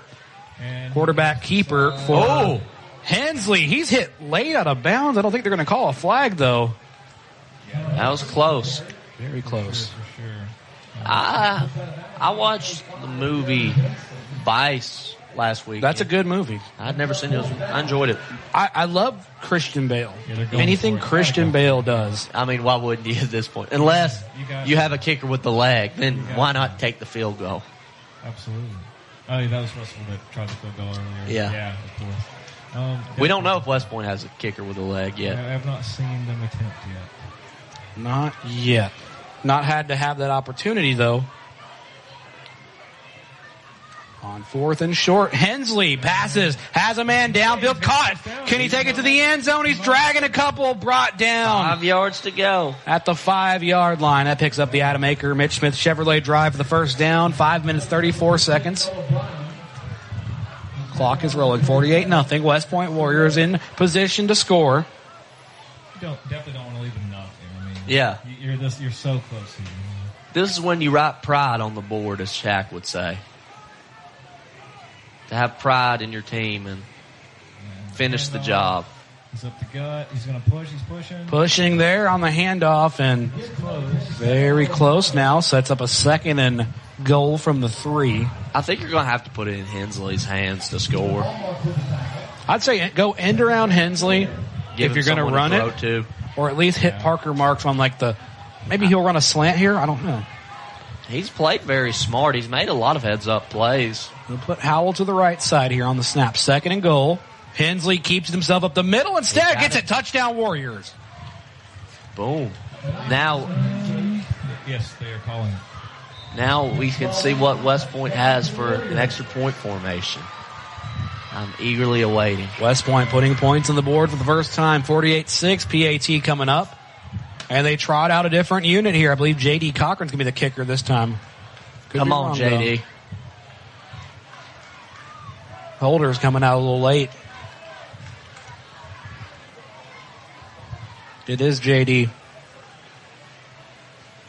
And quarterback keeper for Hensley. He's hit late out of bounds. I don't think they're going to call a flag, though. That was close. Very close. I watched the movie Vice last week. That's a good movie. I'd never seen it. I enjoyed it. I love Christian Bale. Anything Christian Bale does. I mean, why wouldn't you at this point? Unless you have a kicker with the leg, then why not take the field goal? Absolutely. Oh, yeah, that was Russell that tried the field goal earlier. Yeah, of course. We don't know if West Point has a kicker with a leg yet. I have not seen them attempt yet. Not yet. Not had to have that opportunity, though. On fourth and short, Hensley passes, has a man downfield, caught. Can he take it to the end zone? He's dragging a couple, brought down. 5 yards to go. At the 5-yard line. That picks up the Adam Aker, Mitch Smith Chevrolet drive for the first down. 5 minutes, 34 seconds. Clock is rolling. 48-0. West Point Warriors in position to score. You definitely don't want to leave them nothing. I mean, yeah. You're so close here. This is when you write pride on the board, as Shaq would say. To have pride in your team and finish the job. He's up the gut. He's going to push. He's pushing. Pushing there on the handoff, and very close now. Sets up a second and goal from the 3. I think you're going to have to put it in Hensley's hands to score. I'd say go end around Hensley if you're going to run it. To. Or at least hit Parker Marks on maybe he'll run a slant here. I don't know. He's played very smart. He's made a lot of heads-up plays. He'll put Howell to the right side here on the snap. Second and goal. Hensley keeps himself up the middle. Instead, gets it. Touchdown, Warriors. Boom. Now, yes, they are calling it. Now we can see what West Point has for an extra point formation. I'm eagerly awaiting. West Point putting points on the board for the first time. 48-6. PAT coming up. And they trot out a different unit here. I believe J.D. Cochran's going to be the kicker this time. Come on, J.D. Holder's coming out a little late. It is J.D.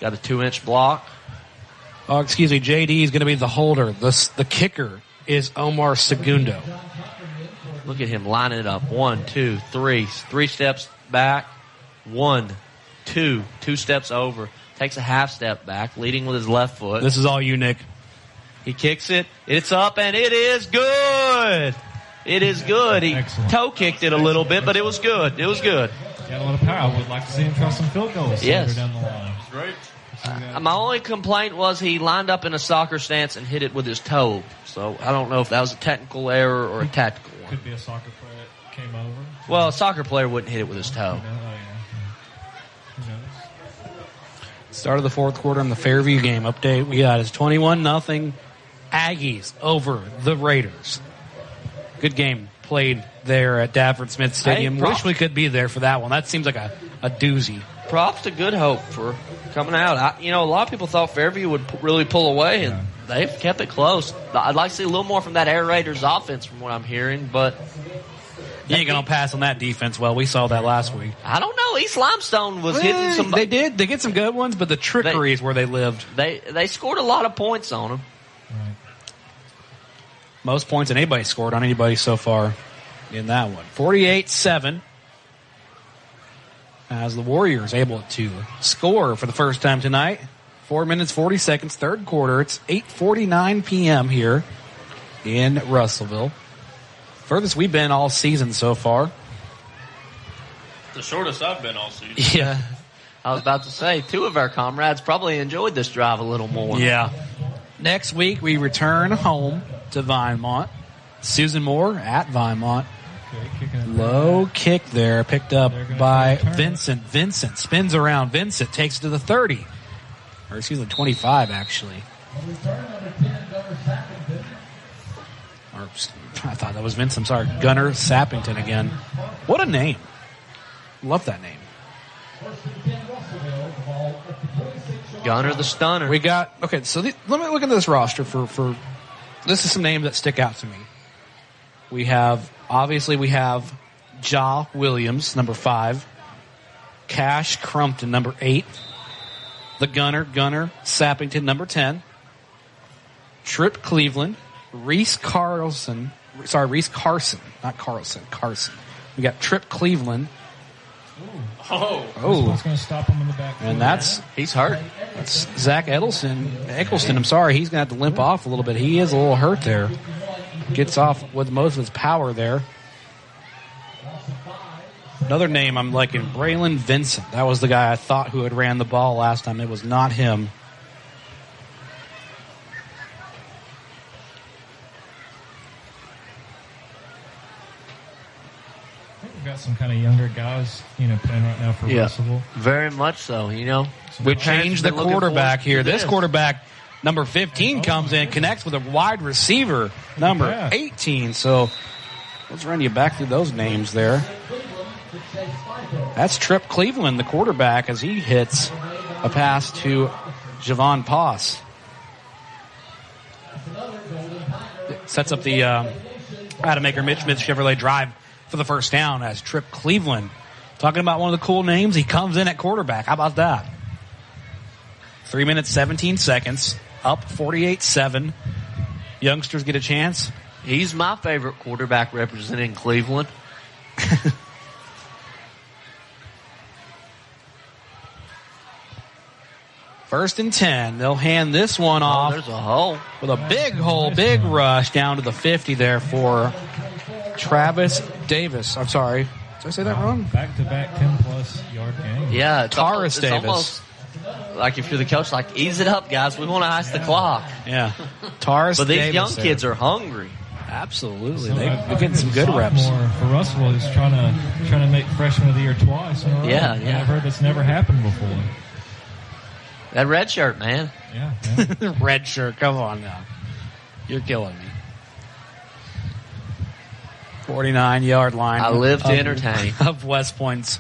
Got a 2-inch block. Oh, excuse me. J.D. is going to be the holder. The kicker is Omar Segundo. Look at him lining it up. 1, 2, 3. 3 steps back. 1, 2. 2 steps over. Takes a half step back, leading with his left foot. This is all you, Nick. He kicks it. It's up, and it is good. It is good. He toe kicked it a little bit, but it was good. It was good. He had a lot of power. I would like to see him try some field goals yes. down the line. Great. My only complaint was he lined up in a soccer stance and hit it with his toe. So I don't know if that was a technical error or a tactical one. Could be a soccer player that came over. Well, a soccer player wouldn't hit it with his toe. Start of the fourth quarter in the Fairview game. Update we got is 21-0 Aggies over the Raiders. Good game played there at Dafford Smith Stadium. Wish we could be there for that one. That seems like a doozy. Props to Good Hope for coming out. A lot of people thought Fairview would really pull away, and they've kept it close. I'd like to see a little more from that Air Raiders offense from what I'm hearing, but You ain't going to pass on that defense well. We saw that last week. I don't know. East Limestone was hitting some. They did. They get some good ones, but the trickery is where they lived. They scored a lot of points on them. Right. Most points that anybody scored on anybody so far in that one. 48-7. As the Warriors able to score for the first time tonight. 4 minutes, 40 seconds, third quarter. It's 8:49 p.m. here in Russellville. Furthest we've been all season so far. The shortest I've been all season. Yeah. I was about to say, 2 of our comrades probably enjoyed this drive a little more. Yeah. Next week, we return home to Vinemont. Susan Moore at Vinemont. Low kick there, picked up by Vincent. Vincent spins around. Vincent takes it to the 30. Or excuse me, 25, actually. Or, I thought that was Vincent. I'm sorry. Gunnar Sappington again. What a name. Love that name. Gunnar the Stunner. We got, okay, so let me look at this roster for this is some names that stick out to me. We have Ja Williams, number 5. Cash Crumpton, number 8. The Gunnar Sappington, number 10. Trip Cleveland. Reese Carson. We got Trip Cleveland. Oh. That's going to stop him in the back. And he's hurt. That's Zach Eccleston. I'm sorry. He's going to have to limp off a little bit. He is a little hurt there. Gets off with most of his power there. Another name I'm liking, Braylon Vincent. That was the guy I thought who had ran the ball last time. It was not him. I think we've got some kind of younger guys, playing right now for Russellville. Very much so, We changed the quarterback here. This quarterback, number 15, comes in, connects with a wide receiver, number 18. So let's run you back through those names there. That's Trip Cleveland, the quarterback, as he hits a pass to Javon Poss. Sets up the Adamaker Mitch Chevrolet drive for the first down as Trip Cleveland. Talking about one of the cool names, he comes in at quarterback. How about that? 3 minutes, 17 seconds. Up 48-7. Youngsters get a chance. He's my favorite quarterback representing Cleveland. First and 10. They'll hand this one off. There's a hole. With a big rush down to the 50 there for Travis Davis. I'm sorry. Did I say that wrong? Back-to-back 10-plus yard game. Yeah. Taurus Davis. Almost like if you're the coach, ease it up, guys. We want to ice the clock. Yeah. Taurus But these Davis young kids are hungry. Absolutely. They're getting some good reps. For Russellville, who's trying to make freshman of the year twice in a row. Yeah. I've heard that's never happened before. That red shirt, man. Yeah. Red shirt. Come on now. You're killing me. 49-yard line. I live to entertain. Of West Point's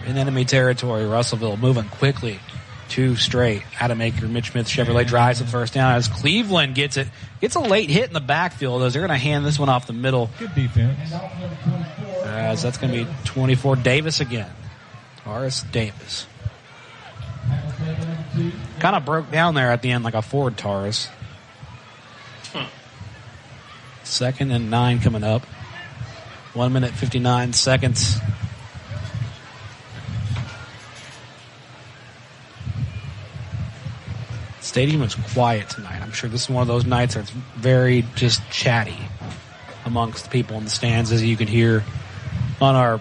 in enemy territory. Russellville moving quickly. 2 straight. Adamaker, Mitch Smith, Chevrolet drives the first down as Cleveland gets it. Gets a late hit in the backfield as they're going to hand this one off the middle. Good defense. As that's going to be 24 Davis again. Taurus Davis. Kind of broke down there at the end like a Ford Taurus. 2nd and 9 coming up. 1 minute, 59 seconds. Stadium is quiet tonight. I'm sure this is one of those nights that's very just chatty amongst the people in the stands, as you can hear on our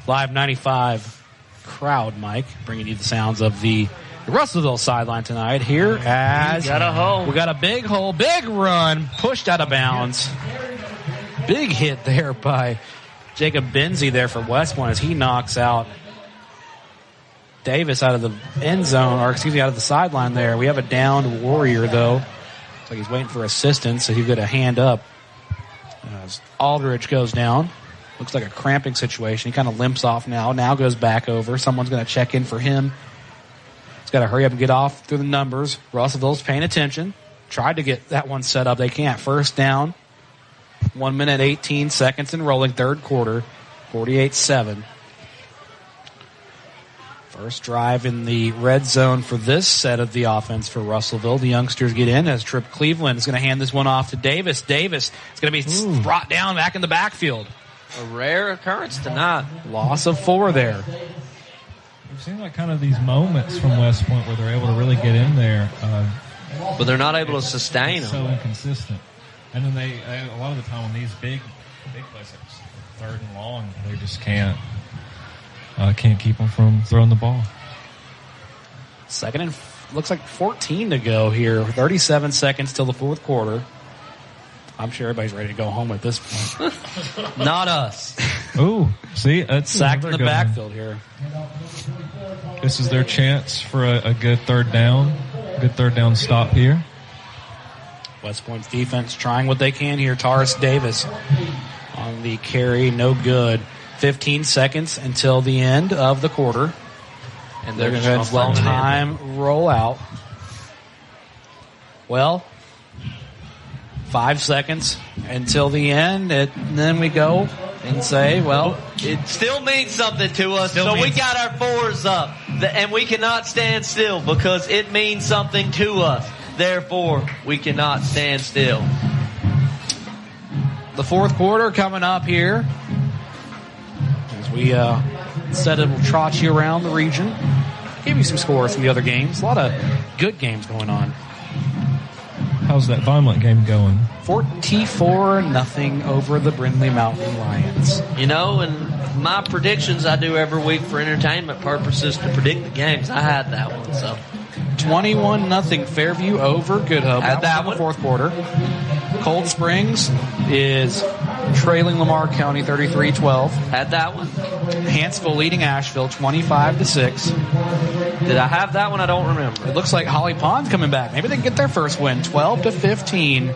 Live 95 crowd mic, bringing you the sounds of the Russellville sideline tonight here as we got a big hole, big run, pushed out of bounds. Big hit there by Jacob Benzie there for West Point as he knocks out Davis out of the end zone, or excuse me, out of the sideline there. We have a downed Warrior, though. Looks like he's waiting for assistance, so he's got a hand up. As Aldridge goes down. Looks like a cramping situation. He kind of limps off now goes back over. Someone's going to check in for him. He's got to hurry up and get off through the numbers. Russellville's paying attention. Tried to get that one set up. They can't. First down. 1 minute, 18 seconds and rolling. Third quarter, 48-7. First drive in the red zone for this set of the offense for Russellville. The youngsters get in as Tripp Cleveland is going to hand this one off to Davis. Davis is going to be brought down back in the backfield. A rare occurrence tonight. Loss of 4 there. We've seen like kind of these moments from West Point where they're able to really get in there. But they're not able to sustain them. So inconsistent. And then they a lot of the time on these big plays, like 3rd and long, they just can't keep them from throwing the ball. Second and looks like 14 to go here. 37 seconds till the fourth quarter. I'm sure everybody's ready to go home at this point. Not us. Ooh, see, that's sacked in the backfield here. This is their chance for a good third down. Good third down stop here. West Point's defense trying what they can here. Taurus Davis on the carry, no good. 15 seconds until the end of the quarter. And they're going to let time roll out. Well, 5 seconds until the end, and then we go and say, well, it still means something to us. So we got our 4s up, and we cannot stand still because it means something to us. Therefore, we cannot stand still. The fourth quarter coming up here. As we instead of trot you around the region, give you some scores from the other games. A lot of good games going on. How's that Vineland game going? 44-0 over the Brindley Mountain Lions. You know, and my predictions I do every week for entertainment purposes to predict the games. I had that one, so 21-0 Fairview over Good Hope. Had that one. The fourth quarter. Cold Springs is trailing Lamar County 33-12. Had that one. Hanceville leading Asheville 25-6. Did I have that one? I don't remember. It looks like Holly Pond's coming back. Maybe they can get their first win. 12-15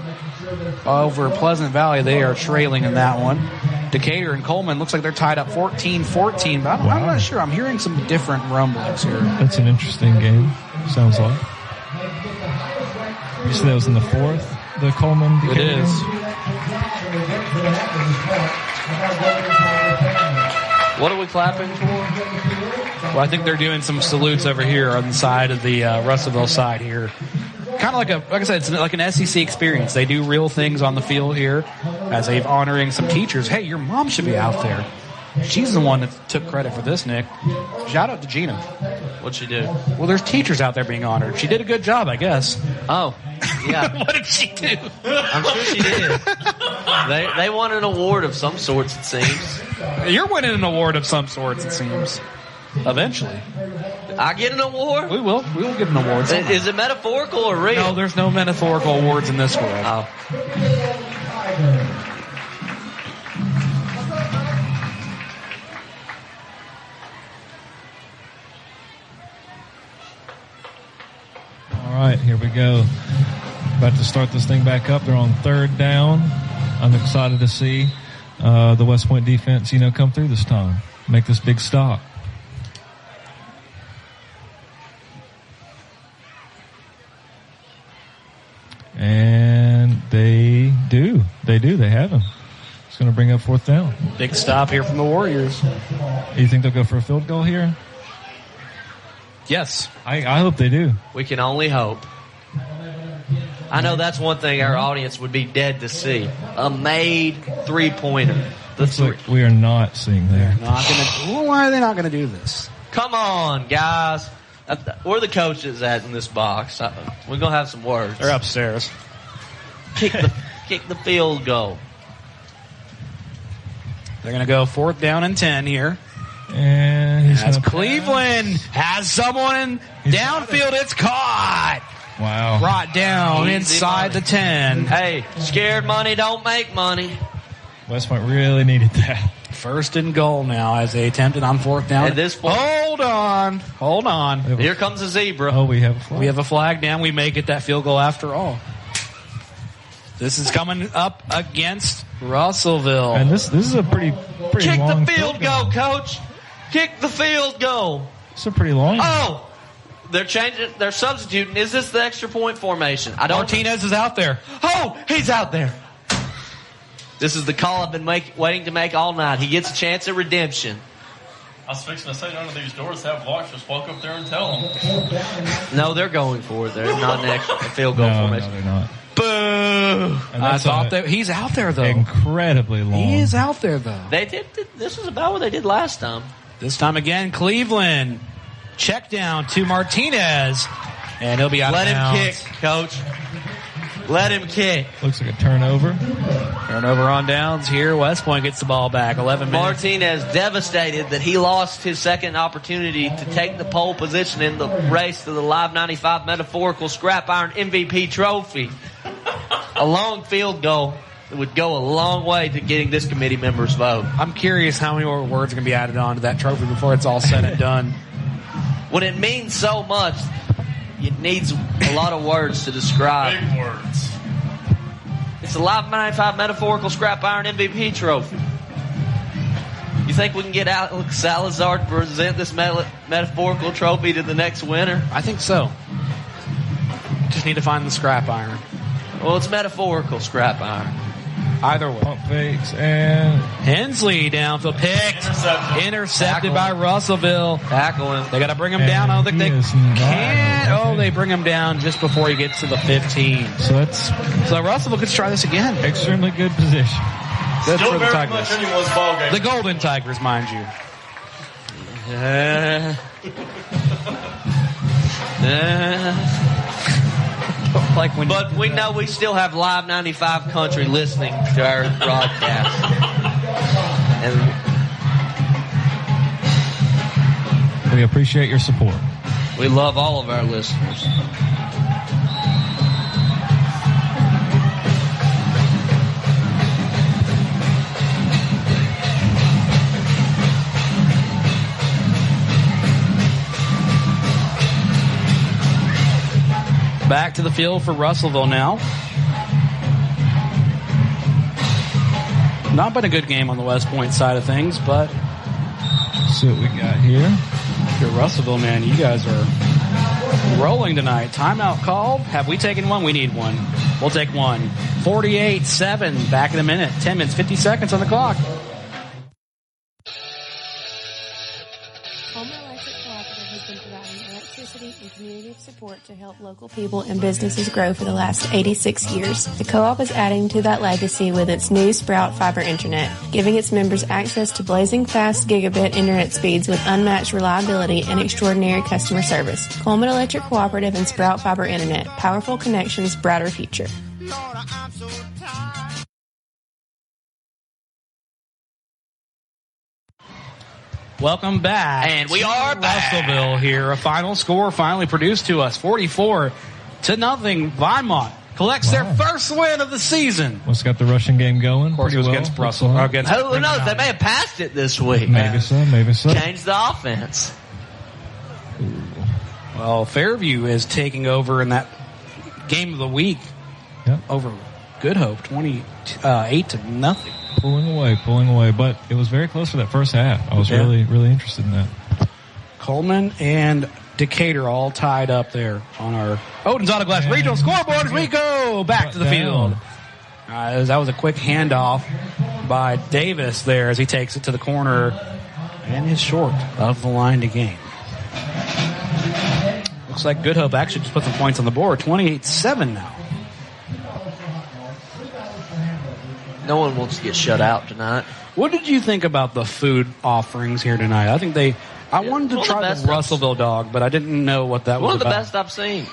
over Pleasant Valley. They are trailing in that one. Decatur and Coleman looks like they're tied up 14-14, but I'm not sure. I'm hearing some different rumblings here. That's an interesting game, sounds like. You said that was in the fourth, the Coleman Decatur? It is. What are we clapping for? Well, I think they're doing some salutes over here on the side of the Russellville side here. Kind of like I said, it's like an SEC experience. They do real things on the field here as they're honoring some teachers. Hey, your mom should be out there. She's the one that took credit for this, Nick. Shout out to Gina. What'd she do? Well, there's teachers out there being honored. She did a good job, I guess. Oh, yeah. What did she do? I'm sure she did. They won an award of some sorts, it seems. You're winning an award of some sorts, it seems. Eventually. I get an award? We will. We will get an award. Is it metaphorical or real? No, there's no metaphorical awards in this world. Oh. All right, here we go. About to start this thing back up. They're on third down. I'm excited to see the West Point defense, come through this time. Make this big stop. And they do. They have him. It's going to bring up fourth down. Big stop here from the Warriors. You think they'll go for a field goal here? Yes. I hope they do. We can only hope. I know that's one thing our audience would be dead to see. A made three-pointer. Like we are not seeing that. Why are they not going to do this? Come on, guys. Where are the coaches at in this box? We're going to have some words. They're upstairs. Kick the field goal. They're going to go 4th down and 10 here. And as Cleveland has someone downfield, it's caught. Wow. Brought down inside the 10. Hey, scared money don't make money. West Point really needed that. 1st and goal now as they attempted on 4th down. At this point, Hold on. Here comes a zebra. Oh, we have a flag. We have a flag down. We may get that field goal after all. This is coming up against Russellville. And this is a pretty Kick long the field goal, Coach. Kick the field goal. It's a pretty long. Oh, they're changing. They're substituting. Is this the extra point formation? Martinez is out there. Oh, he's out there. This is the call I've been waiting to make all night. He gets a chance at redemption. I was fixing to say none of these doors have locks. Just walk up there and tell them. No, they're going for it. They're not an extra field goal formation. No, they're not. Boo! I thought that he's out there, though. Incredibly long. He is out there, though. They did. This was about what they did last time. This time again, Cleveland. Check down to Martinez. And he'll be out of bounds. Let him kick, Coach. Let him kick. Looks like a turnover. Turnover on downs here. West Point gets the ball back. 11 minutes. Martinez devastated that he lost his second opportunity to take the pole position in the race to the Live 95 metaphorical scrap iron MVP trophy. A long field goal would go a long way to getting this committee member's vote. I'm curious how many more words are going to be added on to that trophy before it's all said and done. When it means so much, it needs a lot of words to describe. Big words. It's a Live 95 metaphorical scrap iron MVP trophy. You think we can get Alex Salazar to present this metaphorical trophy to the next winner? I think so. Just need to find the scrap iron. Well, it's metaphorical scrap iron. Either way. Pump fakes and Hensley downfield picked. Intercepted by Russellville. Tackle him. They got to bring him down. I don't think they can. Oh, they bring him down just before he gets to the 15. So Russellville could try this again. Extremely good position. Good Still for the very Tigers. much anyone's ball game. The Golden Tigers, mind you. But we know we still have Live 95 Country listening to our broadcast. And we appreciate your support. We love all of our listeners. Back to the field for Russellville now. Not been a good game on the West Point side of things, but let's see what we got here. You're Russellville, man. You guys are rolling tonight. Timeout called. Have we taken one? We need one. We'll take one. 48-7. Back in a minute. 10 minutes, 50 seconds on the clock. Support to help local people and businesses grow for the last 86 years. The co-op is adding to that legacy with its new Sprout Fiber Internet, giving its members access to blazing fast gigabit internet speeds with unmatched reliability and extraordinary customer service. Coleman Electric Cooperative and Sprout Fiber Internet. Powerful connections, brighter future. Welcome back. And we are back. Russellville here. A final score finally produced to us. 44-0. Weimont collects their first win of the season. What's got the rushing game going? Of course, it was against Russellville. Who knows? They may have passed it this week. Maybe so. Changed the offense. Well, Fairview is taking over in that game of the week over Good Hope, 28-0. Pulling away, but it was very close for that first half. I was really interested in that. Coleman and Decatur all tied up there on our Odin's Auto Glass regional scoreboard as we go back to the field. That was a quick handoff by Davis there as he takes it to the corner and is short of the line to gain. Looks like Good Hope actually just put some points on the board. 28-7 now. No one wants to get shut out tonight. What did you think about the food offerings here tonight? I wanted to try the Russellville dog, but I didn't know what that was One of the about. best I've seen.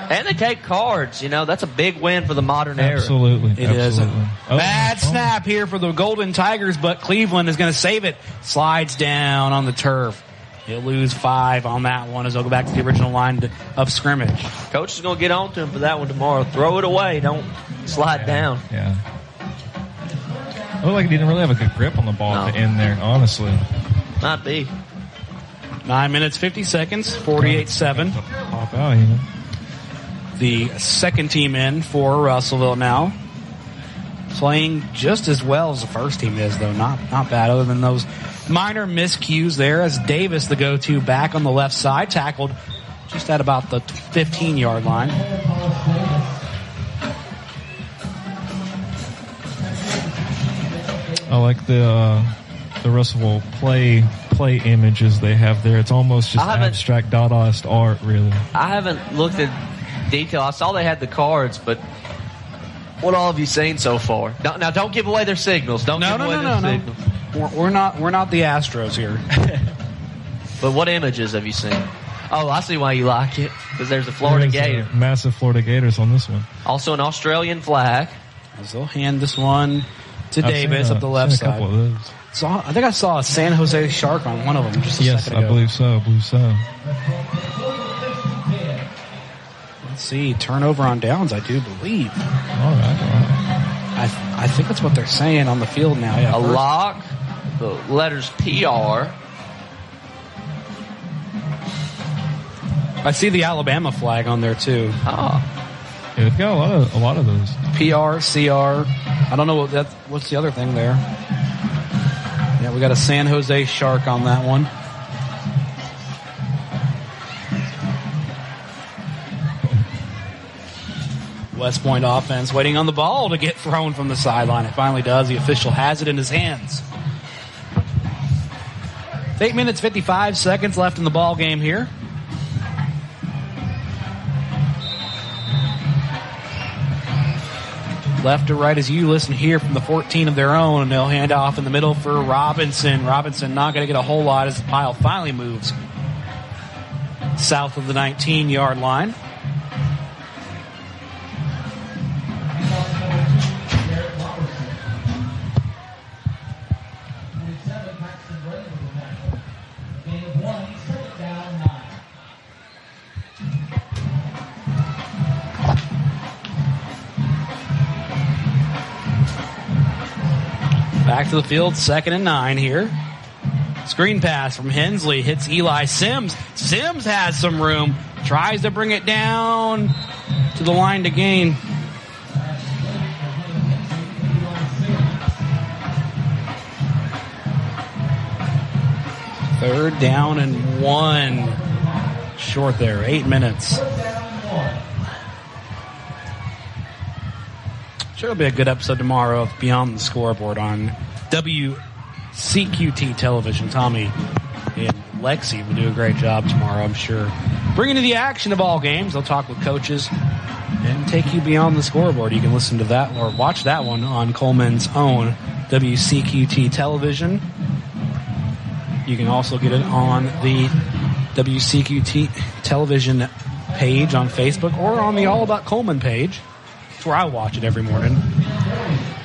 And they take cards. That's a big win for the modern era. Absolutely. It is. Bad snap here for the Golden Tigers, but Cleveland is going to save it. Slides down on the turf. He'll lose 5 on that one as they'll go back to the original line of scrimmage. Coach is going to get on to him for that one tomorrow. Throw it away. Don't slide down. Yeah. It looked like he didn't really have a good grip on the ball at the end there, honestly. Might be. 9 minutes, 50 seconds, 48-7. Pop out even. The second team in for Russellville now. Playing just as well as the first team is, though. Not bad, other than those minor miscues there as Davis, the go-to, back on the left side, tackled just at about the 15-yard line. I like the Russellville play images they have there. It's almost just abstract Dadaist art, really. I haven't looked at detail. I saw they had the cards, but what all have you seen so far? Now, don't give away their signals. Don't give away their signals. We're not the Astros here. But what images have you seen? Oh, I see why you like it, because there's a Florida Gator. Massive Florida Gators on this one. Also an Australian flag. They'll hand this one to Davis up the left side. Couple of those. I think I saw a San Jose Shark on one of them just a second ago. Yes, I believe so. Let's see, turnover on downs, I do believe. All right. I think that's what they're saying on the field now. Yeah, lock, the letters PR. I see the Alabama flag on there too. Oh. Yeah, they've got a lot of those. PR, CR. I don't know what's the other thing there. Yeah, we got a San Jose Shark on that one. West Point offense waiting on the ball to get thrown from the sideline. It finally does. The official has it in his hands. 8 minutes, 55 seconds left in the ball game here. Left to right as you listen here from the 14 of their own, and they'll hand off in the middle for Robinson. Robinson not going to get a whole lot as the pile finally moves south of the 19-yard line. Back to the field, 2nd and 9 here. Screen pass from Hensley hits Eli Sims. Sims has some room. Tries to bring it down to the line to gain. Third down and 1. Short there, 8 minutes. Sure, it'll be a good episode tomorrow of Beyond the Scoreboard on WCQT television. Tommy and Lexi will do a great job tomorrow, I'm sure. Bringing you the action of all games. They'll talk with coaches and take you beyond the scoreboard. You can listen to that or watch that one on Coleman's own WCQT television. You can also get it on the WCQT television page on Facebook or on the All About Coleman page. Where I watch it every morning.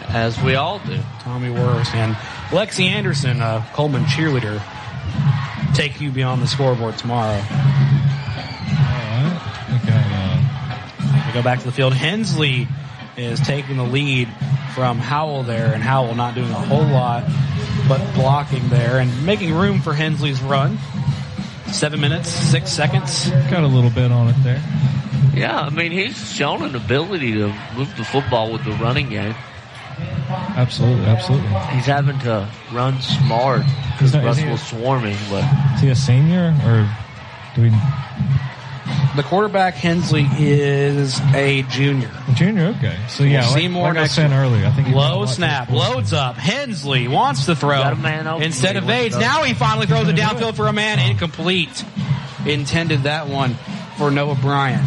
As we all do. Tommy Worth and Lexi Anderson, a Coleman cheerleader, take you beyond the scoreboard tomorrow. All right. Okay. We go back to the field. Hensley is taking the lead from Howell there, and Howell not doing a whole lot, but blocking there and making room for Hensley's run. 7 minutes, 6 seconds. Got a little bit on it there. Yeah, I mean, he's shown an ability to move the football with the running game. Absolutely. He's having to run smart because Russell's swarming. But is he a senior or do we? The quarterback Hensley is a junior. Okay. So yeah, Seymour like I said earlier, I think low snap, loads up. Hensley wants to throw instead of evades. Now he finally throws it downfield for a man, incomplete. Intended that one for Noah Bryant.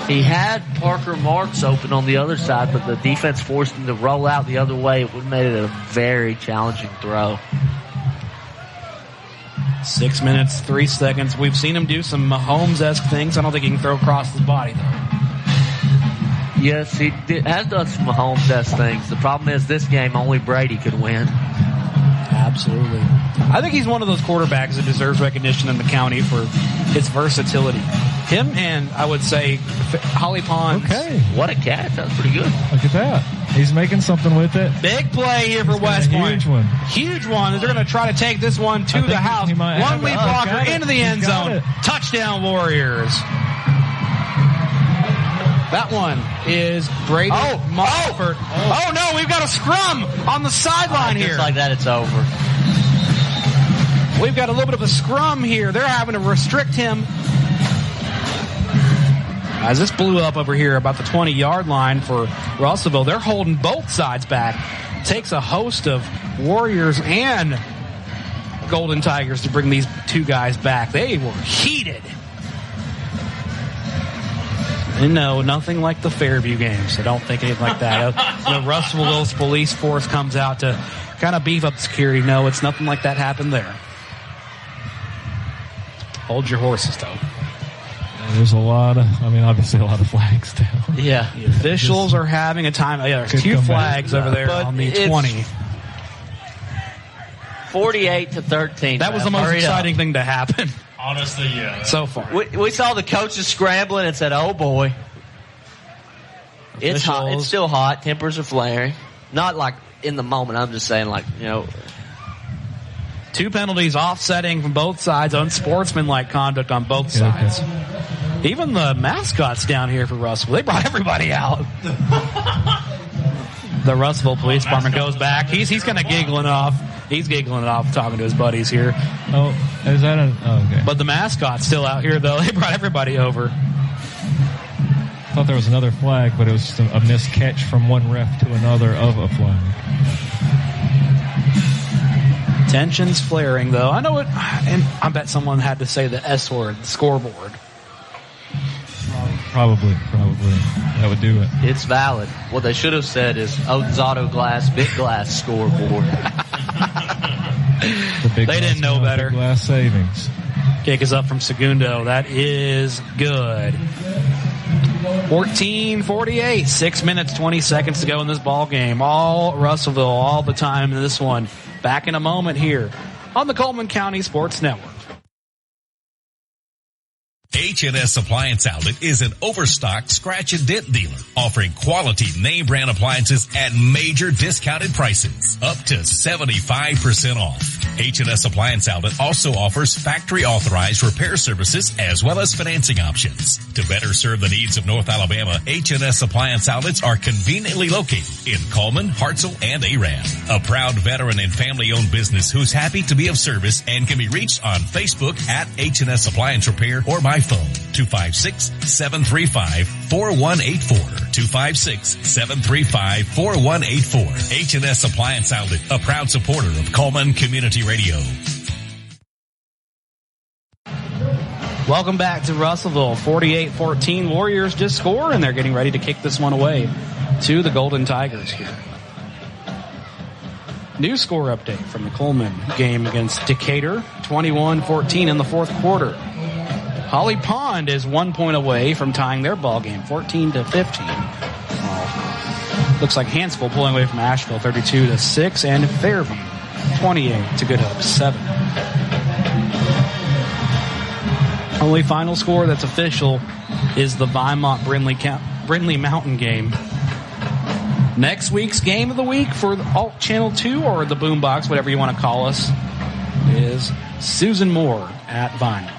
He had Parker Marks open on the other side, but the defense forced him to roll out the other way. It would have made it a very challenging throw. 6 minutes, 3 seconds. We've seen him do some Mahomes-esque things. I don't think he can throw across his body, though. Yes, he has done some Mahomes-esque things. The problem is this game, only Brady could win. Absolutely. I think he's one of those quarterbacks that deserves recognition in the county for his versatility. Him and, I would say, Holly Pons. Okay. What a catch. That's pretty good. Look at that. He's making something with it. Big play here for West Point. Huge one. Huge one. They're going to try to take this one to the house. One lead blocker into the end zone. Touchdown, Warriors. That one is Brady Mofford. Oh, no, we've got a scrum on the sideline here. Just like that, it's over. We've got a little bit of a scrum here. They're having to restrict him. As this blew up over here about the 20-yard line for Russellville, they're holding both sides back. Takes a host of Warriors and Golden Tigers to bring these two guys back. They were heated. And no, nothing like the Fairview game, so don't think anything like that. Russellville's police force comes out to kind of beef up security. No, it's nothing like that happened there. Hold your horses, though. There's obviously a lot of flags down. Yeah, the officials are having a time. Yeah, there's two flags over there on the 20. 48-13. That was the most exciting thing to happen. Honestly, yeah. So far. We saw the coaches scrambling and said, oh boy. It's hot. It's still hot. Tempers are flaring. Not like in the moment. I'm just saying two penalties offsetting from both sides, unsportsmanlike conduct on both sides. Even the mascots down here for Russellville, they brought everybody out. The Russellville Police Department goes back. He's kind of giggling off. He's giggling it off, talking to his buddies here. Oh, is that okay. But the mascot's still out here, though. They brought everybody over. I thought there was another flag, but it was just a miscatch from one ref to another of a flag. Tensions flaring, though. I know it, and I bet someone had to say the S word, the scoreboard. Probably. That would do it. It's valid. What they should have said is Odin's Auto Glass, Big Glass scoreboard. They didn't know better. Glass savings. Kick is up from Segundo. That is good. 14-48. 6 minutes, 20 seconds to go in this ball game. All Russellville, all the time in this one. Back in a moment here on the Coleman County Sports Network. H&S Appliance Outlet is an overstocked scratch and dent dealer offering quality name brand appliances at major discounted prices, up to 75% off. H&S Appliance Outlet also offers factory authorized repair services as well as financing options. To better serve the needs of North Alabama, H&S Appliance Outlets are conveniently located in Coleman, Hartselle, and Arab. A proud veteran and family owned business who's happy to be of service and can be reached on Facebook at H&S Appliance Repair or by phone 256-735-4184. 256-735-4184. H&S Appliance Outlet, a proud supporter of Coleman Community Radio. Welcome back to Russellville. 48-14. Warriors just score, and they're getting ready to kick this one away to the Golden Tigers here. New score update from the Coleman game against Decatur. 21-14 in the fourth quarter. Holly Pond is 1 point away from tying their ball game, 14-15. Looks like Hansville pulling away from Asheville, 32-6, and Fairview, 28 to Good Hope, 7. Only final score that's official is the Vinemont-Brindley Mountain game. Next week's game of the week for Alt Channel 2 or the Boombox, whatever you want to call us, is Susan Moore at Vinemont.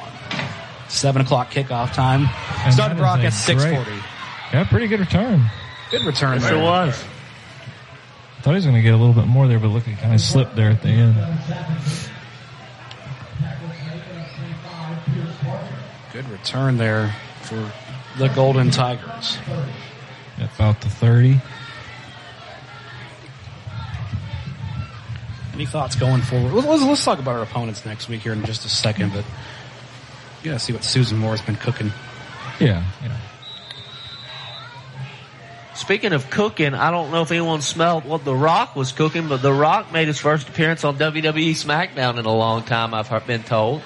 7 o'clock kickoff time. Started broadcast at 6:40. Yeah, pretty good return. Good return there. It was. I thought he was going to get a little bit more there, but look, he kind of slipped there at the end. Good return there for the Golden Tigers. About the 30. Any thoughts going forward? Let's talk about our opponents next week here in just a second, but you gotta see what Susan Moore's been cooking. Yeah. Speaking of cooking, I don't know if anyone smelled what The Rock was cooking, but The Rock made his first appearance on WWE SmackDown in a long time, I've been told.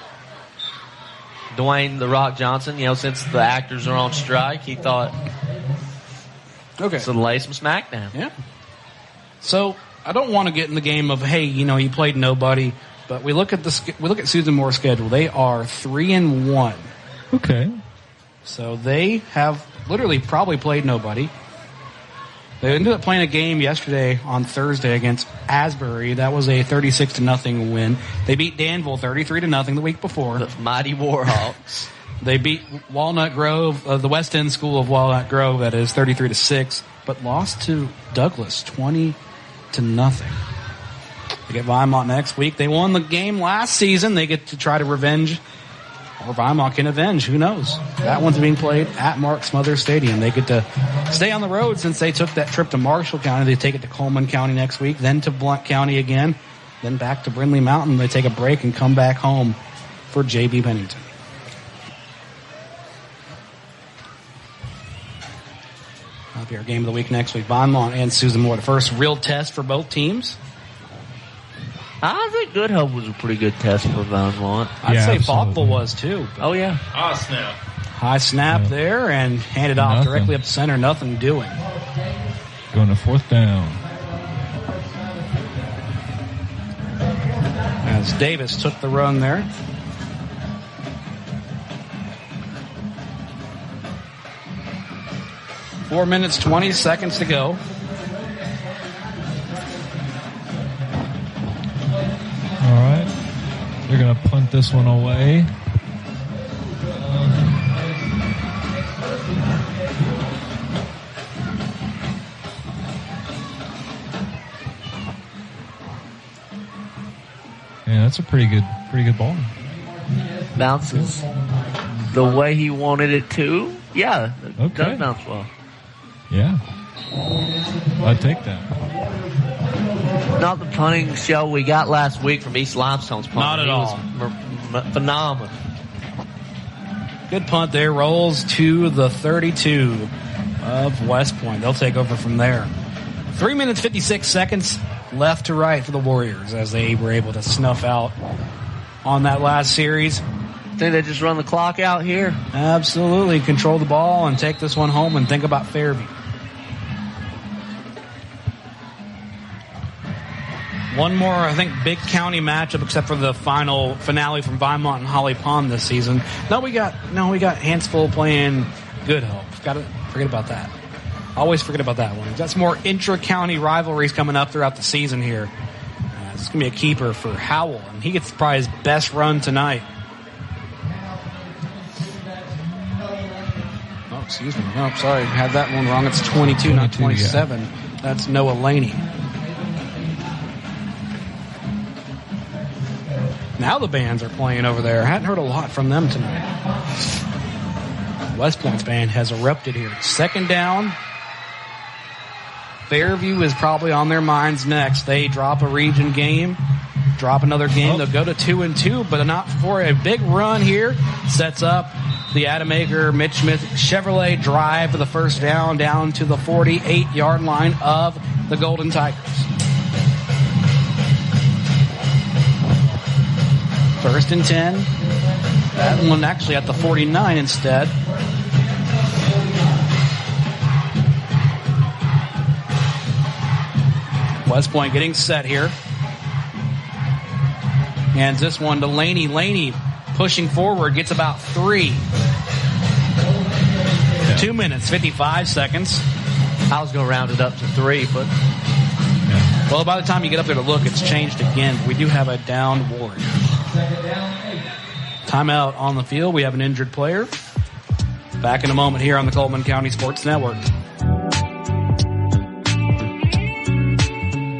Dwayne The Rock Johnson, since the actors are on strike, he thought, so lay some SmackDown. Yeah. So I don't want to get in the game of, hey, you played nobody. But we look at Susan Moore's schedule. They are 3-1. Okay. So they have literally probably played nobody. They ended up playing a game yesterday on Thursday against Asbury. That was a 36-0 win. They beat Danville 33-0 the week before. The mighty Warhawks. They beat Walnut Grove, the West End School of Walnut Grove, that is 33-6, but lost to Douglas 20-0. They get Vinemont next week. They won the game last season. They get to try to revenge Or Vinemont can avenge. Who knows? That one's being played at Mark Smothers Stadium. They get to stay on the road since they took that trip to Marshall County. They take it to Coleman County next week, then to Blount County again, then back to Brindley Mountain. They take a break and come back home for J.B. Pennington. That'll be our game of the week next week. Vinemont and Susan Moore. The first real test for both teams. I think Good Hope was a pretty good test for Vinemont. I'd say Falkville was too. Oh, yeah. Snap. High snap there and handed off directly up the center. Nothing doing. Going to fourth down. As Davis took the run there. Four minutes, 20 seconds to go. All right. They're going to punt this one away. Yeah, that's a pretty good ball. Bounces the way he wanted it to. Yeah, it does bounce well. Yeah. I'd take that. Not the punting show we got last week from East Limestone's punt. Not at all. Was phenomenal. Good punt there. Rolls to the 32 of West Point. They'll take over from there. 3 minutes, 56 seconds left to right for the Warriors as they were able to snuff out on that last series. Think they just run the clock out here? Absolutely. Control the ball and take this one home and think about Fairview. One more, I think, big county matchup except for the finale from Vinemont and Holly Pond this season. We got Hansville playing Good Hope. Got to forget about that. Always forget about that one. We've got some more intra-county rivalries coming up throughout the season here. This is going to be a keeper for Howell, and he gets probably his best run tonight. Oh, excuse me. No, sorry. I had that one wrong. It's 22, not 27. Yeah. That's Noah Laney. Now the bands are playing over there. I hadn't heard a lot from them tonight. West Point's band has erupted here. Second down. Fairview is probably on their minds next. They drop a region game, drop another game. They'll go to 2-2, but not for a big run here. Sets up the Adamaker Mitch Smith Chevrolet drive for the first down to the 48-yard line of the Golden Tigers. First and 10. That one actually at the 49 instead. West Point getting set here. Hands this one to Laney. Laney pushing forward, gets about 3. 2 minutes, 55 seconds. I was going to round it up to 3, but... Well, by the time you get up there to look, it's changed again. We do have a downed Warrior. Timeout on the field. We have an injured player. Back in a moment here on the Coleman County Sports Network.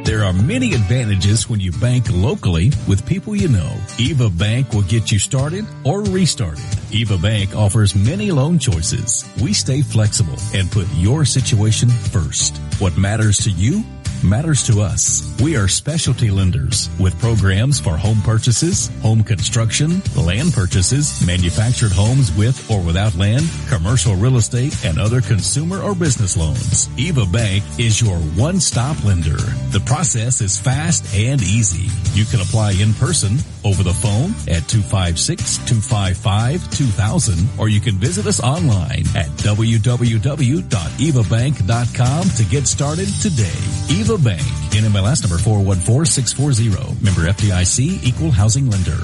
There are many advantages when you bank locally with people you know. Eva Bank will get you started or restarted. Eva Bank offers many loan choices. We stay flexible and put your situation first. What matters to you matters to us. We are specialty lenders with programs for home purchases, home construction, land purchases, manufactured homes with or without land, commercial real estate, and other consumer or business loans. Eva Bank is your one-stop lender. The process is fast and easy. You can apply in person, over the phone at 256-255-2000, or you can visit us online at www.evabank.com to get started today. Eva Bank, NMLS number 414640, member FDIC, equal housing lender.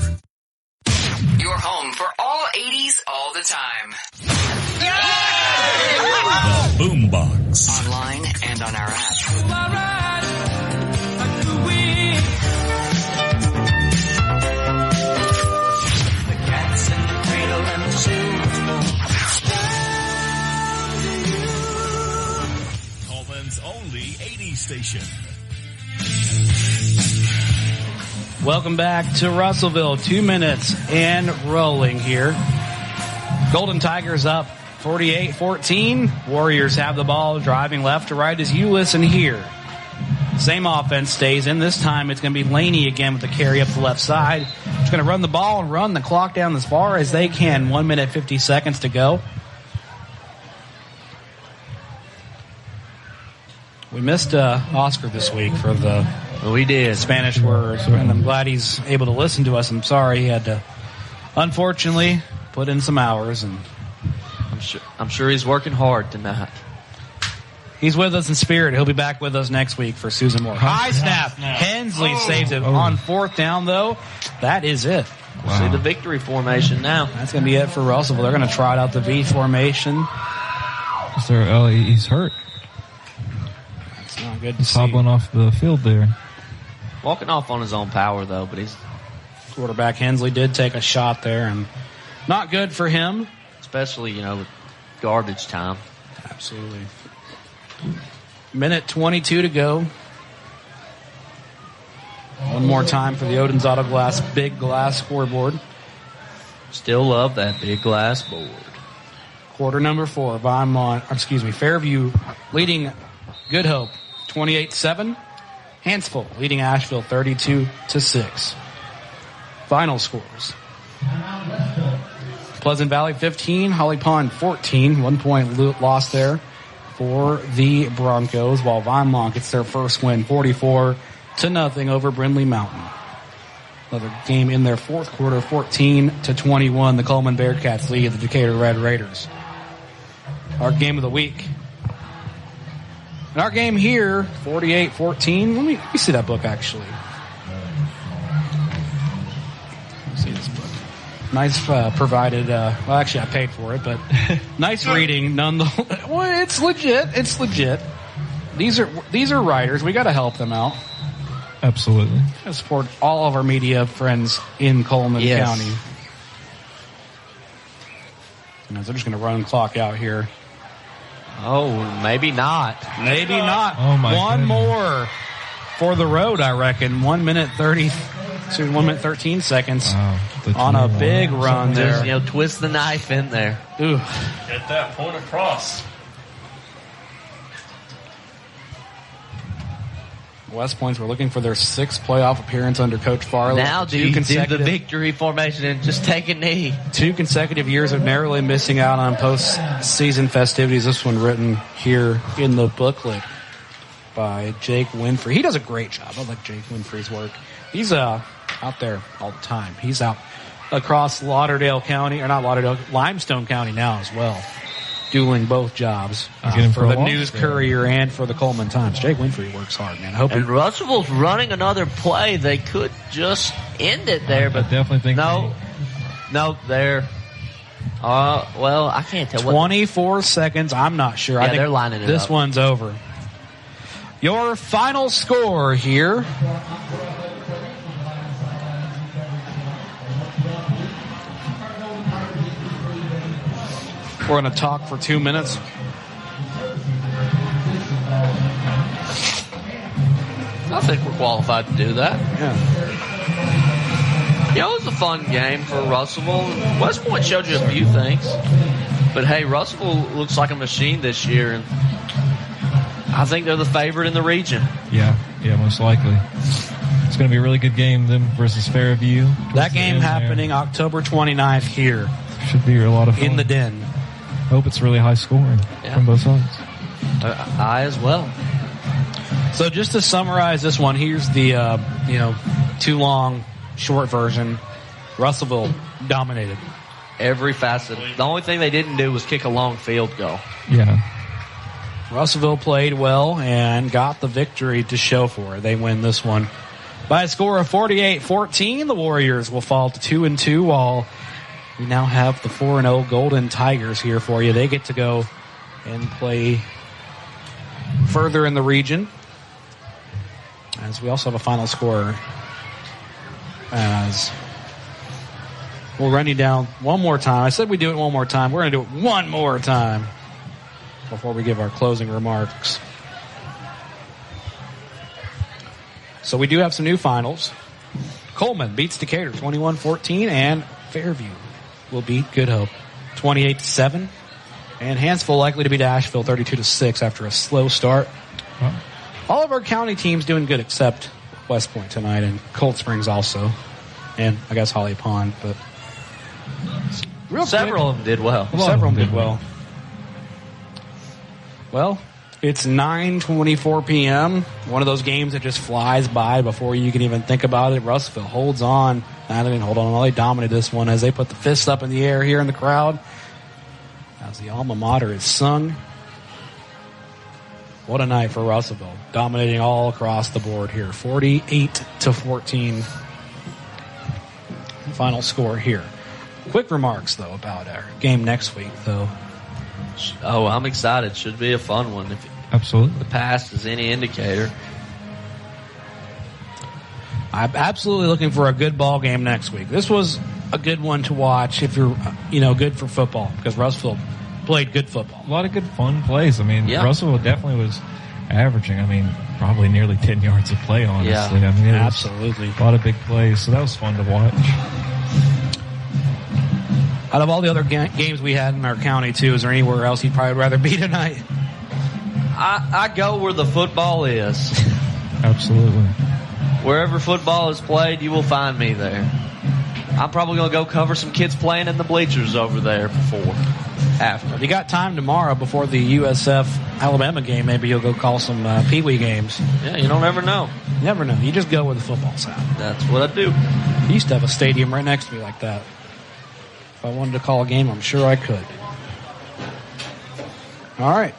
Your home for all 80s all the time. The Boombox. Online and on our app. The cats in the cradle and the silver. Coleman's only 80s station. Welcome back to Russellville. 2 minutes and rolling here. Golden Tigers up 48-14. Warriors have the ball, driving left to right as you listen here. Same offense stays in. This time it's going to be Laney again with the carry up the left side. It's going to run the ball and run the clock down as far as they can. 1 minute, 50 seconds to go. We missed Oscar this week for the we did Spanish words, and I'm glad he's able to listen to us. I'm sorry he had to, unfortunately, put in some hours, and I'm sure he's working hard tonight. He's with us in spirit. He'll be back with us next week for Susan Moore. High snap. Hensley saves it on 4th down, though. That is it. We'll see the victory formation now. That's going to be it for Russellville. They're going to trot out the V formation. He's hurt. That's not good to He's see. hobbling off the field there. Walking off on his own power, though, but he's... Quarterback Hensley did take a shot there, and not good for him. Especially, with garbage time. Absolutely. Minute 22 to go. One more time for the Odin's Auto Glass big glass scoreboard. Still love that big glass board. Quarter number 4, Fairview leading Good Hope 28-7. Hansville leading Asheville 32-6. Final scores. Pleasant Valley 15, Holly Pond 14. 1 point loss there for the Broncos, while Vineland gets their first win 44-0 over Brindley Mountain. Another game in their 4th quarter, 14-21. The Coleman Bearcats lead the Decatur Red Raiders. Our game of the week. And our game here, 48-14. Let me see that book, actually. Let's see this book. Nice provided, well, actually I paid for it, but nice reading nonetheless. Well, it's legit. It's legit. These are writers. We got to help them out. Absolutely. I support all of our media friends in Coleman County. And they're just going to run clock out here. Oh, maybe not. Maybe not. Oh my One goodness. more for the road, I reckon. 1 minute 1 minute 13 seconds on a big run there. Just, twist the knife in there. Ooh. Get that point across. West Point's were looking for their 6th playoff appearance under Coach Farley. Now do you do the victory formation and just take a knee? 2 consecutive years of narrowly missing out on postseason festivities. This one written here in the booklet by Jake Winfrey. He does a great job. I like Jake Winfrey's work. He's out there all the time. He's out across Lauderdale County, or not Lauderdale, Limestone County now as well, doing both jobs for the News Courier and for the Coleman Times. Jake Winfrey works hard, man. And Russellville's running another play. They could just end it there, but I definitely think no, they're well, I can't tell. 24 seconds. I'm not sure. Yeah, I think they're lining it this up. one's over. Your final score here. We're going to talk for 2 minutes. I think we're qualified to do that. Yeah. It was a fun game for Russellville. West Point showed you a few things. But, hey, Russellville looks like a machine this year. And I think they're the favorite in the region. Yeah, most likely. It's going to be a really good game, them versus Fairview. That game happening October 29th here. Should be a lot of fun. In the Den. Hope it's really high scoring from both sides. I as well. So just to summarize this one, here's the too long, short version. Russellville dominated every facet. The only thing they didn't do was kick a long field goal. Yeah. Russellville played well and got the victory to show for it. They win this one by a score of 48-14. The Warriors will fall to 2-2, while we now have the 4-0 Golden Tigers here for you. They get to go and play further in the region. As we also have a final score, as we'll run you down one more time. I said we do it one more time. We're going to do it one more time before we give our closing remarks. So we do have some new finals. Coleman beats Decatur 21-14, and Fairview will beat Good Hope 28-7. And Hansville likely to beat Asheville 32-6 after a slow start. All of our county teams doing good except West Point tonight, and Cold Springs also, and I guess Holly Pond. But several of them did well. Several of them did well. Well, it's 9:24 p.m. One of those games that just flies by before you can even think about it. Russellville holds on. They didn't hold on. Well, they dominated this one as they put the fists up in the air here in the crowd as the alma mater is sung. What a night for Russellville. Dominating all across the board here. 48-14. Final score here. Quick remarks, though, about our game next week, though. Oh, I'm excited. Should be a fun one. If absolutely. The past is any indicator. I'm absolutely looking for a good ball game next week. This was a good one to watch if you're, good for football, because Russellville played good football. A lot of good fun plays. I mean, Russellville definitely was averaging, probably nearly 10 yards of play, honestly. Yeah, absolutely. A lot of big plays, so that was fun to watch. Out of all the other games we had in our county, too, is there anywhere else you'd probably rather be tonight? I go where the football is. Absolutely. Wherever football is played, you will find me there. I'm probably going to go cover some kids playing in the bleachers over there after. If you got time tomorrow before the USF Alabama game, maybe you'll go call some Pee Wee games. Yeah, you don't ever know. You never know. You just go where the football's at. That's what I do. I used to have a stadium right next to me like that. If I wanted to call a game, I'm sure I could. All right.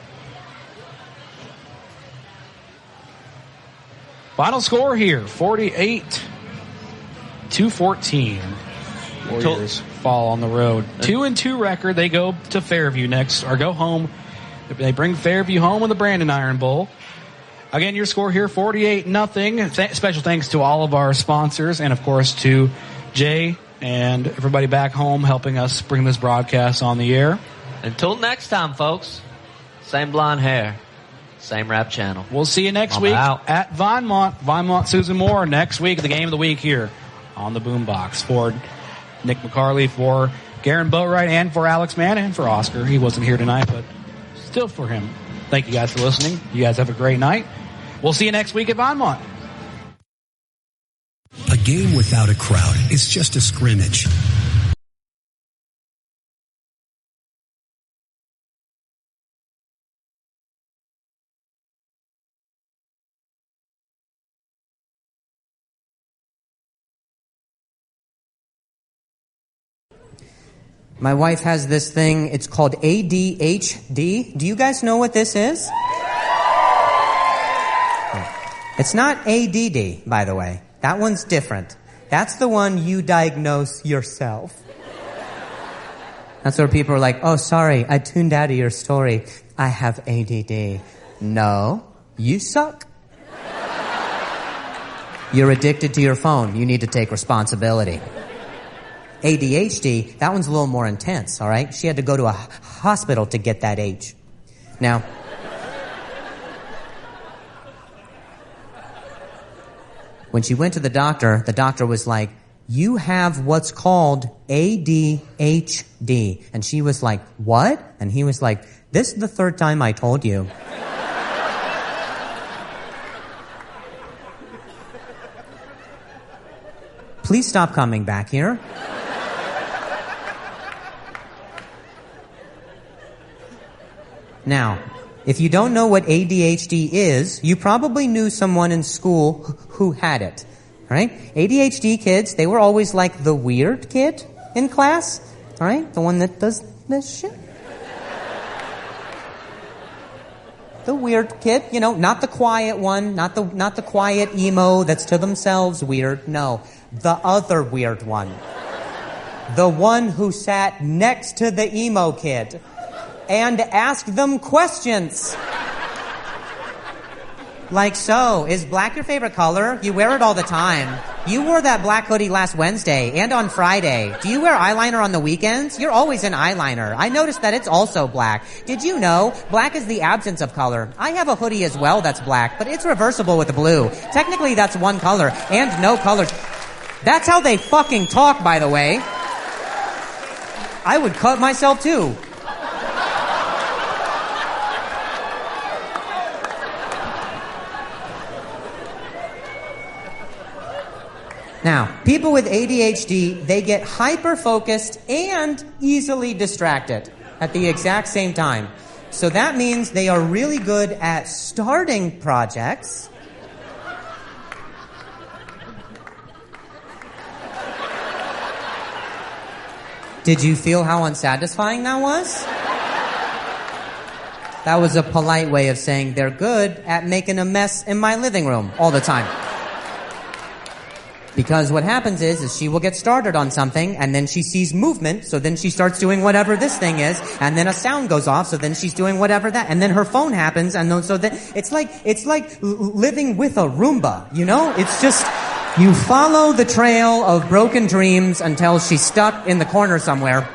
Final score here, 48-14. Warriors fall on the road. 2-2 record. They go to Fairview next, or go home. They bring Fairview home with the Brandon Iron Bowl. Again, your score here, 48-0. Special thanks to all of our sponsors, and of course to Jay and everybody back home helping us bring this broadcast on the air. Until next time, folks. Same blonde hair. Same rap channel. We'll see you next week at Vinemont Susan Moore next week, the game of the week here on the Boombox. For Nick McCarley, for Garen Boatwright, and for Alex Mann, and for Oscar. He wasn't here tonight, but still for him. Thank you guys for listening. You guys have a great night. We'll see you next week at Vinemont. A game without a crowd is just a scrimmage. My wife has this thing, it's called ADHD. Do you guys know what this is? It's not ADD, by the way. That one's different. That's the one you diagnose yourself. That's where people are like, oh, sorry, I tuned out of your story. I have ADD. No, you suck. You're addicted to your phone. You need to take responsibility. ADHD, that one's a little more intense, all right? She had to go to a hospital to get that H. Now, when she went to the doctor was like, you have what's called ADHD. And she was like, what? And he was like, this is the third time I told you. Please stop coming back here. Now, if you don't know what ADHD is, you probably knew someone in school who had it, right? ADHD kids, they were always like the weird kid in class, all right? The one that does this shit. The weird kid, not the quiet one, not the quiet emo that's to themselves weird. No, the other weird one. The one who sat next to the emo kid and asked them questions. Like, so, is black your favorite color? You wear it all the time. You wore that black hoodie last Wednesday and on Friday. Do you wear eyeliner on the weekends? You're always in eyeliner. I noticed that it's also black. Did you know black is the absence of color? I have a hoodie as well that's black, but it's reversible with blue. Technically, that's one color and no colors. That's how they fucking talk, by the way. I would cut myself too. Now, people with ADHD, they get hyper-focused and easily distracted at the exact same time. So that means they are really good at starting projects. Did you feel how unsatisfying that was? That was a polite way of saying they're good at making a mess in my living room all the time. Because what happens is she will get started on something, and then she sees movement, so then she starts doing whatever this thing is, and then a sound goes off, so then she's doing whatever that, and then her phone happens, and then, so then it's like living with a Roomba, you know? It's just, you follow the trail of broken dreams until she's stuck in the corner somewhere.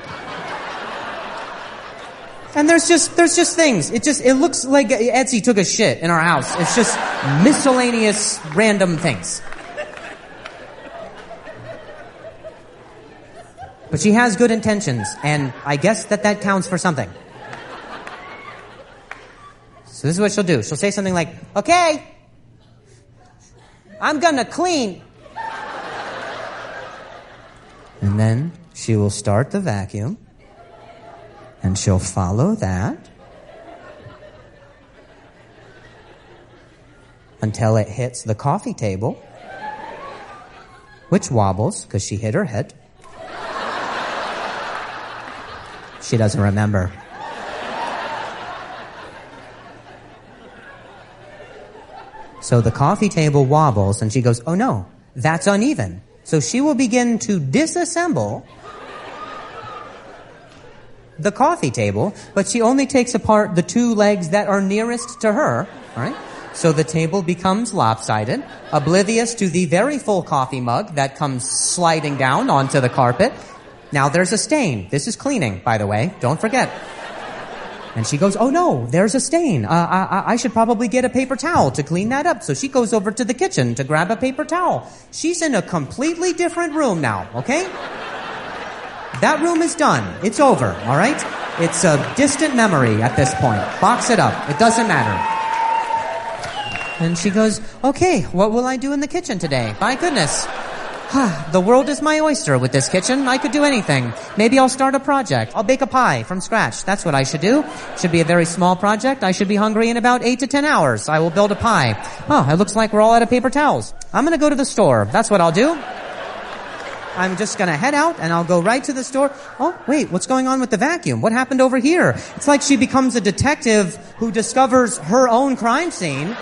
And there's just things. It looks like Etsy took a shit in our house. It's just miscellaneous random things. But she has good intentions, and I guess that counts for something. So this is what she'll do. She'll say something like, okay, I'm gonna clean. And then she will start the vacuum, and she'll follow that until it hits the coffee table, which wobbles because she hit her head. She doesn't remember. So the coffee table wobbles, and she goes, oh no, that's uneven. So she will begin to disassemble the coffee table, but she only takes apart the two legs that are nearest to her, all right? So the table becomes lopsided, oblivious to the very full coffee mug that comes sliding down onto the carpet. Now there's a stain. This is cleaning, by the way. Don't forget. And she goes, oh no, there's a stain. I should probably get a paper towel to clean that up. So she goes over to the kitchen to grab a paper towel. She's in a completely different room now, okay? That room is done. It's over, all right? It's a distant memory at this point. Box it up. It doesn't matter. And she goes, okay, what will I do in the kitchen today? My goodness. The world is my oyster with this kitchen. I could do anything. Maybe I'll start a project. I'll bake a pie from scratch. That's what I should do. Should be a very small project. I should be hungry in about 8 to 10 hours. I will build a pie. Oh, it looks like we're all out of paper towels. I'm going to go to the store. That's what I'll do. I'm just going to head out and I'll go right to the store. Oh, wait, what's going on with the vacuum? What happened over here? It's like she becomes a detective who discovers her own crime scene.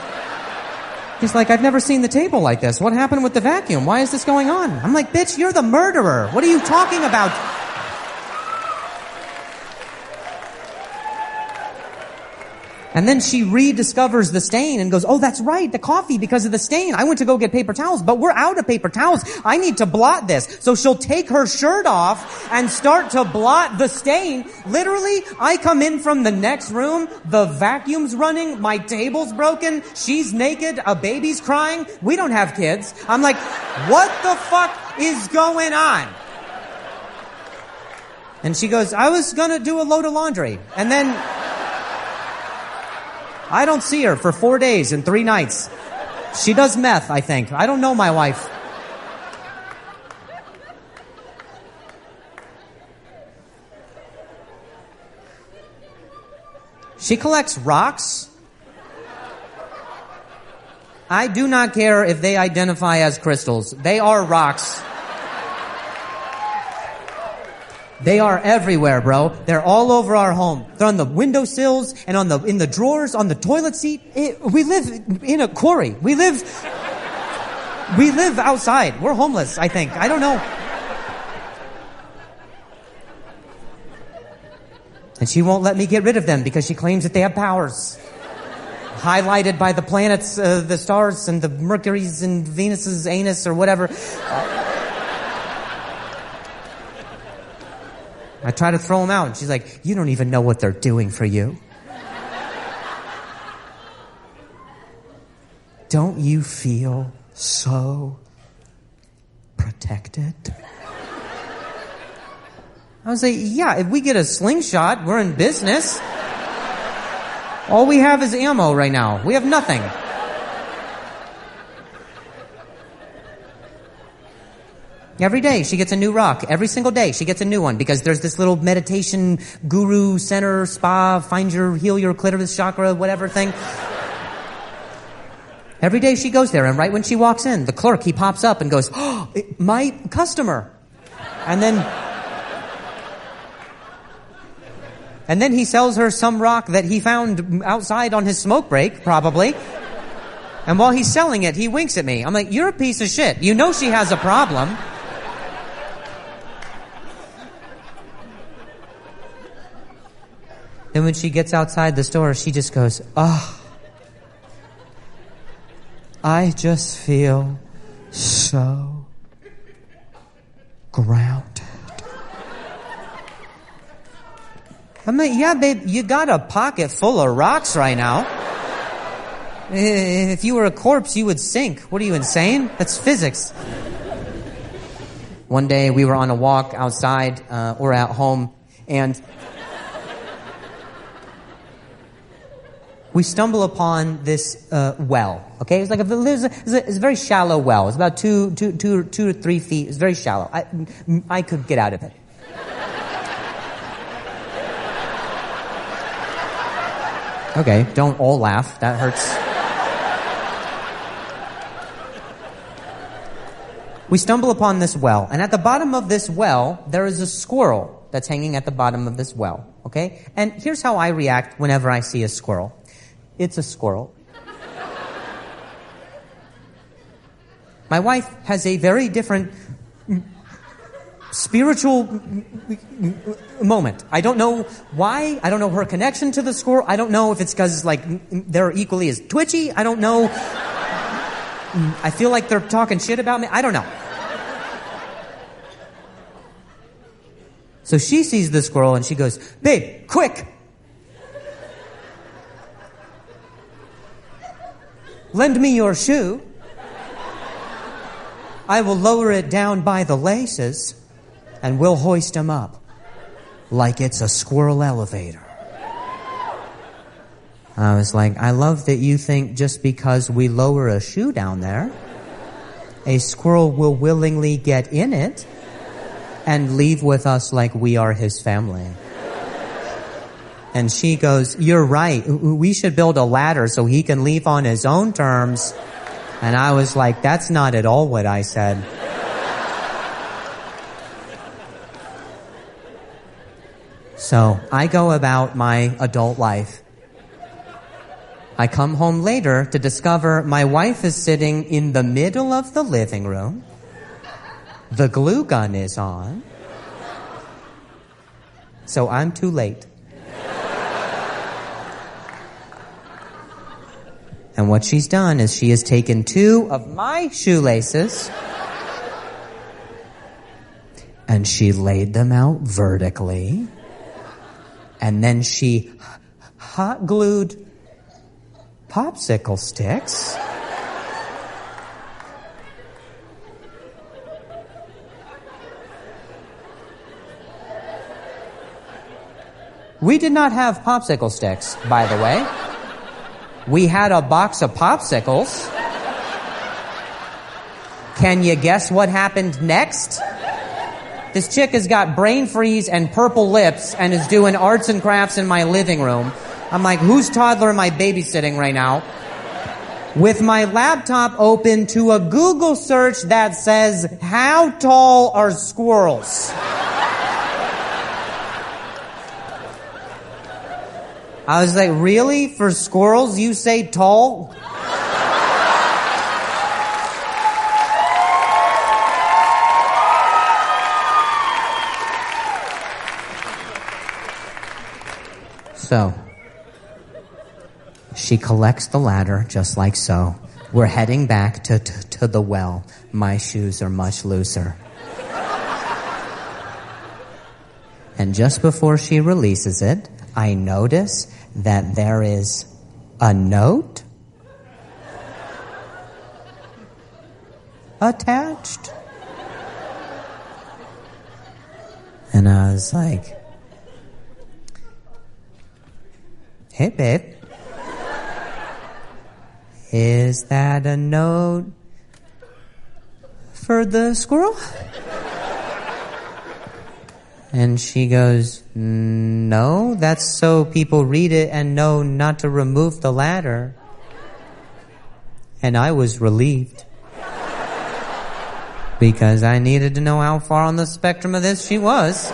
He's like, I've never seen the table like this. What happened with the vacuum? Why is this going on? I'm like, bitch, you're the murderer. What are you talking about? And then she rediscovers the stain and goes, oh, that's right, the coffee because of the stain. I went to go get paper towels, but we're out of paper towels. I need to blot this. So she'll take her shirt off and start to blot the stain. Literally, I come in from the next room, the vacuum's running, my table's broken, she's naked, a baby's crying. We don't have kids. I'm like, what the fuck is going on? And she goes, I was gonna do a load of laundry. And then I don't see her for 4 days and 3 nights. She does meth, I think. I don't know my wife. She collects rocks. I do not care if they identify as crystals. They are rocks. They are everywhere, bro. They're all over our home. They're on the windowsills and in the drawers, on the toilet seat. We live in a quarry. We live outside. We're homeless, I think. I don't know. And she won't let me get rid of them because she claims that they have powers. Highlighted by the planets, the stars, and the Mercury's and Venus's anus or whatever. I try to throw them out, and she's like, you don't even know what they're doing for you. Don't you feel so protected? protected? I was like, yeah, if we get a slingshot, we're in business. All we have is ammo right now. We have nothing. Every day she gets a new rock. Every single day she gets a new one because there's this little meditation guru center, spa, heal your clitoris chakra, whatever thing. Every day she goes there, and right when she walks in, the clerk, he pops up and goes, "Oh, my customer." And then he sells her some rock that he found outside on his smoke break, probably. And while he's selling it, he winks at me. I'm like, you're a piece of shit. You know she has a problem. Then when she gets outside the store, she just goes, "Oh, I just feel so grounded." I'm like, yeah, babe, you got a pocket full of rocks right now. If you were a corpse, you would sink. What are you, insane? That's physics. One day we were on a walk outside or at home, and we stumble upon this well. Okay, it's like it's a very shallow well. It's about 2 to 3 feet. It's very shallow. I could get out of it. Okay, don't all laugh. That hurts. We stumble upon this well, and at the bottom of this well, there is a squirrel that's hanging at the bottom of this well. Okay, and here's how I react whenever I see a squirrel. It's a squirrel. My wife has a very different spiritual moment. I don't know why. I don't know her connection to the squirrel. I don't know if it's because, like, they're equally as twitchy. I don't know. I feel like they're talking shit about me. I don't know. So she sees the squirrel and she goes, "Babe, quick! Lend me your shoe. I will lower it down by the laces, and we'll hoist him up like it's a squirrel elevator." I was like, I love that you think just because we lower a shoe down there, a squirrel will willingly get in it and leave with us like we are his family. And she goes, "You're right. We should build a ladder so he can leave on his own terms." And I was like, that's not at all what I said. So I go about my adult life. I come home later to discover my wife is sitting in the middle of the living room. The glue gun is on. So I'm too late. And what she's done is she has taken 2 of my shoelaces and she laid them out vertically. And then she hot glued popsicle sticks We did not have popsicle sticks, by the way. We had a box of popsicles. Can you guess what happened next? This chick has got brain freeze and purple lips and is doing arts and crafts in my living room. I'm like, whose toddler am I babysitting right now? With my laptop open to a Google search that says, how tall are squirrels? I was like, really? For squirrels, you say tall? So, she collects the ladder just like so. We're heading back to the well. My shoes are much looser. And just before she releases it, I notice that there is a note attached. And I was like, hey, babe. Is that a note for the squirrel? And she goes, no, that's so people read it and know not to remove the ladder. And I was relieved. Because I needed to know how far on the spectrum of this she was.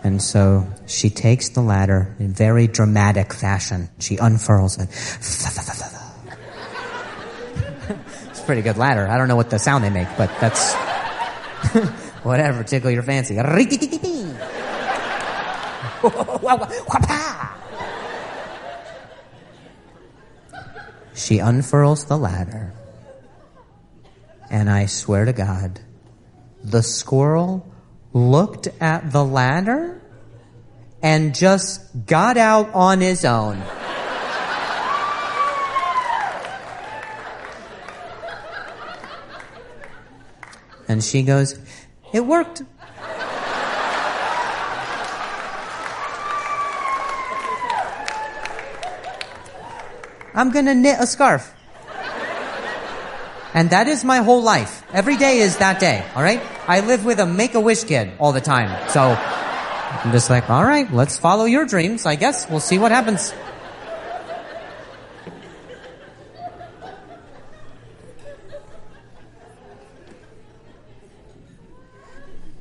And so she takes the ladder in very dramatic fashion. She unfurls it. It's a pretty good ladder. I don't know what the sound they make, but that's whatever, tickle your fancy. She unfurls the ladder, and I swear to God, the squirrel looked at the ladder and just got out on his own. And she goes, it worked. I'm gonna knit a scarf. And that is my whole life. Every day is that day, all right? I live with a Make-A-Wish kid all the time. So I'm just like, all right, let's follow your dreams, I guess. We'll see what happens.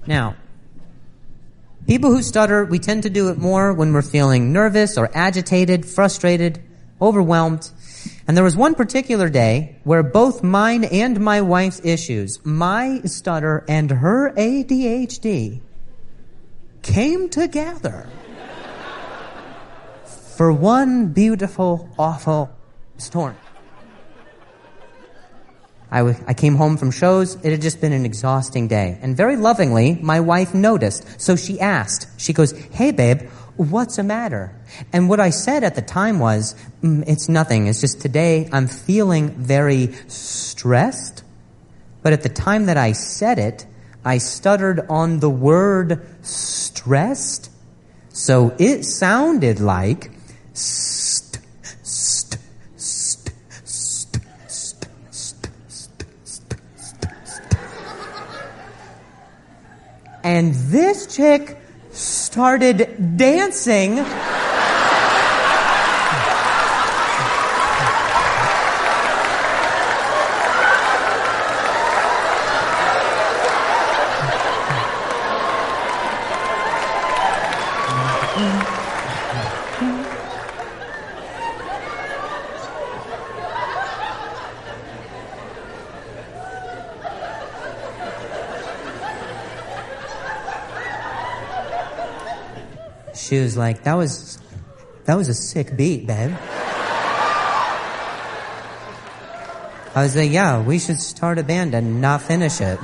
Now, people who stutter, we tend to do it more when we're feeling nervous or agitated, frustrated, overwhelmed. And there was one particular day where both mine and my wife's issues, my stutter and her ADHD, came together for one beautiful, awful storm. I came home from shows. It had just been an exhausting day. And very lovingly, my wife noticed. So she asked. She goes, hey, babe, what's the matter? And what I said at the time was, it's nothing. It's just today I'm feeling very stressed. But at the time that I said it, I stuttered on the word stressed. So it sounded like and this chick started dancing. She was like, that was a sick beat, babe. I was like, yeah, we should start a band and not finish it.